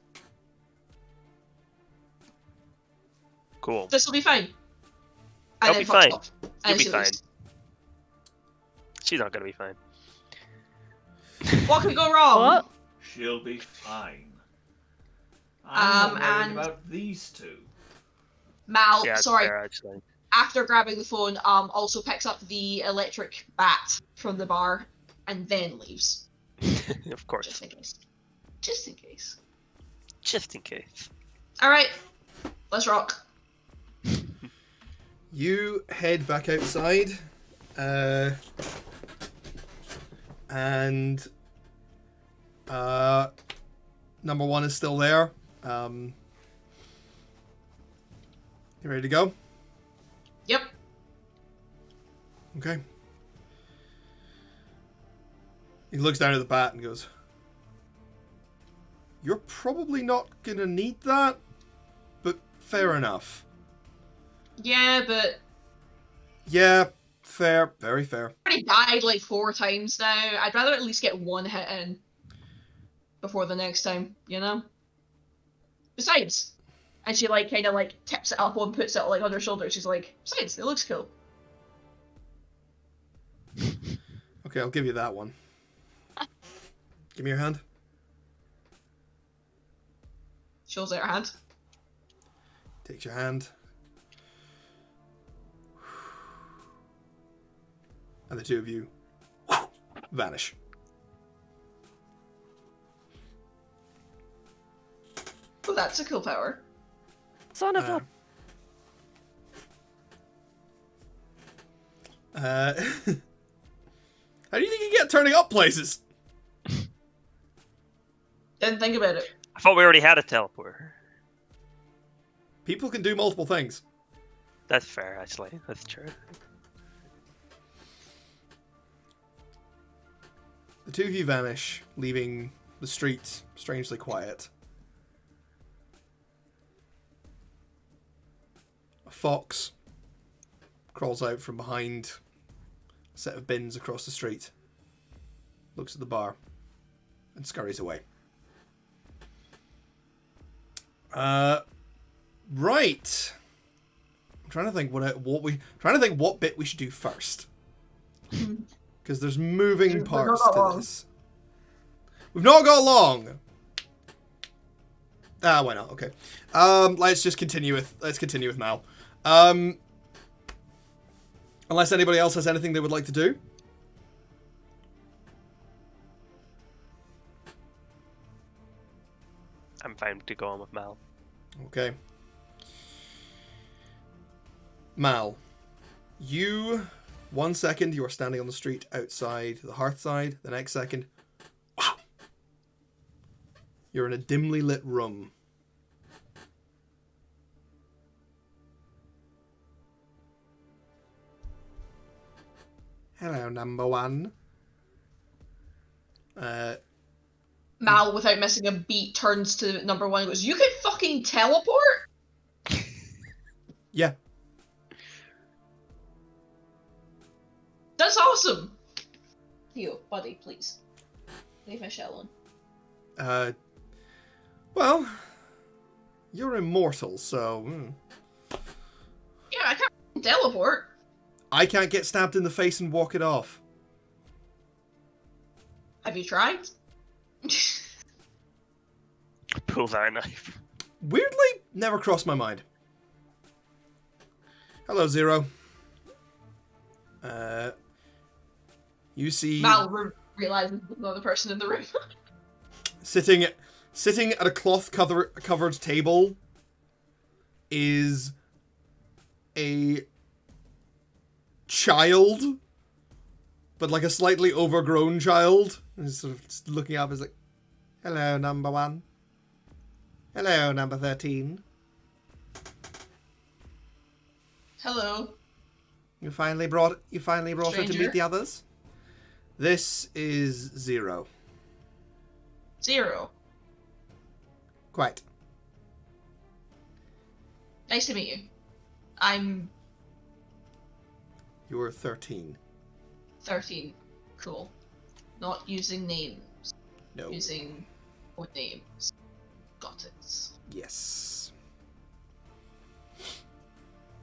Cool. "This will be fine." And I'll then be fucks fine. off. You'll And be she fine. leaves. She's not gonna be fine. What could go wrong? What? She'll be fine. I'm not worried and- about these two. Mal, Yeah, it's sorry, fair, actually. after grabbing the phone, also picks up the electric bat from the bar and then leaves. Of course. Just in case. Just in case. Just in case. Alright, let's rock. You head back outside, and number one is still there. You ready to go? Yep. Okay. He looks down at the bat and goes, "You're probably not gonna need that, but fair enough." Yeah, but Yeah, fair, very fair. I already died like 4 times now. I'd rather at least get one hit in before the next time, you know? Besides, and she like kind of like tips it up and puts it like on her shoulder. She's like, besides, it looks cool. Okay, I'll give you that one. Give me your hand. Shows out her hand. Takes your hand. And the two of you vanish. Oh, that's a cool power. Son of a. How do you think you get turning up places? Didn't think about it. I thought we already had a teleporter. People can do multiple things. That's fair, actually. That's true. The two of you vanish, leaving the street strangely quiet. A fox crawls out from behind a set of bins across the street, looks at the bar, and scurries away. Right. I'm trying to think what bit we should do first. Because there's moving We've parts not got to long. this. We've not got long. Why not? Okay. Let's continue with Mal. Unless anybody else has anything they would like to do. I'm fine to go on with Mal. Okay. Mal, 1 second you are standing on the street outside the Hearthside. The next second, you're in a dimly lit room. Hello, number one. Mal, without missing a beat, turns to number one and goes, "You can fucking teleport?" Yeah. That's awesome. Theo, buddy, please. Leave Michelle alone. Well, you're immortal, so... Yeah, I can't Teleport? I can't get stabbed in the face and walk it off. Have you tried? Pulls out a knife. Weirdly, never crossed my mind. Hello, Zero. You see... Mal realizes there's another person in the room. Sitting at a cloth-covered table is a child, but like a slightly overgrown child. And he's sort of just looking up, is like, "Hello, number 1. Hello, number 13. Hello. You finally brought her to Stranger. meet the others." This is Zero. 0. Quite. Nice to meet you. I'm You're 13. 13. Cool. Not using names. No. Using code names. Got it. Yes.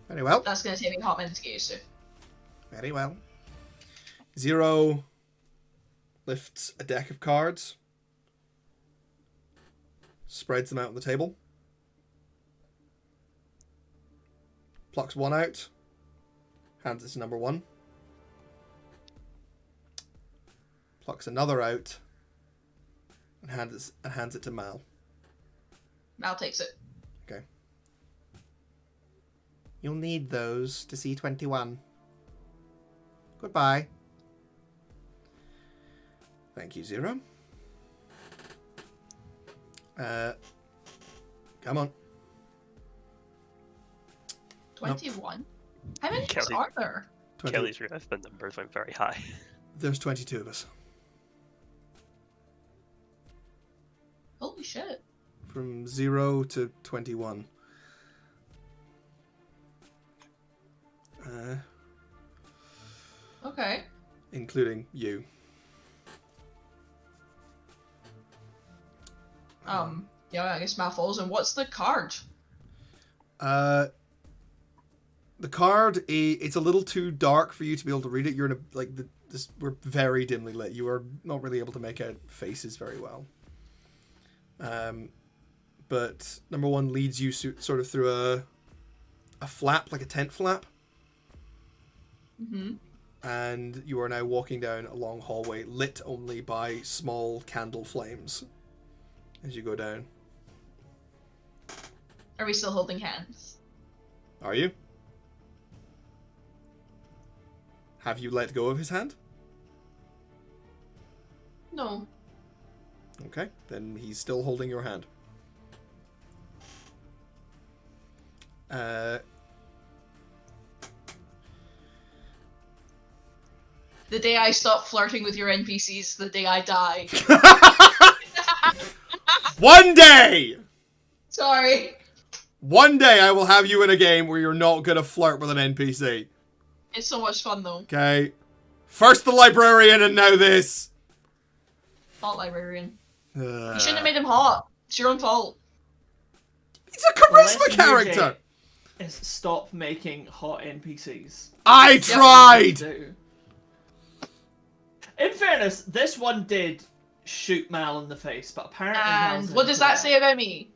Very well. That's gonna take me a hot minute to get used to. Very well. Zero lifts a deck of cards, spreads them out on the table, plucks one out, hands it to number 1, plucks another out, and hands it to Mal. Mal takes it. Okay. You'll need those to see 21. Goodbye. Thank you, Zero. Come on. 21? How many Kelly. are there? 20. Kelly's realized the numbers went very high. There's 22 of us. Holy shit. From 0 to 21. Okay. Including you. Yeah, I guess Mal falls. And what's the card? The card, it's a little too dark for you to be able to read it. You're in a, like, we're very dimly lit. You are not really able to make out faces very well. But number 1 leads you sort of through a flap, like a tent flap. Mm-hmm. And you are now walking down a long hallway lit only by small candle flames as you go down. Are we still holding hands? Are you? Have you let go of his hand? No. Okay, then he's still holding your hand. The day I stop flirting with your NPCs, the day I die. One day! Sorry. One day I will have you in a game where you're not gonna flirt with an NPC. It's so much fun though. Okay? First the librarian and now this. Hot librarian. You You shouldn't have made him hot. It's your own fault. He's a charisma character! Is stop making hot NPCs. I tried! Do. In fairness, this one did shoot Mal in the face, but apparently And Mal's what does into that say about me?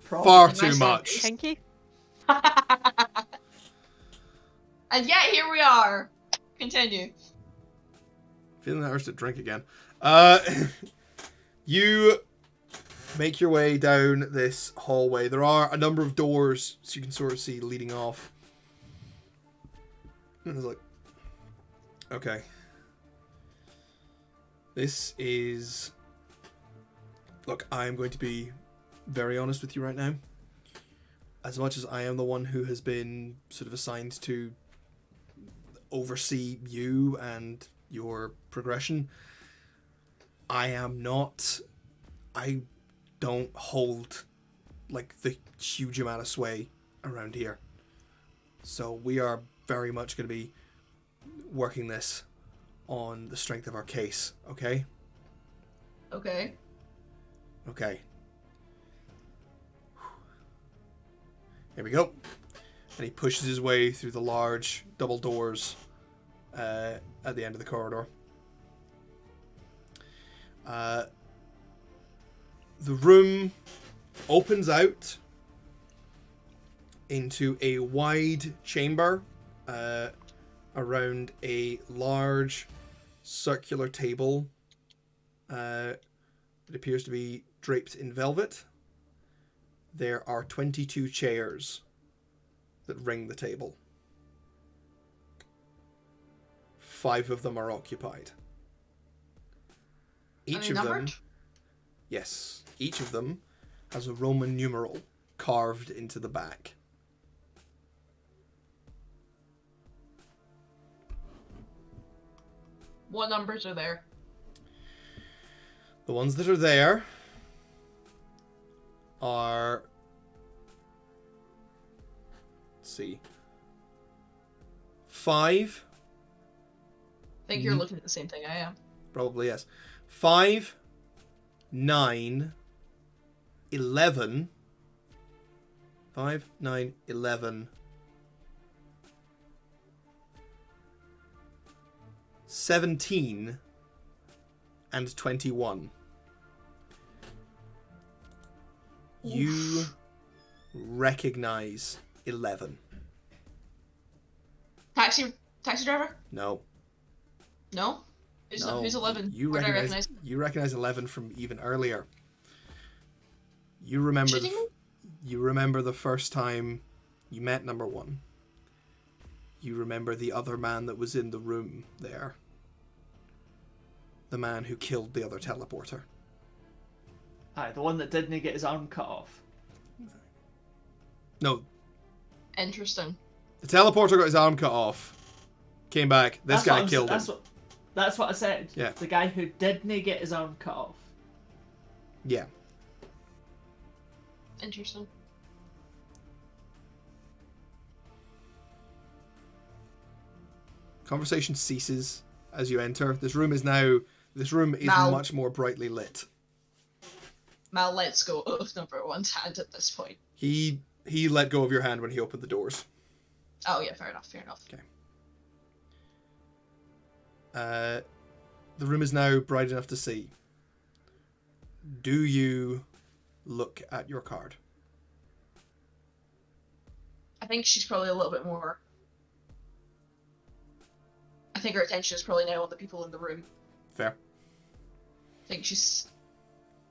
Probably. Far Nice too one. much. Kinky. And yet here we are. Continue. Feeling the urge to drink again. You make your way down this hallway. There are a number of doors, so you can sort of see leading off. And it's like, okay. This is... Look, I am going to be very honest with you right now. As much as I am the one who has been sort of assigned to oversee you and your progression, I don't hold like the huge amount of sway around here. So we are very much going to be working this on the strength of our case, okay? Okay. Okay. Here we go. And he pushes his way through the large double doors at the end of the corridor. The room opens out into a wide chamber around a large circular table. It appears to be draped in velvet. There are 22 chairs that ring the table. 5 of them are occupied. Each of them, yes, each of them has a Roman numeral carved into the back. What numbers are there? The ones that are there are, let's see, 5. I think you're looking at the same thing I am. Probably, yes. 5, 9, 11. 5, 9, 11. 17 and 21. You recognize 11. Taxi driver? No. No? No. Who's 11? You Where do I recognize 11 from even earlier. You remember Shooting me? you remember the first time you met number 1. You remember the other man that was in the room there. The man who killed the other teleporter. Aye, the one that didn't get his arm cut off. No, Interesting. the teleporter got his arm cut off. Came back. This That's what guy I'm- killed him. That's what I said. Yeah. The guy who didn't get his arm cut off. Yeah. Interesting. Conversation ceases as you enter. This room is Mal. much more brightly lit. Mal lets go of number 1's hand at this point. He let go of your hand when he opened the doors. Oh yeah, fair enough. Okay. The room is now bright enough to see. Do you look at your card? I think she's probably a little bit more... I think her attention is probably now on the people in the room. Fair. I think she's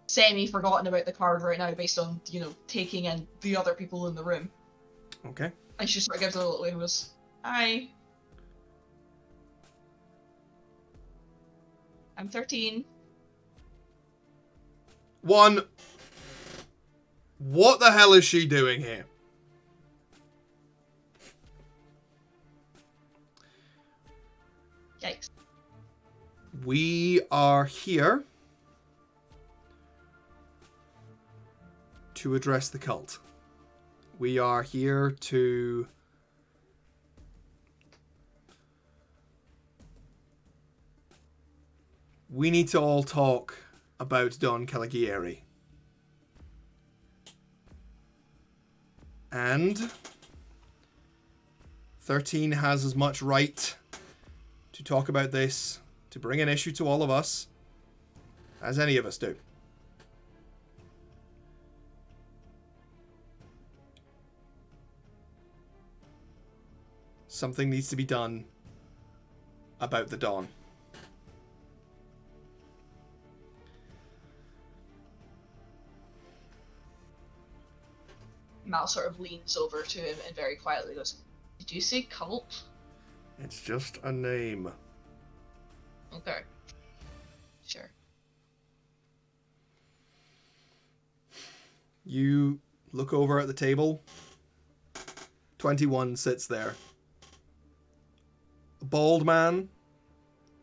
semi-forgotten about the card right now based on, taking in the other people in the room. Okay. And she sort of gives a little wave and goes, "Hi. I'm 13. 1. What the hell is she doing here? Yikes. We are here to address the cult. We are here to we need to all talk about Don Caligari. And 13 has as much right to talk about this, to bring an issue to all of us, as any of us do. Something needs to be done about the Dawn. Mal sort of leans over to him and very quietly goes, "Did you say cult?" It's just a name. Okay. Sure. You look over at the table. 21 sits there. A bald man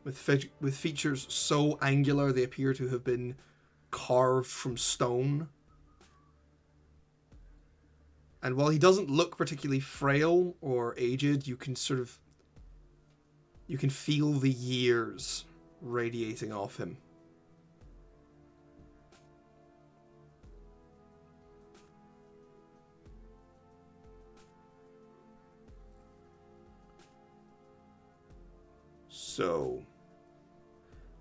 with features so angular they appear to have been carved from stone. And while he doesn't look particularly frail or aged, you can feel the years radiating off him. So,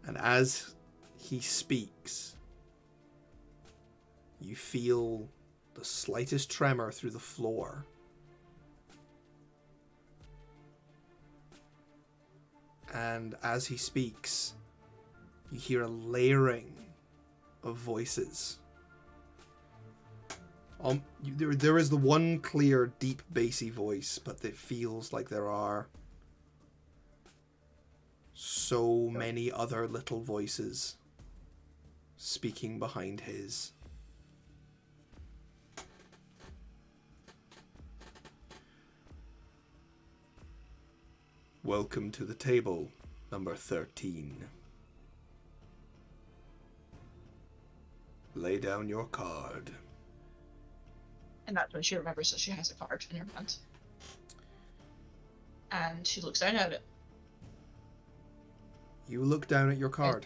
and as he speaks, you feel the slightest tremor through the floor. And as he speaks, you hear a layering of voices. There is the one clear, deep, bassy voice, but it feels like there are so many other little voices speaking behind his. Welcome to the table, number 13. Lay down your card. And that's when she remembers that she has a card in her hand. And she looks down at it. You look down at your card.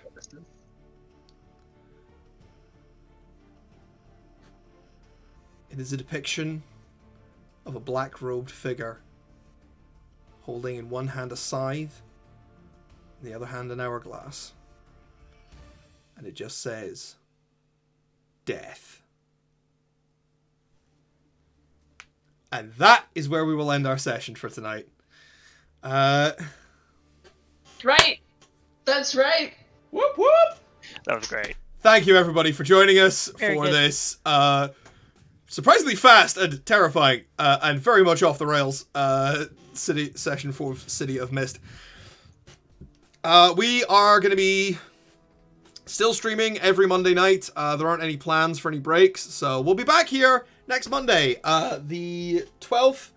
It is a depiction of a black-robed figure holding in one hand a scythe, in the other hand an hourglass. And it just says, death. And that is where we will end our session for tonight. Right! That's right! Whoop whoop! That was great. Thank you everybody for joining us Very for good. this surprisingly fast and terrifying and very much off the rails session for City of Mist. We are going to be still streaming every Monday night. There aren't any plans for any breaks, so we'll be back here next Monday, the 12th,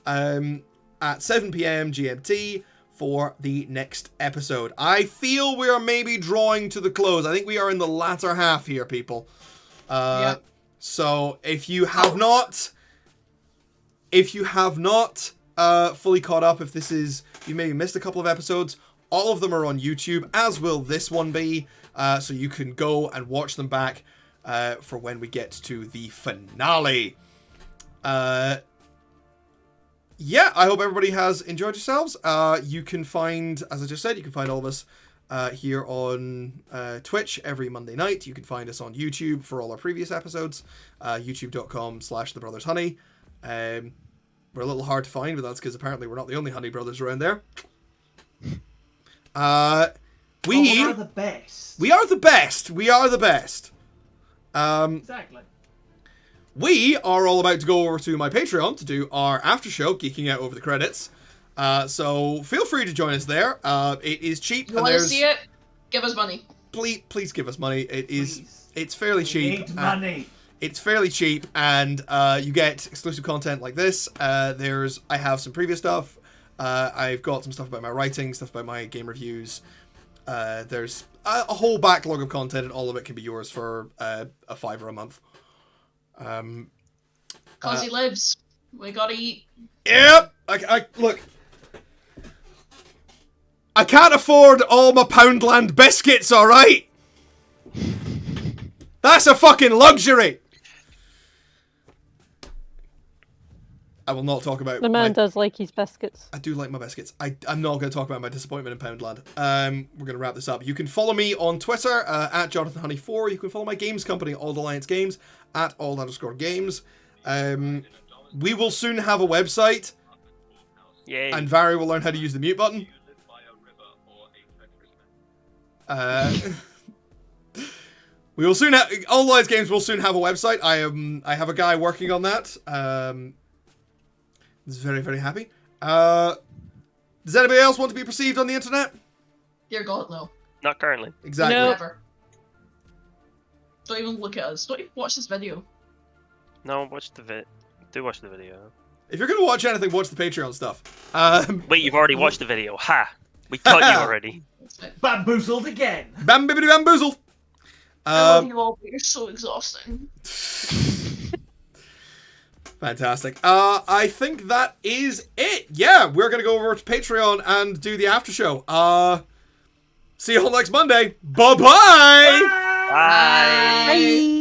at 7 p.m. GMT for the next episode. I feel we are maybe drawing to the close. I think we are in the latter half here, people. Yep. So if you have not fully caught up, if you maybe missed a couple of episodes, all of them are on YouTube, as will this one be. So you can go and watch them back for when we get to the finale. Yeah, I hope everybody has enjoyed yourselves. You can find, as I just said, you can find all of us here on Twitch every Monday night. You can find us on YouTube for all our previous episodes, youtube.com/thebrothersHoney. We're a little hard to find, but that's because apparently we're not the only Honey Brothers around there. We are the best. We are the best. We are the best. Exactly. We are all about to go over to my Patreon to do our after show, geeking out over the credits. So feel free to join us there. It is cheap. You want to see it? Give us money. Please give us money. It's fairly cheap. Need money. It's fairly cheap, and you get exclusive content like this. I have some previous stuff. I've got some stuff about my writing, stuff about my game reviews. There's a whole backlog of content, and all of it can be yours for a $5 a month. Cause he lives. We gotta eat. Yep. Look. I can't afford all my Poundland biscuits, all right? That's a fucking luxury. I will not talk about The man does like his biscuits. I do like my biscuits. I'm not going to talk about my disappointment in Poundland. We're going to wrap this up. You can follow me on Twitter at JonathanHoney4. You can follow my games company, Old Alliance Games, at @old_games. We will soon have a website. Yay. And Vary will learn how to use the mute button. We will soon have Old Alliance Games will soon have a website. I have a guy working on that. He's very, very happy. Does anybody else want to be perceived on the internet? Dear God, no. Not currently. Exactly. No. Never. Don't even look at us. Don't even watch this video. No, do watch the video. If you're going to watch anything, watch the Patreon stuff. Wait, you've already watched the video. Ha! We caught you already. Bamboozled again. Bam bibbidi bamboozle. I love you all, but you're so exhausting. Fantastic. I think that is it. Yeah, we're going to go over to Patreon and do the after show. See you all next Monday. Bye-bye. Bye. Bye.